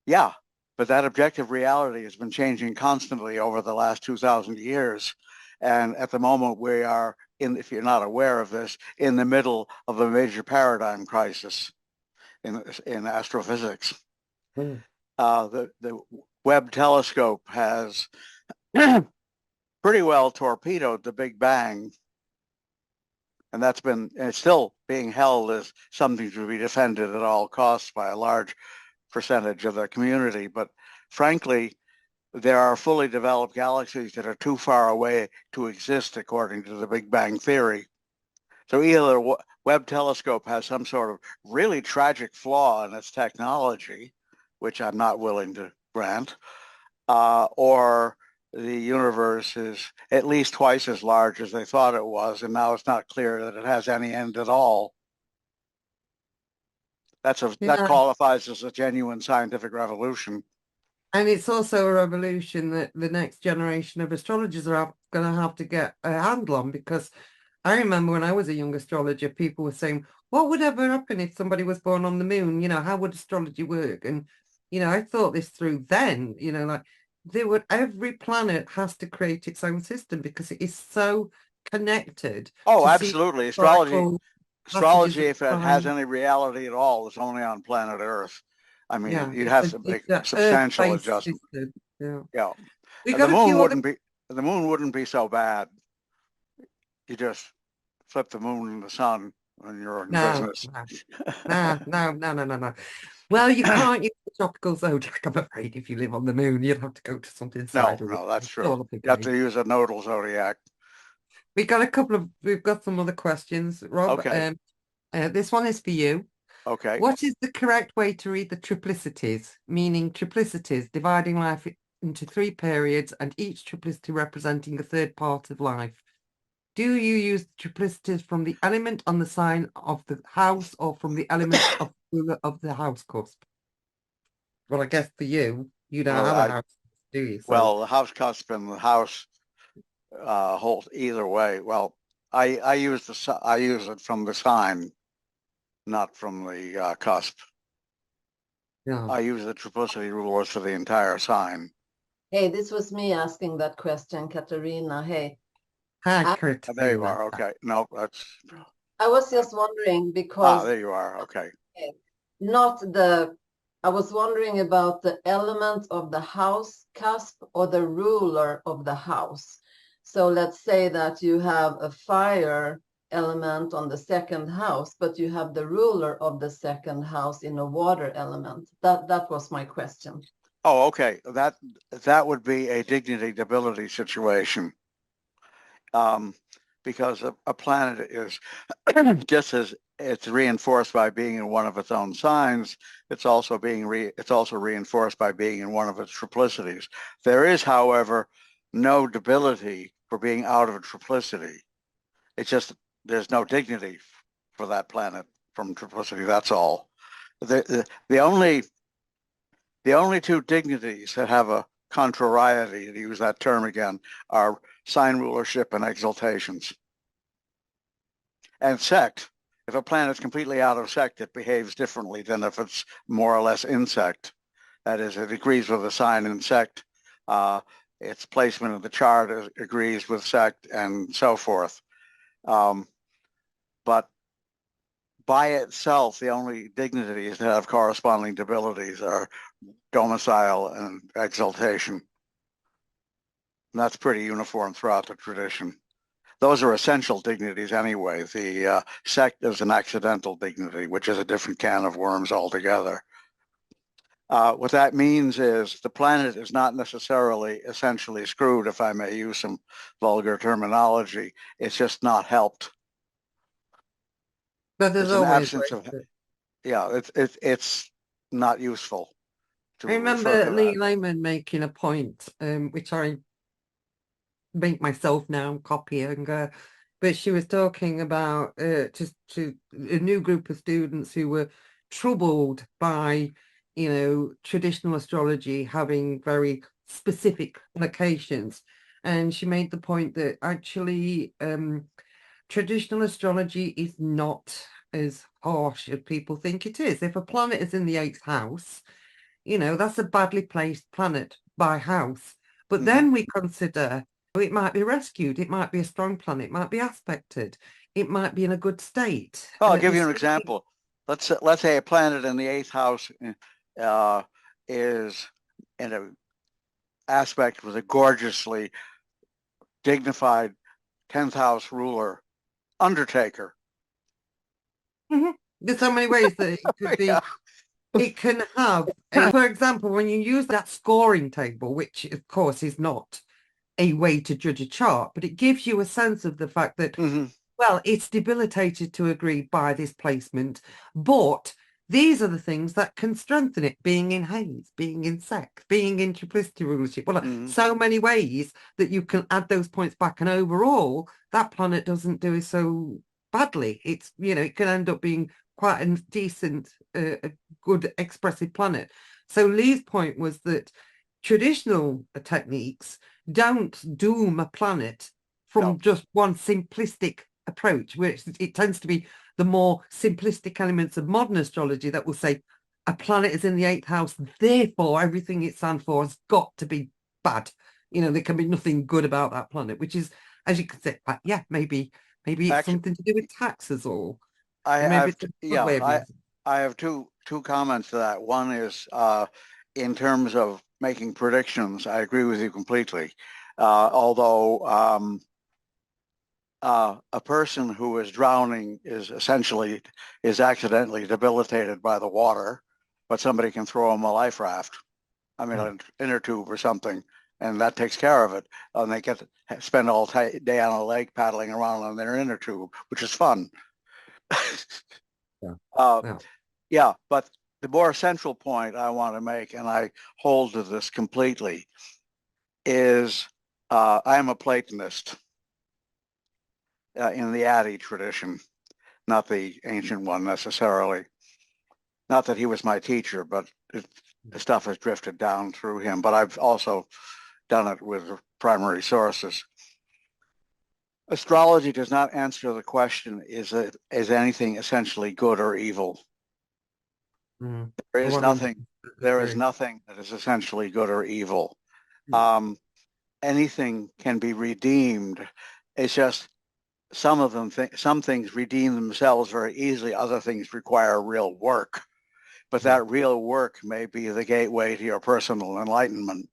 Yeah, but that objective reality has been changing constantly over the last 2,000 years. And at the moment, we are, if you're not aware of this, in the middle of a major paradigm crisis in astrophysics. The Webb telescope has pretty well torpedoed the Big Bang, and it's still being held as something to be defended at all costs by a large percentage of the community. But frankly, there are fully developed galaxies that are too far away to exist according to the Big Bang Theory. So either the Webb telescope has some sort of really tragic flaw in its technology, which I'm not willing to grant, or the universe is at least twice as large as they thought it was, and now it's not clear that it has any end at all. That qualifies as a genuine scientific revolution. And it's also a revolution that the next generation of astrologers are going to have to get a handle on, because I remember when I was a young astrologer, people were saying, what would ever happen if somebody was born on the moon? You know, how would astrology work? And, you know, I thought this through then, you know, like every planet has to create its own system because it is so connected. Oh, to absolutely. Astrology, if it has any reality at all, is only on planet Earth. I mean, yeah, you'd have to make substantial adjustments. Yeah. We The got moon wouldn't be so bad. You just flip the moon and the sun when you're in business. No. Well, you can't use the tropical zodiac, I'm afraid. If you live on the moon, you'd have to go to something sideways. No, that's true. You have to use a nodal zodiac. We've got some other questions, Rob. Okay. This one is for you. Okay. What is the correct way to read the triplicities? Meaning triplicities, dividing life into 3 periods and each triplicity representing a third part of life. Do you use the triplicities from the element on the sign of the house or from the element of the house cusp? Well, I guess for you don't have a house, do you? So. Well, the house cusp and the house hold either way. Well, I use it from the sign, not from the cusp. Yeah. I use the triplicity rulers for the entire sign. Hey, this was me asking that question, Katarina. Hey. Hi, Kurt. There you are. Okay. No, that's. I was just wondering because. There you are. Okay. I was wondering about the element of the house cusp or the ruler of the house. So let's say that you have a fire element on the second house, but you have the ruler of the second house in a water element. That was my question. Oh, okay. That would be a dignity debility situation. Because a planet is just as it's reinforced by being in one of its own signs, it's also reinforced by being in one of its triplicities. There is, however, no debility for being out of a triplicity. It's just there's no dignity for that planet from triplicity. That's all. The only 2 dignities that have a contrariety, to use that term again, are sign rulership and exaltations. And sect. If a planet's completely out of sect, it behaves differently than if it's more or less in sect. That is, it agrees with the sign in sect. Its placement in the chart agrees with sect and so forth. But by itself, the only dignities that have corresponding debilities are domicile and exaltation. And that's pretty uniform throughout the tradition. Those are essential dignities anyway. The sect is an accidental dignity, which is a different can of worms altogether. What that means is the planet is not necessarily essentially screwed, if I may use some vulgar terminology. It's just not helped. But there's always it's not useful. I remember Lee Lehman making a point, which I make myself now copying, but she was talking about to a new group of students who were troubled by, you know, traditional astrology having very specific locations. And she made the point that actually traditional astrology is not as harsh as people think it is. If a planet is in the 8th house, you know, that's a badly placed planet by house. But then we consider it might be rescued, it might be a strong planet, it might be aspected, it might be in a good state. I'll give you an example. Let's say a planet in the 8th house is in an aspect with a gorgeously dignified 10th house ruler, Undertaker. There's so many ways that it could be. it can have, for example, when you use that scoring table, which of course is not a way to judge a chart, but it gives you a sense of the fact that, well, it's debilitated to agree by this placement, but these are the things that can strengthen it, being in haze, being in sex, being in triplicity rulership. Well, so many ways that you can add those points back, and overall, that planet doesn't do so badly. It's, it can end up being quite a decent, a good expressive planet. So Lee's point was that traditional techniques don't doom a planet from just one simplistic approach, which it tends to be the more simplistic elements of modern astrology that will say a planet is in the 8th house, therefore everything it stands for has got to be bad. There can be nothing good about that planet, which is, as you can say, yeah, maybe it's something to do with taxes, or maybe it's a good way of using it. I have two comments to that. One is in terms of making predictions, I agree with you completely. Although a person who is drowning is accidentally debilitated by the water, but somebody can throw them a life raft. I mean, an inner tube or something, and that takes care of it. And they get to spend all day on a lake paddling around on their inner tube, which is fun. Yeah, but the more essential point I want to make, and I hold to this completely, is I am a Platonist in the Adi tradition, not the ancient one necessarily. Not that he was my teacher, but the stuff has drifted down through him. But I've also done it with primary sources. Astrology does not answer the question, is anything essentially good or evil? There is nothing that is essentially good or evil. Anything can be redeemed. It's just some things redeem themselves very easily. Other things require real work. But that real work may be the gateway to your personal enlightenment.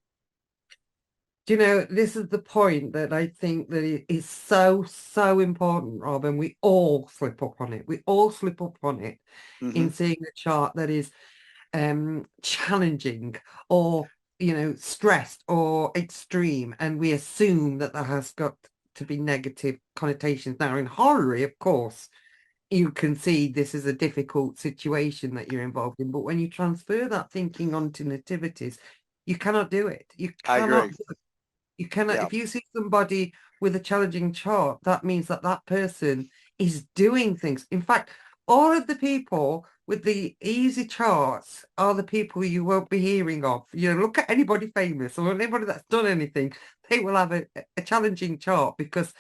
This is the point that I think that it is so, so important, Rob, and we all slip up on it. We all slip up on it in seeing a chart that is challenging or, stressed or extreme, and we assume that has got to be negative connotations. Now, in horary, of course, you can see this is a difficult situation that you're involved in, but when you transfer that thinking onto nativities, you cannot do it. I agree. You cannot, if you see somebody with a challenging chart, that means that person is doing things. In fact, all of the people with the easy charts are the people you won't be hearing of. Look at anybody famous or anybody that's done anything, they will have a challenging chart because,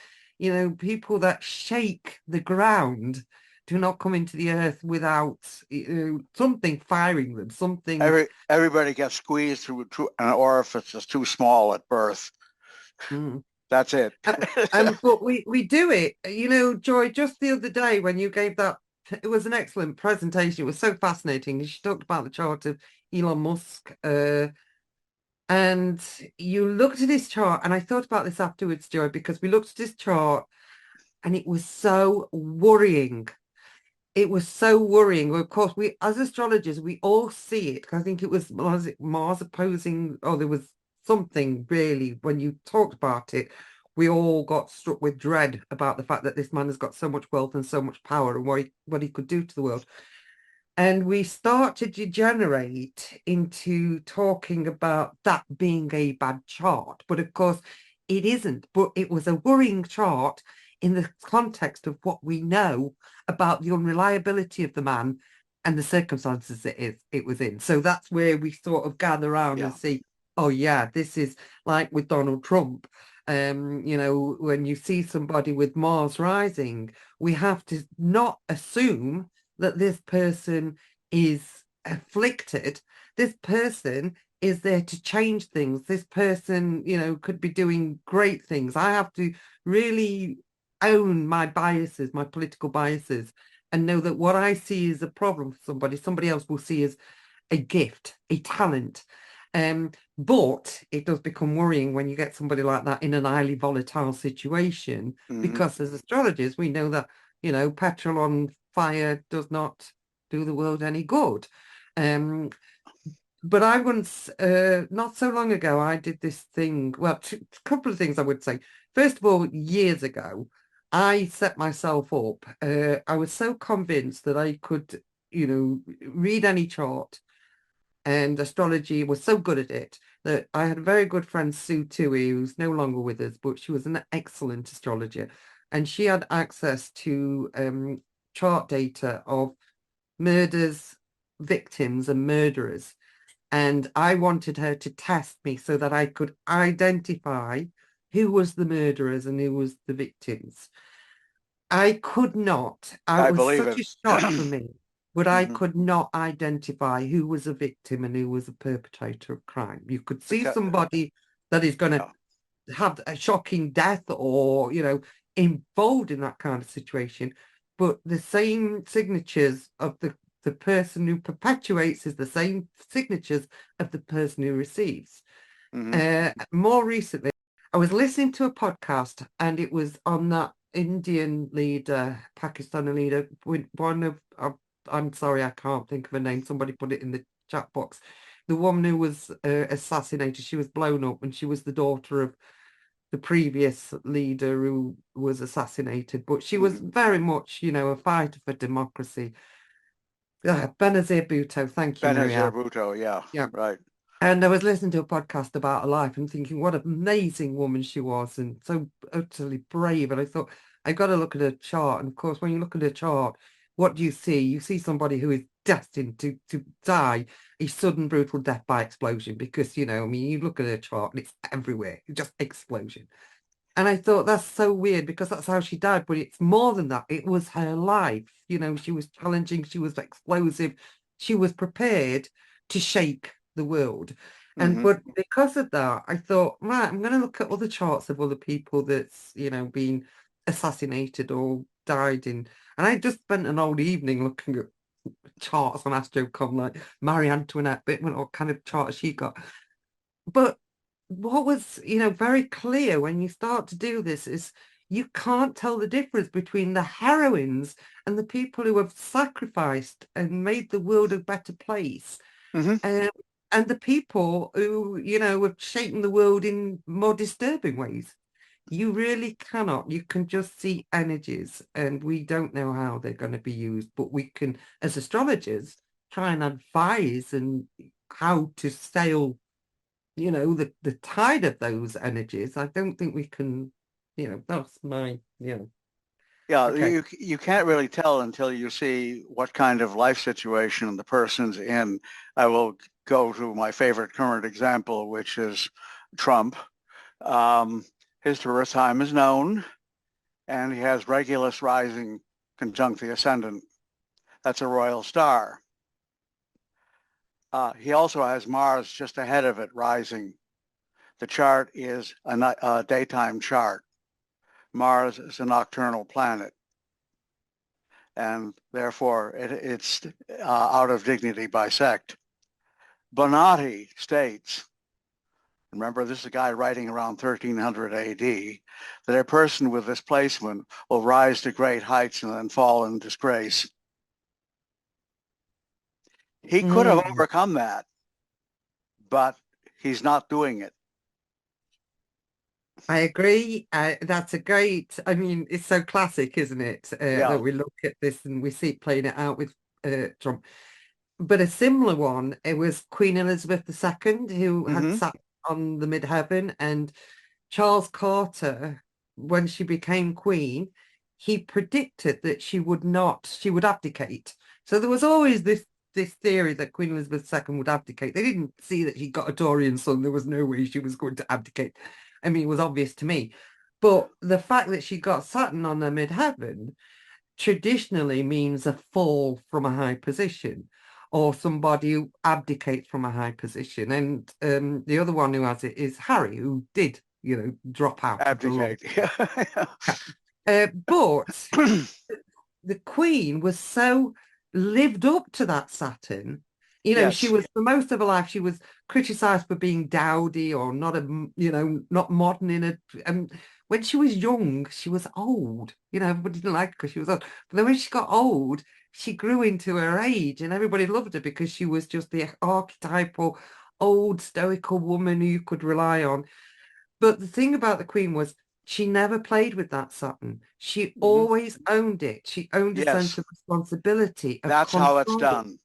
people that shake the ground do not come into the earth without something firing them, something. Everybody gets squeezed through an orifice that's too small at birth. That's it. But we do it. Joy, just the other day when you gave that, it was an excellent presentation. It was so fascinating. She talked about the chart of Elon Musk. And you looked at his chart, and I thought about this afterwards, Joy, because we looked at his chart and it was so worrying. It was so worrying. Of course, we as astrologers, we all see it. I think it was Mars opposing, there was something really, when you talked about it, we all got struck with dread about the fact that this man has got so much wealth and so much power and what he could do to the world. And we start to degenerate into talking about that being a bad chart. But of course, it isn't. But it was a worrying chart in the context of what we know about the unreliability of the man and the circumstances it was in. So that's where we sort of gather around and see, oh yeah, this is like with Donald Trump. When you see somebody with Mars rising, we have to not assume that this person is afflicted. This person is there to change things. This person, could be doing great things. I have to really own my biases, my political biases, and know that what I see is a problem for somebody else will see as a gift, a talent. But it does become worrying when you get somebody like that in an highly volatile situation, because as astrologers, we know that, petrol on fire does not do the world any good. But I once, not so long ago, I did this thing. Well, a couple of things I would say. First of all, years ago, I set myself up. I was so convinced that I could, read any chart, and astrology was so good at it that I had a very good friend, Sue Tui, who's no longer with us, but she was an excellent astrologer. And she had access to chart data of murders, victims, and murderers. And I wanted her to test me so that I could identify who was the murderers and who was the victims. I could not. It I was believe such it. a shock for me, but I Mhm. could not identify who was a victim and who was a perpetrator of crime. You could see Because, somebody that is going to yeah. have a shocking death or, involved in that kind of situation, but the same signatures of the person who perpetuates is the same signatures of the person who receives. More recently, I was listening to a podcast and it was on that Indian leader, Pakistani leader, with one of I'm sorry, I can't think of her name. Somebody put it in the chat box. The woman who was assassinated, she was blown up and she was the daughter of the previous leader who was assassinated, but she was very much, a fighter for democracy. Benazir Bhutto, thank you, Benazir Maria. Bhutto, yeah, Yeah. right. And I was listening to a podcast about her life and thinking what an amazing woman she was and so utterly brave. And I thought, I've got to look at her chart. And of course, when you look at her chart, what do you see? You see somebody who is destined to die a sudden brutal death by explosion because, you look at her chart and it's everywhere, just explosion. And I thought that's so weird because that's how she died. But it's more than that. It was her life. She was challenging, she was explosive, she was prepared to shake the world. And but because of that, I thought, right, I'm going to look at other charts of other people that's, been assassinated or died in. And I just spent an whole evening looking at charts on Astrocom, like Marie Antoinette Bittman, what kind of chart she got. But what was, very clear when you start to do this is you can't tell the difference between the heroines and the people who have sacrificed and made the world a better place. And the people who, have shaken the world in more disturbing ways. You really cannot. You can just see energies, and we don't know how they're going to be used, but we can, as astrologers, try and advise and how to sail the tide of those energies. I don't think we can, that's my, Yeah, okay. you can't really tell until you see what kind of life situation the person's in. I will go to my favorite current example, which is Trump. His birth time is known, and he has Regulus rising conjunct the ascendant. That's a royal star. He also has Mars just ahead of it rising. The chart is a daytime chart. Mars is a nocturnal planet, and therefore it's out of dignity bisect. Bonatti states, remember this is a guy writing around 1300 AD, that a person with this placement will rise to great heights and then fall in disgrace. He could have overcome that, but he's not doing it. I agree. That's a great, I mean, it's so classic, isn't it? That we look at this and we see it playing it out with Trump. But a similar one, it was Queen Elizabeth II, who had sat on the midheaven, and Charles Carter, when she became queen, he predicted that she would abdicate. So there was always this theory that Queen Elizabeth II would abdicate. They didn't see that she got a Taurian son. There was no way she was going to abdicate. I mean, it was obvious to me. But the fact that she got Saturn on her midheaven traditionally means a fall from a high position or somebody who abdicates from a high position. And the other one who has it is Harry, who did, drop out Abdicate. But the Queen was so lived up to that Saturn. She was, for most of her life, she was criticized for being dowdy or not not modern in it. when she was young, she was old. You know, everybody didn't like her because she was old. But then when she got old, she grew into her age, and everybody loved her because she was just the archetypal old stoical woman who you could rely on. But the thing about the Queen was she never played with that Saturn. She Mhm. always owned it. She owned a Yes, sense of responsibility, of that's how it's control. done.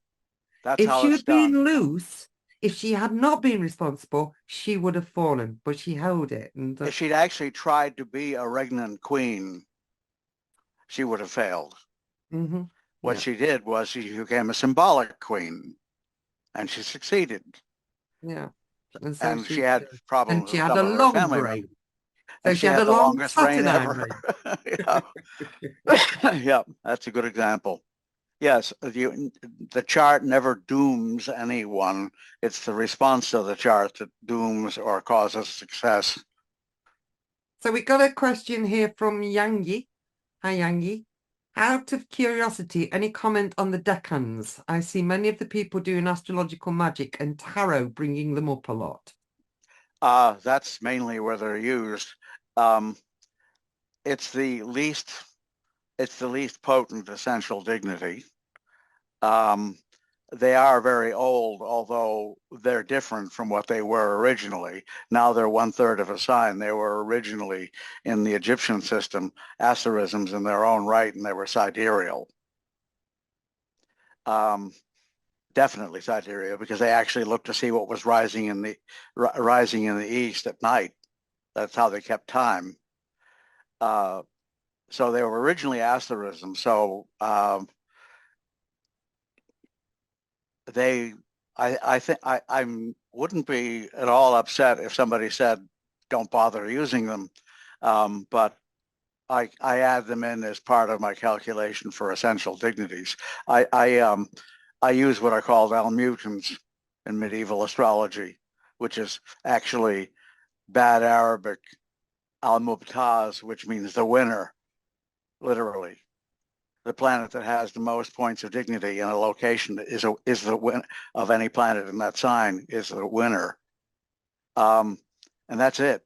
That's If how she it's had been done. loose, if she had not been responsible, she would have fallen, but she held it. And If she'd actually tried to be a regnant queen, she would have failed. mhm, What yeah, she did was she became a symbolic queen, and she succeeded. yeah. And so And she she, had and problems she with had some a of her long family members, reign. So and she she had had a the long longest reign Saturnine ever. reign. Yeah. Yeah, that's a good example. Yes, the chart never dooms anyone. It's the response to the chart that dooms or causes success. So we got a question here from Yangi. Hi, Yangi. Out of curiosity, any comment on the decans? I see many of the people doing astrological magic and tarot bringing them up a lot. That's mainly where they're used. Um, it's the least potent essential dignity. Um, they are very old, although they're different from what they were originally. Now they're 1/3 of a sign. They were originally in the Egyptian system, asterisms in their own right, and they were sidereal. Um, Definitely sidereal because they actually looked to see what was rising in the east at night. That's how they kept time. Uh, so they were originally asterisms. So they I think I wouldn't be at all upset if somebody said don't bother using them, but I add them in as part of my calculation for essential dignities. I use what are called almutans in medieval astrology, which is actually bad Arabic al-Mubtaz, which means the winner, literally. The planet that has the most points of dignity in a location is the win of any planet in that sign is the winner. Um, and that's it.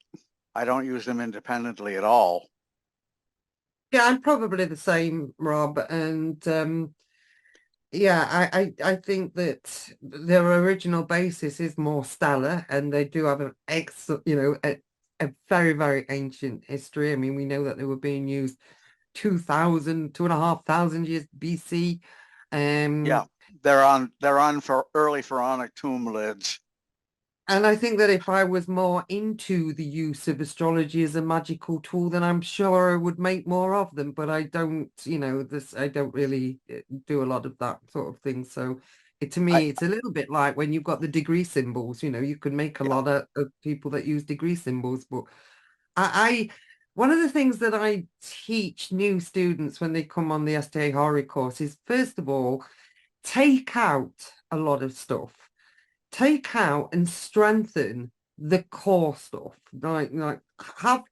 I don't use them independently at all. Yeah, I'm probably the same, Rob. And yeah, I think that their original basis is more stellar, and they do have an excellent, a very, very ancient history. I mean, we know that they were being used 2,500 years BC. Yeah, they're on for early pharaonic tomb lids. And I think that if I was more into the use of astrology as a magical tool, then I'm sure I would make more of them. But I don't, I don't really do a lot of that sort of thing. So to I me, it's a little bit like when you've got the degree symbols, you can make a Yeah. lot of people that use degree symbols. But I one of the things that I teach new students when they come on the STA Horary course is, first of all, take out a lot of stuff, take out and strengthen the core stuff. Like have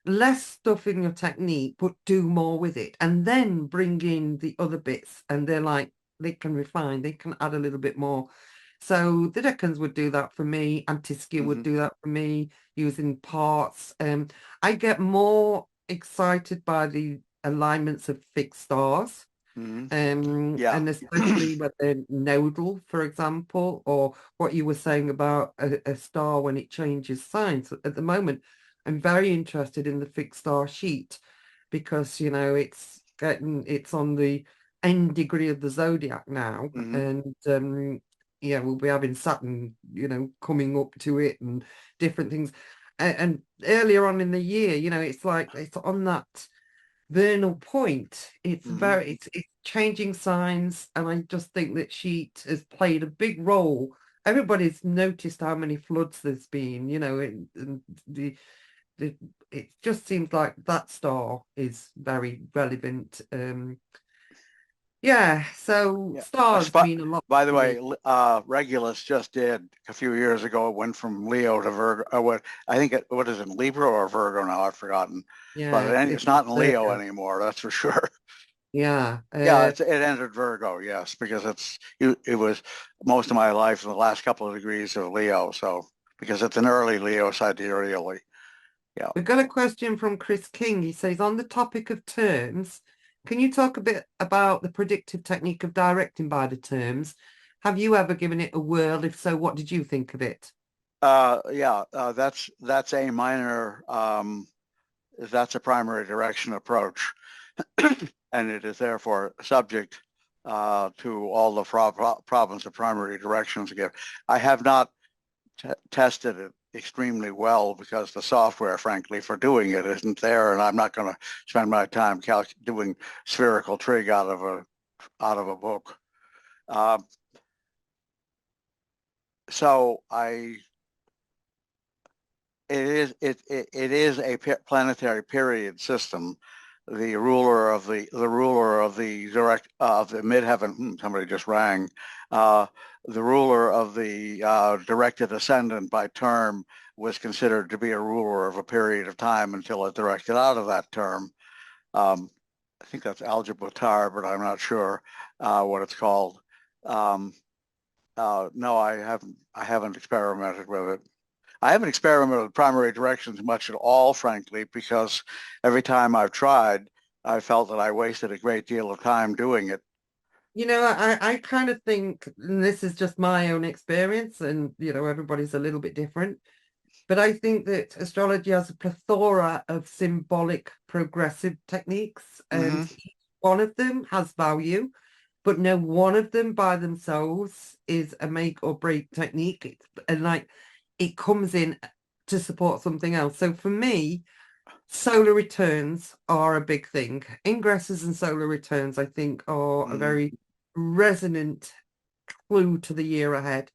less stuff in your technique, but do more with it, and then bring in the other bits. And they can refine, they can add a little bit more. So the Decans would do that for me. Antiskia would do that for me using parts. I get more excited by the alignments of fixed stars. Yeah. And especially with the nodal, for example, or what you were saying about a star when it changes signs. At the moment, I'm very interested in the fixed star sheet because, it's on the end degree of the zodiac now. And yeah, we'll be having Saturn, coming up to it and different things. And earlier on in the year, it's like it's on that vernal point. It's changing signs, and I just think that sheet has played a big role. Everybody's noticed how many floods there's been, and the it just seems like that star is very relevant. Yeah, so Yeah. stars mean a lot By the to me. way, Regulus just did a few years ago. It went from Leo to Virgo. What is it, Libra or Virgo now? I've forgotten. Yeah, But it's it's not in Leo Virgo. anymore. That's for sure. Yeah, Yeah, it entered Virgo. Yes, because it was most of my life in the last couple of degrees of Leo. So because it's an early Leo sidereally. Yeah. We've got a question from Chris King. He says, on the topic of terms, can you talk a bit about the predictive technique of directing by the terms? Have you ever given it a whirl? If so, what did you think of it? Yeah, that's a minor, that's a primary direction approach, and it is therefore subject to all the problems of primary directions give. I have not tested it extremely well because the software, frankly, for doing it isn't there, and I'm not going to spend my time doing spherical trig out of a book. So it is a planetary period system. The ruler of the midheaven. Somebody just rang. The ruler of the directed ascendant by term was considered to be a ruler of a period of time until it directed out of that term. I think that's algebra tar, but I'm not sure what it's called. No, I haven't experimented with it. I haven't experimented with primary directions much at all, frankly, because every time I've tried, I felt that I wasted a great deal of time doing it. You know, I kind of think, and this is just my own experience, and everybody's a little bit different, but I think that astrology has a plethora of symbolic progressive techniques, and each one of them has value, but no one of them by themselves is a make or break technique. And like it comes in to support something else. So for me, solar returns are a big thing. Ingresses and solar returns, I think, are a very resonant clue to the year ahead.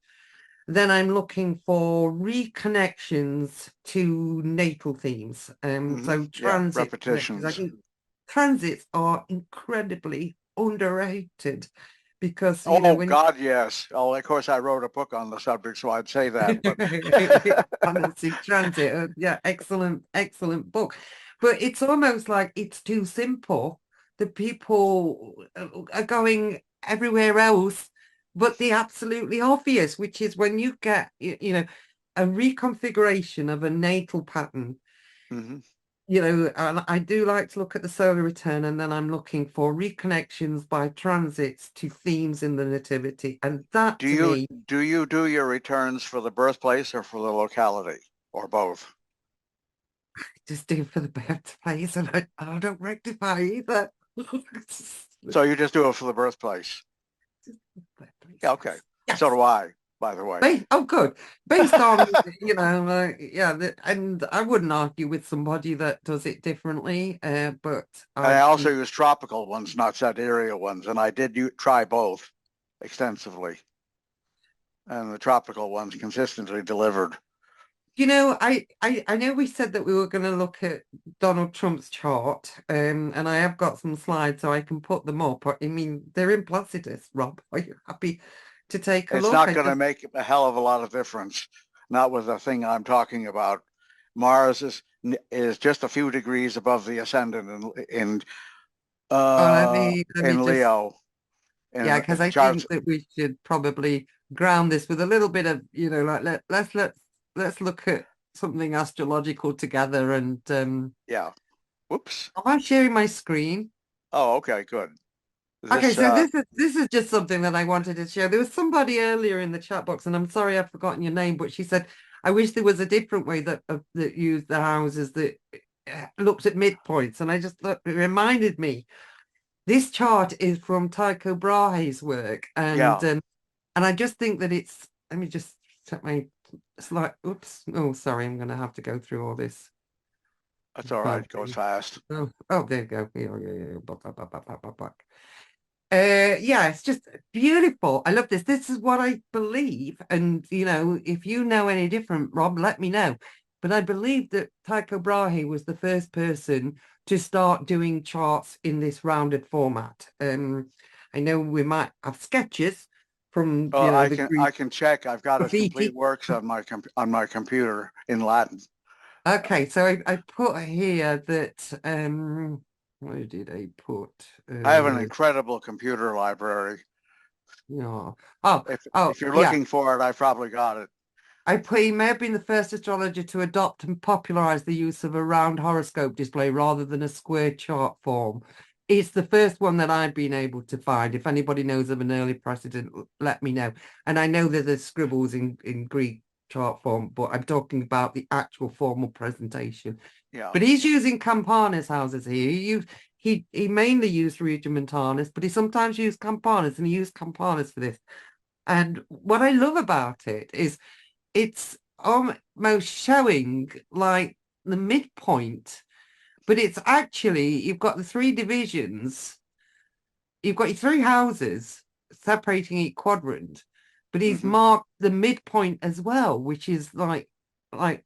Then I'm looking for reconnections to natal themes. So transit, repetitions. I think transits are incredibly underrated because when God, yes. Oh, of course, I wrote a book on the subject, so I'd say that. But transit, yeah, excellent book. But it's almost like it's too simple. The people are going everywhere else, but the absolutely obvious, which is when you get a reconfiguration of a natal pattern. And I do like to look at the solar return, and then I'm looking for reconnections by transits to themes in the nativity. And that do you do your returns for the birthplace or for the locality or both? Just do for the birthplace, and I don't rectify either. So you just do it for the birthplace? Yeah, okay. Yes. So do I, by the way. Oh, good. Based on, and I wouldn't argue with somebody that does it differently, but I also use tropical ones, not sidereal ones, and I did try both extensively, and the tropical ones consistently delivered. I know we said that we were going to look at Donald Trump's chart, and I have got some slides so I can put them up. I mean, they're in Placidus, Rob. Are you happy to take a look? It's not going to make a hell of a lot of difference, not with the thing I'm talking about. Mars is just a few degrees above the ascendant in Leo. Yeah, because I think that we should probably ground this with a little bit of, like let's look at something astrological together. And yeah. Whoops. Am I sharing my screen? Oh, okay, good. Okay, so this is just something that I wanted to share. There was somebody earlier in the chat box, and I'm sorry I've forgotten your name, but she said, I wish there was a different way that used the houses that looked at midpoints. And I just thought it reminded me, this chart is from Tycho Brahe's work. And I just think that it's, let me just set my slide. Oops. Oh, sorry, I'm going to have to go through all this. That's all right. It goes fast. Oh, there you go. Yeah, it's just beautiful. I love this. This is what I believe. And, if you know any different, Rob, let me know. But I believe that Tycho Brahe was the first person to start doing charts in this rounded format. I know we might have sketches from, I can check. I've got his complete works on my computer in Latin. Okay, so I put here that where did I put? I have an incredible computer library. Yeah. If you're looking for it, I probably got it. He may have been the first astrologer to adopt and popularize the use of a round horoscope display rather than a square chart form. It's the first one that I've been able to find. If anybody knows of an early precedent, let me know. And I know that there's scribbles in Greek chart form, but I'm talking about the actual formal presentation. Yeah. But he's using Campana's houses here. He mainly used Regiomontanus, but he sometimes used Campana's, and he used Campana's for this. And what I love about it is it's almost showing like the midpoint, but it's actually, you've got the three divisions, you've got your three houses separating each quadrant, but he's marked the midpoint as well, which is like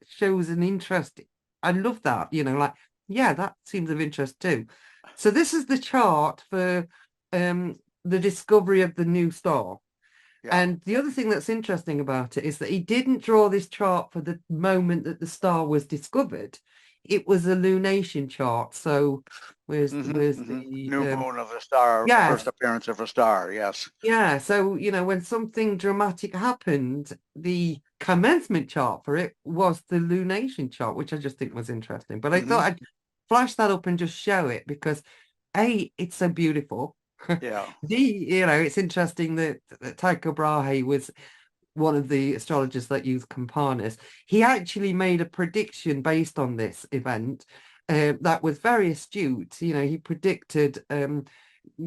shows an interest. I love that, like, yeah, that seems of interest too. So this is the chart for the discovery of the new star. Yeah. And the other thing that's interesting about it is that he didn't draw this chart for the moment that the star was discovered. It was a lunation chart. So where's the new moon of the star, first appearance of a star, yes. Yeah, so when something dramatic happened, the commencement chart for it was the lunation chart, which I just think was interesting. But I thought I'd flash that up and just show it because A, it's so beautiful. Yeah. It's interesting that Tycho Brahe was one of the astrologers that used Campanus. He actually made a prediction based on this event that was very astute. He predicted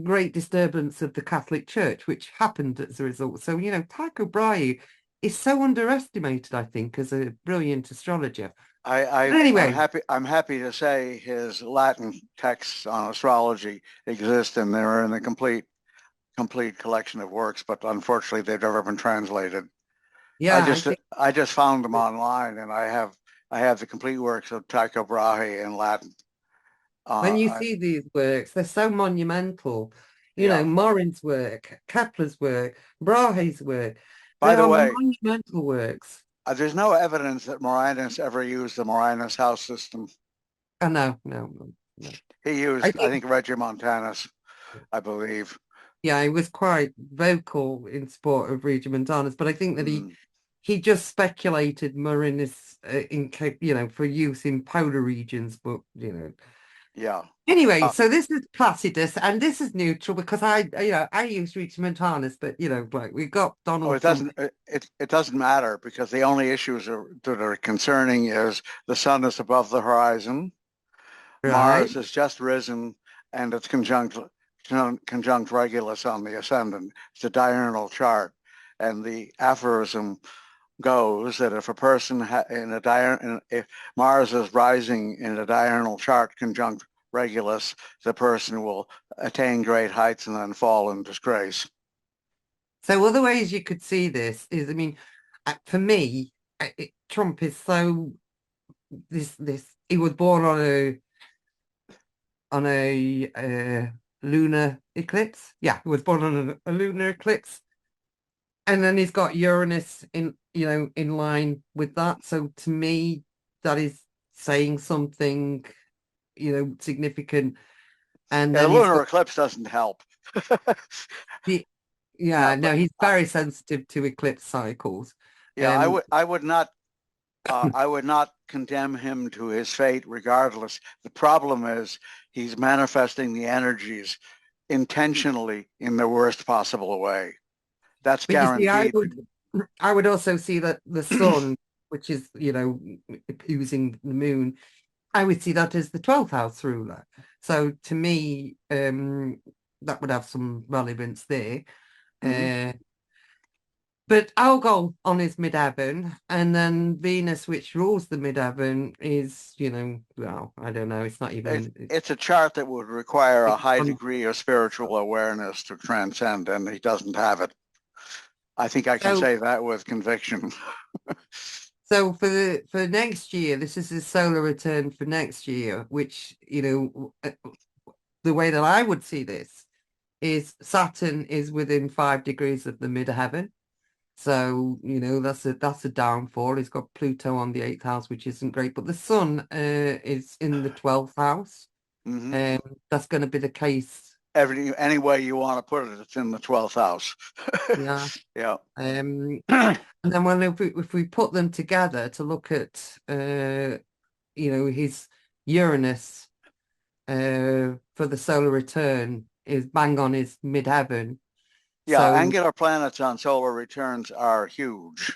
great disturbance of the Catholic Church, which happened as a result. So, Tycho Brahe is so underestimated, I think, as a brilliant astrologer. Anyway, I'm happy to say his Latin texts on astrology exist, and they're in a complete collection of works, but unfortunately they've never been translated. Yeah, I just found them online, and I have the complete works of Tycho Brahe in Latin. When you see these works, they're so monumental. Morin's work, Kepler's work, Brahe's work. By the way, monumental works. There's no evidence that Marinus ever used the Marinus house system. Oh, no. He used, I think Regiomontanus, I believe. Yeah, he was quite vocal in support of Regiomontanus, but I think that he just speculated Marinus for use in polar regions, but Yeah. Anyway, so this is Placidus, and this is neutral because I use Regiomontanus, but like we got Donald. It doesn't matter because the only issues that are concerning is the sun is above the horizon, Right. Mars has just risen, and it's conjunct Regulus on the ascendant. It's a diurnal chart, and the aphorism goes that if a person if Mars is rising in a diurnal chart conjunct Regulus, the person will attain great heights and then fall in disgrace. So other ways you could see this is, I mean, for me, Trump is so he was born on a lunar eclipse. Yeah, he was born on a lunar eclipse, and then he's got Uranus in line with that. So to me, that is saying something significant. And the lunar eclipse doesn't help. He's very sensitive to eclipse cycles. Yeah, I would not condemn him to his fate regardless. The problem is he's manifesting the energies intentionally in the worst possible way. That's guaranteed. I would also see that the sun, which is, using the moon, I would see that as the 12th house ruler. So to me, that would have some relevance there. But Algol on his midheaven, and then Venus, which rules the midheaven, is, well, I don't know. It's not even. It's a chart that would require a high degree of spiritual awareness to transcend, and he doesn't have it. I think I can say that with conviction. So for next year, this is his solar return for next year, which, the way that I would see this is Saturn is within 5 degrees of the midheaven. So, that's a downfall. He's got Pluto on the 8th house, which isn't great, but the sun is in the 12th house. That's going to be the case any way you want to put it, it's in the 12th house. Yeah. Yeah. And then when if we put them together to look at his Uranus for the solar return is bang on his midheaven. Yeah, So angular planets on solar returns are huge.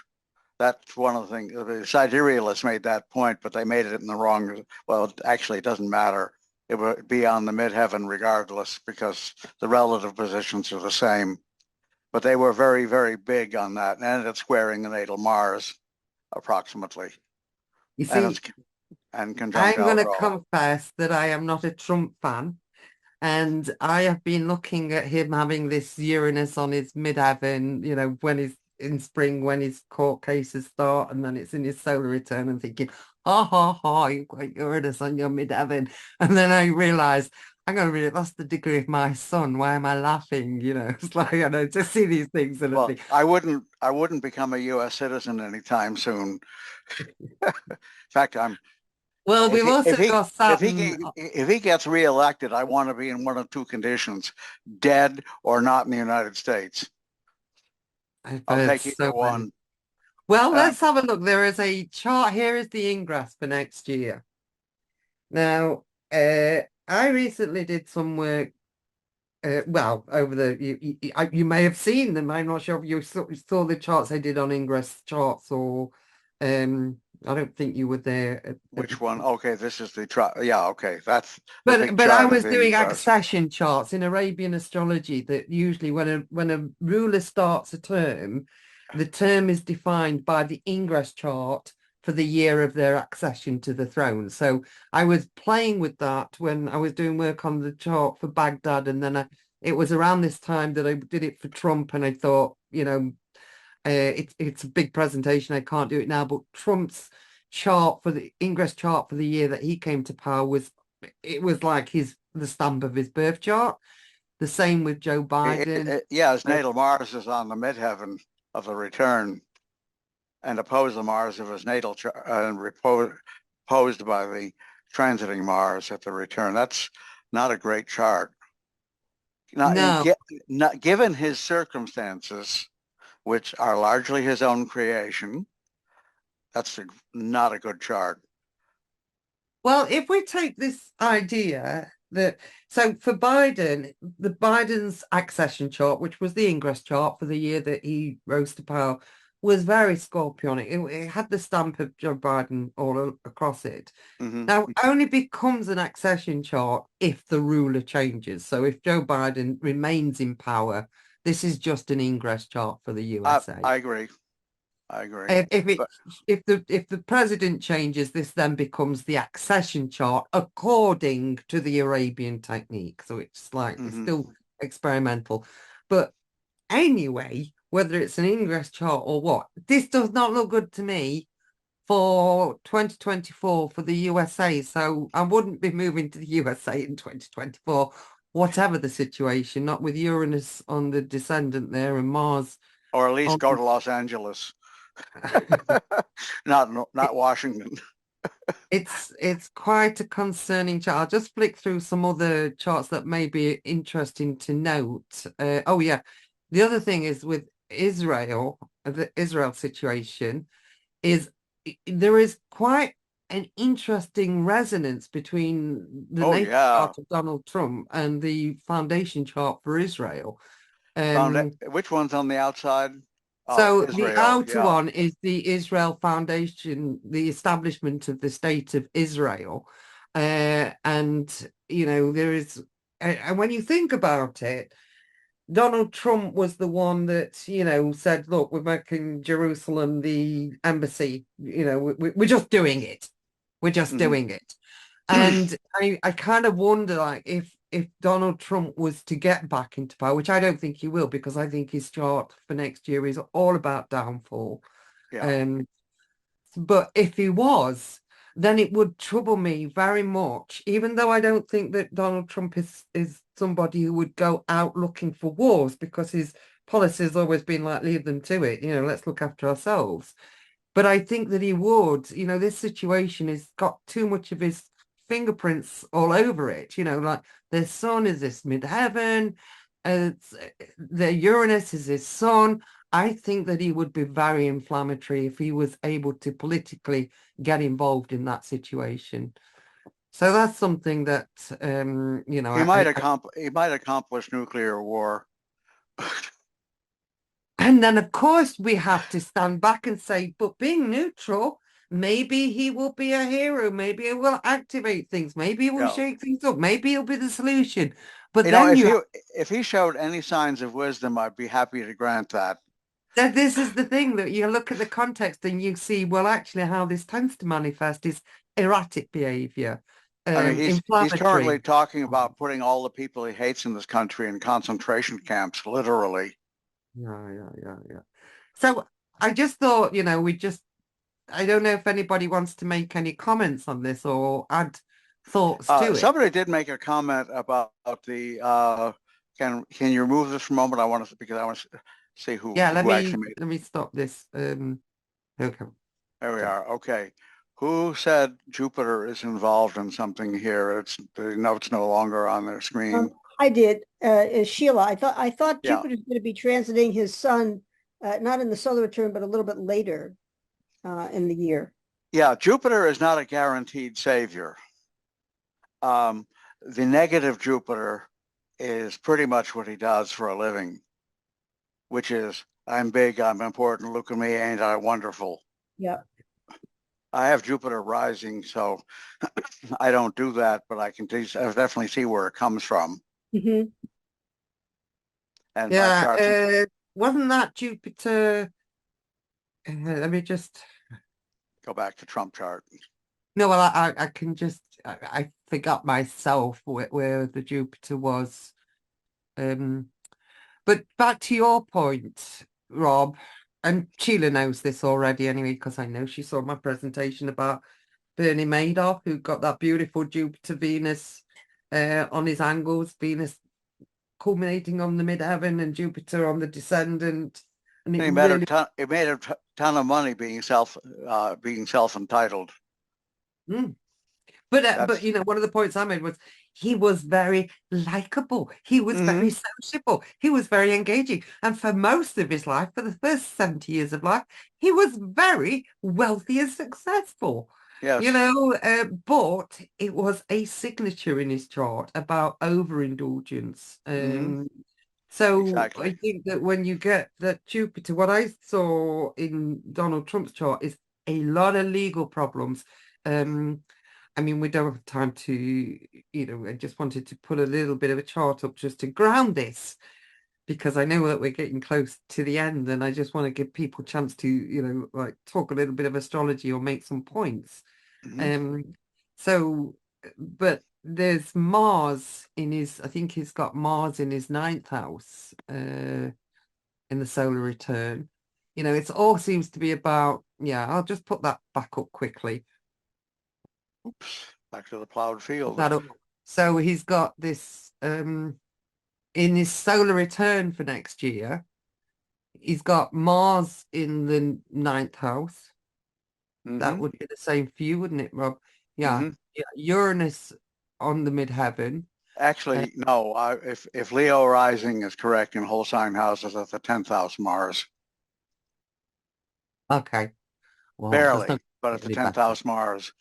That's one of the things. The siderealists made that point, but they made it in the wrong. Well, actually, it doesn't matter. It would be on the midheaven regardless because the relative positions are the same. But they were very, very big on that and ended up squaring the natal Mars approximately. you And see, conjunct I'm going to Algol. confess that I am not a Trump fan. And I have been looking at him having this Uranus on his midheaven, when he's in spring, when his court cases start, and then it's in his solar return, and thinking, ha ha ha, you've got Uranus on your midheaven. And then I realized, hang on a minute, that's the degree of my sun. Why am I laughing? It's like, to see these things and Well, think, I wouldn't become a U.S. citizen anytime soon. In fact, well, we've also got Saturn. if he gets reelected, I want to be in one of two conditions: dead or not in the United States. I've I'll heard take either so many. one. Well, let's have a look. There is a chart. Here is the ingress for next year. Now, I recently did some work. Well, over you may have seen them. I'm not sure if you saw the charts I did on ingress charts, or I don't think you were there. Which one? Okay, this is the chart. Yeah, okay, that's the But big I chart of was the doing ingress. accession charts in Arabian astrology. That usually when a ruler starts a term, the term is defined by the ingress chart for the year of their accession to the throne. So I was playing with that when I was doing work on the chart for Baghdad, and then it was around this time that I did it for Trump, and I thought, it's a big presentation. I can't do it now, but Trump's chart for the ingress chart for the year that he came to power was like the stamp of his birth chart. The same with Joe Biden. Yeah, his natal Mars is on the midheaven of the return and opposed the Mars of his natal chart and opposed by the transiting Mars at the return. That's not a great chart. No. Not given his circumstances, which are largely his own creation, that's not a good chart. Well, if we take this idea that, so for Biden, Biden's accession chart, which was the ingress chart for the year that he rose to power, was very scorpionic. It had the stamp of Joe Biden all across it. Mm-hmm. Now, only becomes an accession chart if the ruler changes. So if Joe Biden remains in power, this is just an ingress chart for the USA. I agree. I agree. If the president changes, this then becomes the accession chart according to the Arabian technique. So it's like it's still experimental. But anyway, whether it's an ingress chart or what, this does not look good to me for 2024 for the USA. So I wouldn't be moving to the USA in 2024, whatever the situation, not with Uranus on the descendant there and Mars. Or at least go to Los Angeles. not Washington. It's quite a concerning chart. I'll just flick through some other charts that may be interesting to note. Oh yeah, the other thing is with Israel, the Israel situation, is there is quite an interesting resonance between the natal chart of Donald Trump and the foundation chart for Israel. Which one's on the outside? So Israel, the outer one is the Israel Foundation, the establishment of the state of Israel. And, there is, and when you think about it, Donald Trump was the one that, said, look, we're making Jerusalem the embassy, we're just doing it. We're just doing it. And I kind of wonder, like, if Donald Trump was to get back into power, which I don't think he will, because I think his chart for next year is all about downfall. Yeah. But if he was, then it would trouble me very much, even though I don't think that Donald Trump is somebody who would go out looking for wars, because his policy has always been like, leave them to it, let's look after ourselves. But I think that he would, this situation has got too much of his fingerprints all over it, you know, like their sun is this midheaven, their Uranus is his sun. I think that he would be very inflammatory if he was able to politically get involved in that situation. So that's something that, you know, he might accomplish nuclear war. And then, of course, we have to stand back and say, but being neutral, maybe he will be a hero. Maybe he will activate things. Maybe he will shake things up. Maybe he'll be the solution. But you then know, if he showed any signs of wisdom, I'd be happy to grant that. This is the thing, that you look at the context and you see, well, actually, how this tends to manifest is erratic behavior, I mean, he's inflammatory. currently talking about putting all the people he hates in this country in concentration camps, literally. Yeah. So I just thought, you know, I don't know if anybody wants to make any comments on this or add thoughts to it. Somebody did make a comment about the can you remove this for a moment? Because I want to see who let actually me stop this. Okay. There we are. Okay. Who said Jupiter is involved in something here? The note's no longer on their screen. I did, Sheila. I thought Jupiter's going to be transiting his sun, not in the solar return, but a little bit later in the year. Yeah, Jupiter is not a guaranteed savior. The negative Jupiter is pretty much what he does for a living, which is, I'm big, I'm important, look at me, ain't I wonderful? Yeah. I have Jupiter rising, so I don't do that, but I definitely see where it comes from. Mm-hmm. And wasn't that Jupiter? Let me just go back to Trump chart. No, well, I can just I forgot myself where the Jupiter was. But back to your point, Rob, and Sheila knows this already anyway, because I know she saw my presentation about Bernie Madoff, who got that beautiful Jupiter Venus on his angles, Venus culminating on the midheaven and Jupiter on the descendant. And it made a ton of money being self-entitled. But you know, one of the points I made was he was very likable. He was very sociable. He was very engaging. And for most of his life, for the first 70 years of life, he was very wealthy and successful. Yes. You know, but it was a signature in his chart about overindulgence. So exactly. I think that when you get that Jupiter, what I saw in Donald Trump's chart is a lot of legal problems. I mean, we don't have time to, you know, I just wanted to put a little bit of a chart up just to ground this, because I know that we're getting close to the end and I just want to give people a chance to, you know, like talk a little bit of astrology or make some points. But there's Mars in his, I think he's got Mars in his 9th house in the solar return. You know, it all seems to be about, I'll just put that back up quickly. Oops, back to the plowed field. So he's got this in his solar return for next year. He's got Mars in the 9th house. That would be the same for you, wouldn't it, Rob? Yeah. Uranus on the midheaven. Actually, no. If Leo rising is correct in whole sign houses, that's the 10th house Mars. Okay. Well, barely, but it's the 10th house Mars.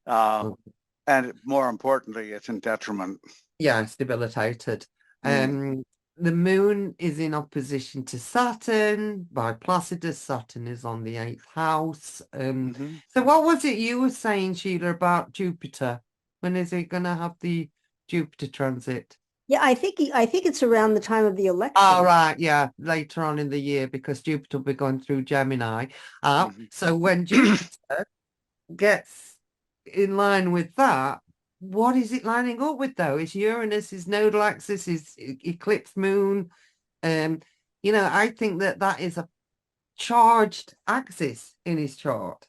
And more importantly, it's in detriment. Yeah, it's debilitated. The moon is in opposition to Saturn by Placidus. Saturn is on the 8th house. So what was it you were saying, Sheila, about Jupiter? When is it going to have the Jupiter transit? Yeah, I think it's around the time of the election. Oh, right. Yeah, later on in the year, because Jupiter will be going through Gemini. So when Jupiter gets in line with that, what is it lining up with, though? It's Uranus, his nodal axis, his eclipse moon. You know, I think that is a charged axis in his chart.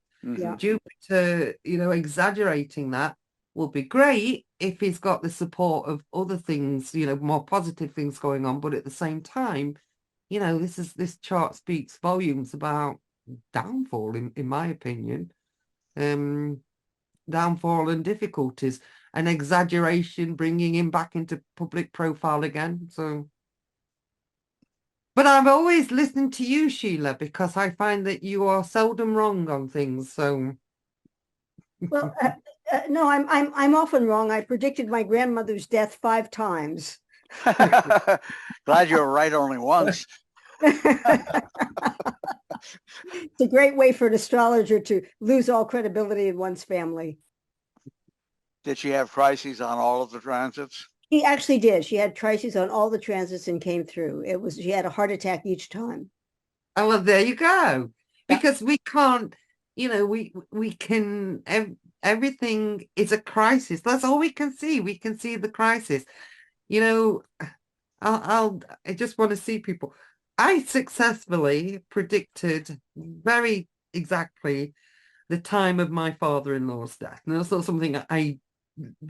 Jupiter, you know, exaggerating that will be great if he's got the support of other things, you know, more positive things going on. But at the same time, you know, this chart speaks volumes about downfall, in my opinion. Downfall and difficulties. an exaggeration, bringing him back into public profile again. So, but I'm always listening to you, Sheila, because I find that you are seldom wrong on things. So, Well, no, I'm often wrong. I predicted my grandmother's death 5 times. Glad you were right only once. It's a great way for an astrologer to lose all credibility in one's family. Did she have crises on all of the transits? She actually did. She had crises on all the transits and came through. She had a heart attack each time. oh, well, there you go. Yeah. Because we can't, we can, everything is a crisis. That's all we can see. We can see the crisis. You know, I just want to see people. I successfully predicted very exactly the time of my father-in-law's death. And that's not something I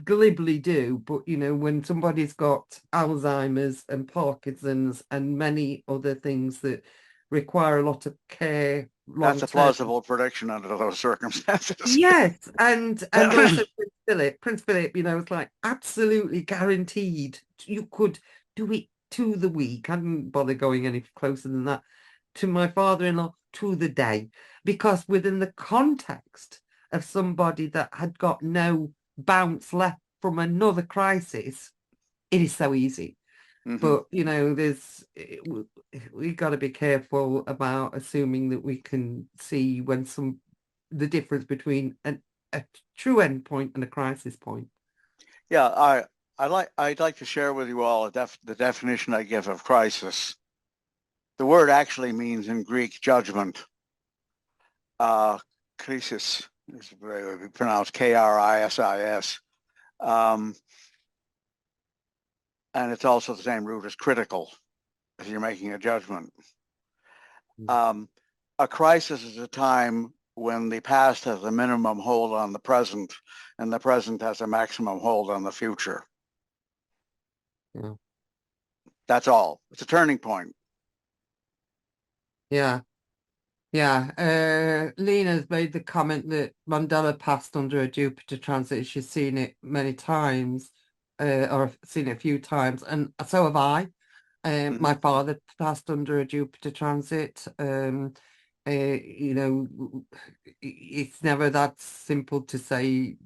glibly do, but when somebody's got Alzheimer's and Parkinson's and many other things that require a lot of care long That's a term. plausible prediction under those circumstances. Yes, and also Prince Philip, it's like absolutely guaranteed you could do it to the week. I didn't bother going any closer than that to my father-in-law to the day, because within the context of somebody that had got no bounce left from another crisis, it is so easy. But we got to be careful about assuming that we can see when the difference between a true endpoint and a crisis point. Yeah, I'd like to share with you all the definition I give of crisis. The word actually means in Greek judgment. Krisis is pronounced Krisis. And it's also the same root as critical, if you're making a judgment. A crisis is a time when the past has a minimum hold on the present and the present has a maximum hold on the future. Yeah. That's all. It's a turning point. Yeah. Yeah. Lena's made the comment that Mandela passed under a Jupiter transit. She's seen it many times, or seen it a few times, and so have I. My father passed under a Jupiter transit. It's never that simple to say,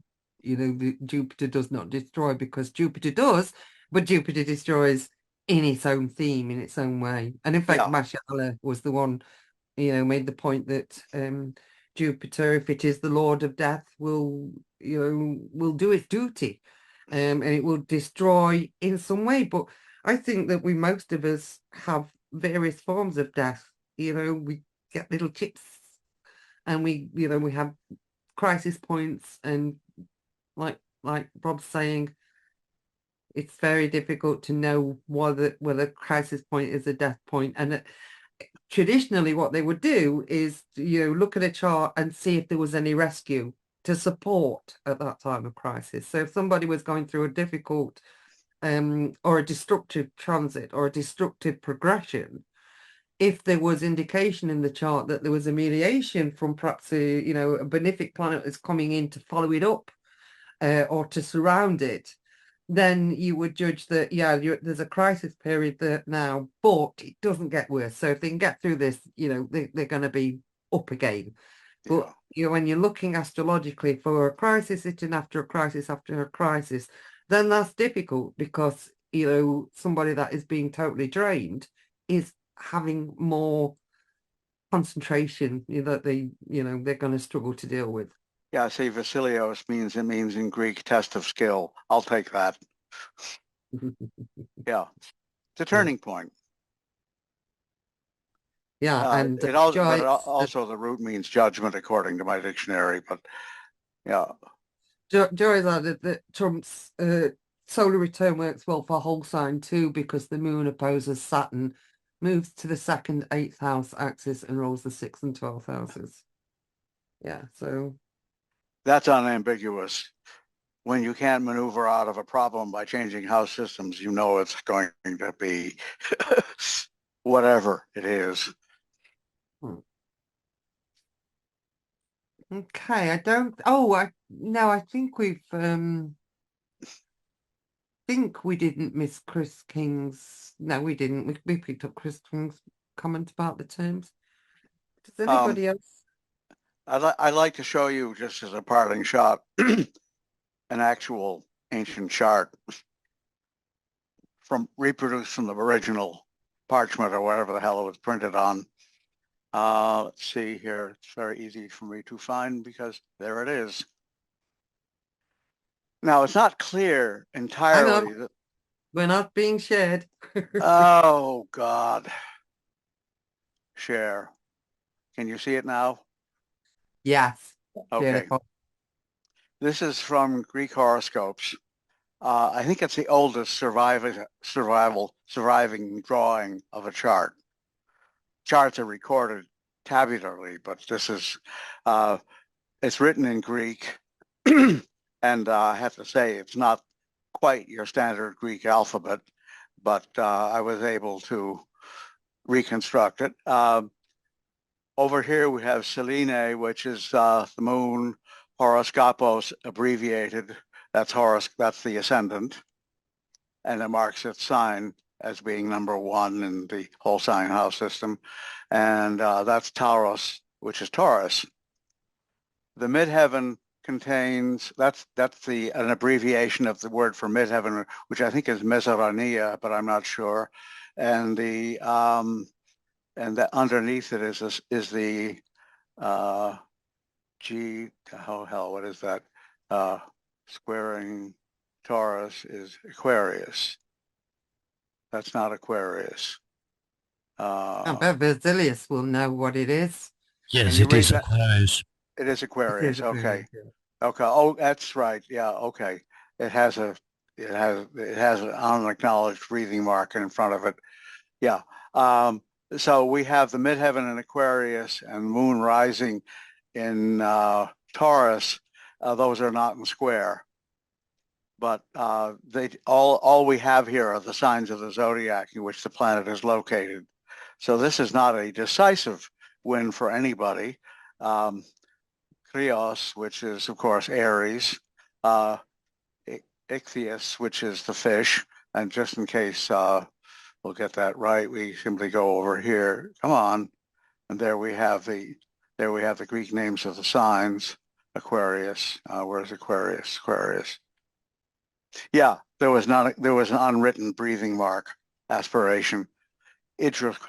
Jupiter does not destroy, because Jupiter does, but Jupiter destroys in its own theme, in its own way. And in fact, Mashallah was the one, made the point that Jupiter, if it is the Lord of Death, will do its duty, and it will destroy in some way. But I think that most of us have various forms of death. We get little chips, and we have crisis points, and like Rob's saying, it's very difficult to know whether crisis point is a death point. And traditionally, what they would do is look at a chart and see if there was any rescue to support at that time of crisis. So if somebody was going through a difficult or a destructive transit or a destructive progression, if there was indication in the chart that there was a mediation from perhaps a benefic planet that's coming in to follow it up or to surround it, then you would judge that, there's a crisis period there now, but it doesn't get worse. So if they can get through this, they're going to be up again. But when you're looking astrologically for a crisis sitting after a crisis after a crisis, then that's difficult, because somebody that is being totally drained is having more concentration that they're going to struggle to deal with. Yeah, see, Vasilios means in Greek test of skill. I'll take that. Yeah, it's a turning point. Yeah, and but also the root means judgment according to my dictionary. But yeah, Joy added that Trump's solar return works well for whole sign too, because the moon opposes Saturn, moves to the 2nd, 8th house axis and rolls the 6th and 12th houses. Yeah, so that's unambiguous. When you can't maneuver out of a problem by changing house systems, it's going to be whatever it is. Okay, I think we've think we didn't miss Chris King's. No, we didn't. We picked up Chris King's comment about the terms. Does anybody else? I'd like to show you, just as a parting shot, an actual ancient chart reproduced from the original parchment or whatever the hell it was printed on. Let's see here. It's very easy for me to find because there it is. Now, it's not clear entirely that. We're not being shared. Oh, God. Share. Can you see it now? Yes. Okay. Beautiful. This is from Greek horoscopes. I think it's the oldest surviving drawing of a chart. Charts are recorded tabularly, but this is, it's written in Greek. And I have to say, it's not quite your standard Greek alphabet, but I was able to reconstruct it. Over here we have Selene, which is the moon, horoscopos abbreviated. That's the ascendant, and it marks its sign as being number 1 in the whole sign house system. And that's Taurus, which is Taurus. The midheaven contains, that's an abbreviation of the word for midheaven, which I think is Mesarania, but I'm not sure. And the underneath it is the what is that? Squaring Taurus is Aquarius. That's not Aquarius. I bet Basilius will know what it is. Yes, it is Aquarius. It is Aquarius. Okay. Yeah. Okay. Oh, that's right. Yeah. Okay. It has an unacknowledged breathing mark in front of it. Yeah. So we have the midheaven in Aquarius and moon rising in Taurus. Those are not in square, but all we have here are the signs of the zodiac in which the planet is located. So this is not a decisive win for anybody. Krios, which is of course Aries, Ichthyos, which is the fish, and just in case we'll get that right, we simply go over here. Come on, and there we have the Greek names of the signs. Aquarius. Where's Aquarius? Aquarius. Yeah, there was an unwritten breathing mark. Aspiration. Idrachos,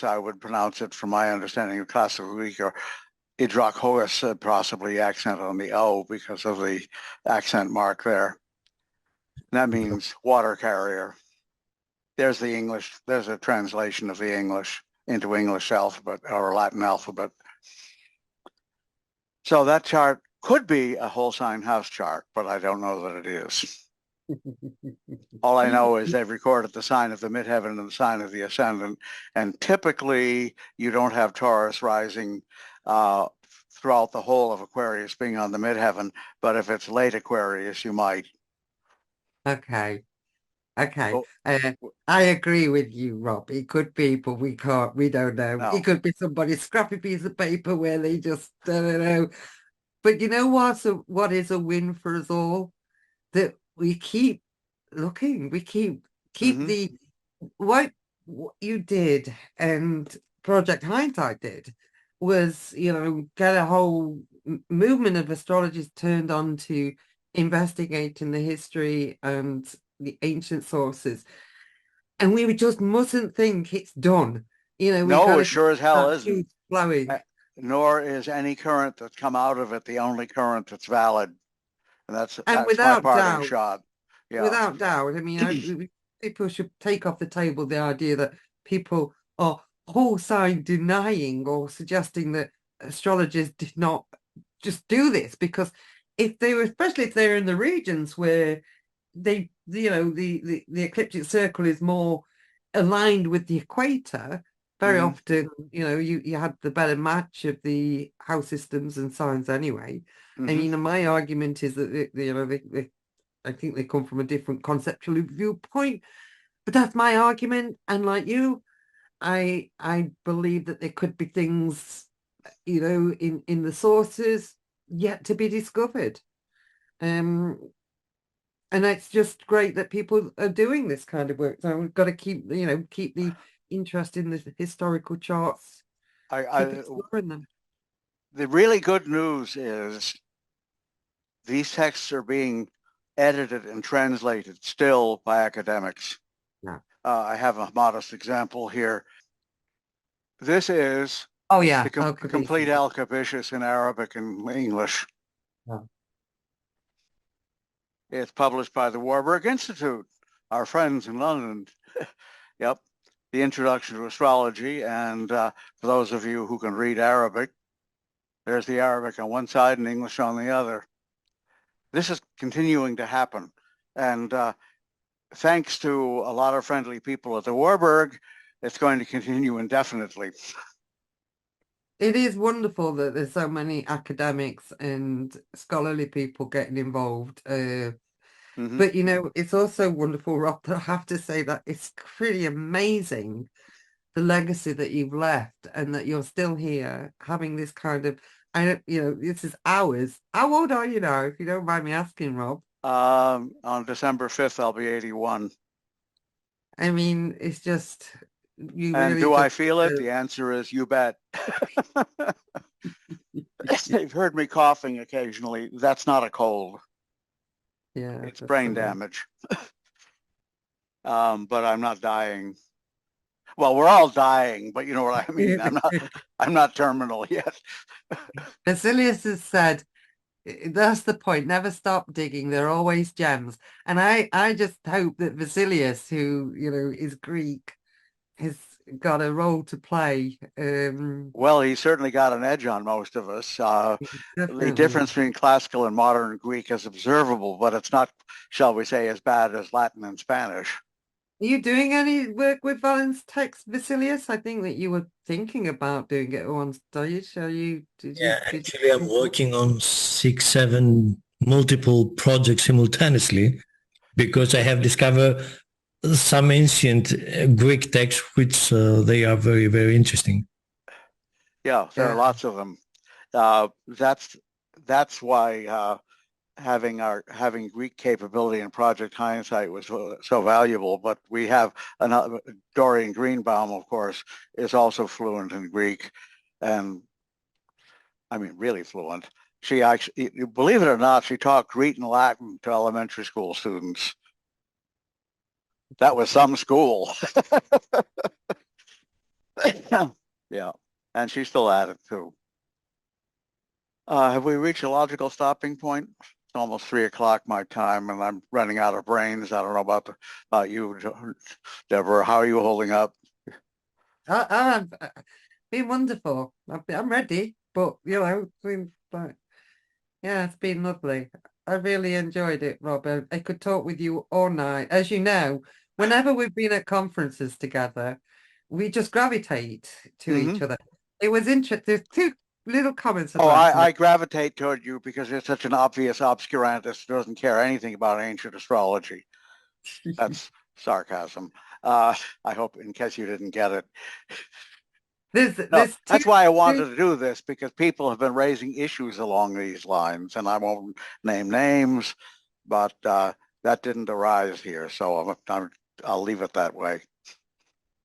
I would pronounce it from my understanding of classical Greek, or Idrachos, possibly accent on the O because of the accent mark there. And that means water carrier. There's the English. There's a translation of the English into English alphabet or Latin alphabet. So that chart could be a whole sign house chart, but I don't know that it is. All I know is they've recorded the sign of the midheaven and the sign of the ascendant. And typically you don't have Taurus rising throughout the whole of Aquarius being on the midheaven. But if it's late Aquarius, you might. Okay. Okay. Oh. I agree with you, Rob. It could be, but we don't know. No. It could be somebody's scrappy piece of paper where they just don't know. But you know what? So what is a win for us all? That we keep looking, we keep the what you did and Project Hindsight did was, get a whole movement of astrologers turned on to investigating the history and the ancient sources. And we just mustn't think it's done. No, it sure as hell isn't. Flowing. Nor is any current that's come out of it the only current that's valid. And that's without my parting doubt, shot. Yeah. Without doubt. I mean, people should take off the table the idea that people are whole sign denying or suggesting that astrologers did not just do this, because especially if they're in the regions where the ecliptic circle is more aligned with the equator, very often, you had the better match of the house systems and signs anyway. I mean, my argument is that I think they come from a different conceptual viewpoint, but that's my argument. And like you, I believe that there could be things, in the sources yet to be discovered. And it's just great that people are doing this kind of work. So we've got to keep, keep the interest in the historical charts, keep exploring them. The really good news is these texts are being edited and translated still by academics. Yeah. I have a modest example here. This is the complete Al-Kabishus in Arabic and English. Yeah. It's published by the Warburg Institute, our friends in London. Yep. The Introduction to Astrology. And for those of you who can read Arabic, there's the Arabic on one side and English on the other. This is continuing to happen. And thanks to a lot of friendly people at the Warburg, it's going to continue indefinitely. It is wonderful that there's so many academics and scholarly people getting involved. But, it's also wonderful, Rob, that I have to say that it's pretty amazing the legacy that you've left and that you're still here having this kind of, this is ours. How old are you now, if you don't mind me asking, Rob? On December 5th, I'll be 81. I mean, it's just, and really do I feel it? The answer is you bet. You've heard me coughing occasionally. That's not a cold. Yeah, it's brain damage. But I'm not dying. Well, we're all dying, but you know what I mean. I'm not terminal yet. Basilius has said, that's the point. Never stop digging. There are always gems. And I just hope that Basilius, who, is Greek, has got a role to play. Well, he certainly got an edge on most of us. The difference between classical and modern Greek is observable, but it's not, shall we say, as bad as Latin and Spanish. Are you doing any work with Valens text, Basilius? I think that you were thinking about doing it on stage. Actually, I'm working on 6, 7 multiple projects simultaneously because I have discovered some ancient Greek texts, which they are very, very interesting. Yeah, there are lots of them. That's why having Greek capability in Project Hindsight was so valuable. But we have another, Dorian Greenbaum, of course, is also fluent in Greek, and I mean really fluent. She actually, believe it or not, she taught Greek and Latin to elementary school students. That was some school. Yeah, and she's still at it too. Have we reached a logical stopping point? It's almost 3 o'clock my time, and I'm running out of brains. I don't know about you, Deborah. How are you holding up? I've been wonderful. I'm ready, but yeah, it's been lovely. I really enjoyed it, Rob. I could talk with you all night. As you know, whenever we've been at conferences together, we just gravitate to each other. It was interesting. There's 2 little comments. I gravitate toward you because you're such an obvious obscurantist who doesn't care anything about ancient astrology. That's sarcasm. I hope, in case you didn't get it. That's why I wanted to do this, because people have been raising issues along these lines, and I won't name names, but that didn't arise here, so I'll leave it that way.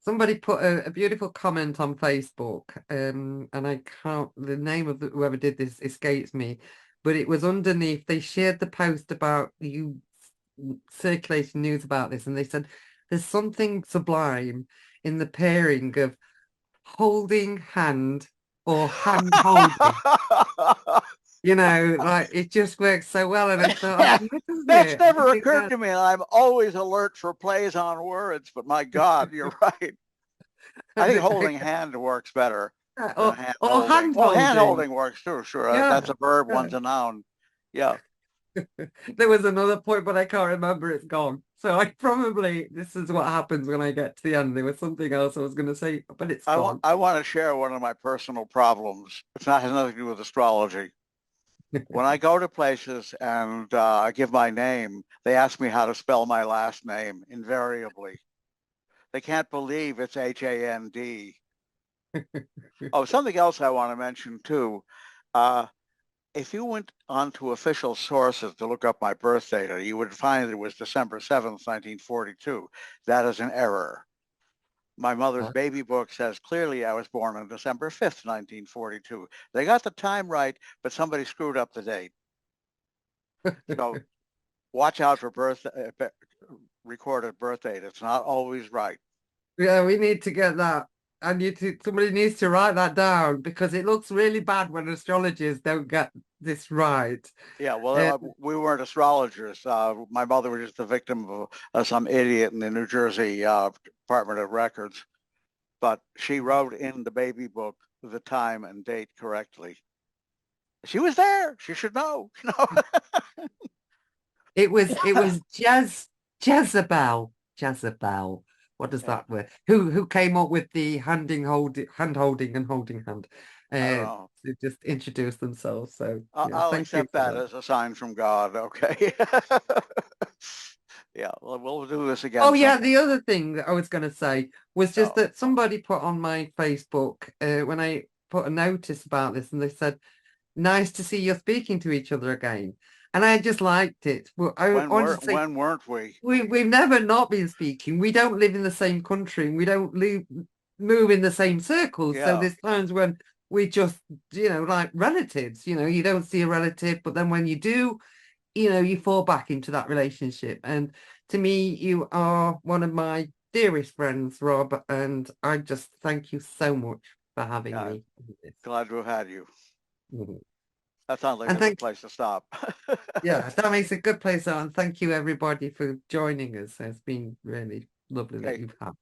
Somebody put a beautiful comment on Facebook, and I can't, the name of whoever did this escapes me, but it was underneath. They shared the post about you circulating news about this, and they said there's something sublime in the pairing of holding hand or hand holding. Like it just works so well. And I thought, that's never occurred to me. And I'm always alert for plays on words, but my God, you're right. I think holding hand works better. Or hand holding. Well, hand holding works too, sure. Yeah. That's a verb, one's a noun. Yeah. There was another point, but I can't remember. It's gone. So this is what happens when I get to the end. There was something else I was going to say, but it's gone. I want to share one of my personal problems. It has nothing to do with astrology. When I go to places and I give my name, they ask me how to spell my last name, invariably. They can't believe it's H-A-N-D. Oh, something else I want to mention too. if you went onto official sources to look up my birth data, you would find it was December 7th, 1942. That is an error. My mother's baby book says clearly I was born on December 5th, 1942. They got the time right, but somebody screwed up the date. So watch out for recorded birth date. It's not always right. Yeah, we need to get that. Somebody needs to write that down because it looks really bad when astrologers don't get this right. Yeah, well, we weren't astrologers. My mother was just the victim of some idiot in the New Jersey Department of Records. But she wrote in the baby book the time and date correctly. She was there. She should know. It was Jezebel. Jezebel. What does that word? Who came up with the hand holding and holding hand? I don't know. To just introduce themselves. So I'll accept that as a sign from God. Okay. Yeah, well, we'll do this again. Oh yeah, the other thing that I was going to say was just that somebody put on my Facebook when I put a notice about this, and they said, "Nice to see you're speaking to each other again." And I just liked it. Well, when weren't we? We've never not been speaking. We don't live in the same country. And we don't move in the same circles. Yeah. So there's times when we just, like relatives. You don't see a relative, but then when you do, you fall back into that relationship. And to me, you are one of my dearest friends, Rob. And I just thank you so much for having me. Glad to have had you. Mm-hmm. That sounds like a good place to stop. Yeah, that makes a good place. And thank you, everybody, for joining us. It's been really lovely that you've had.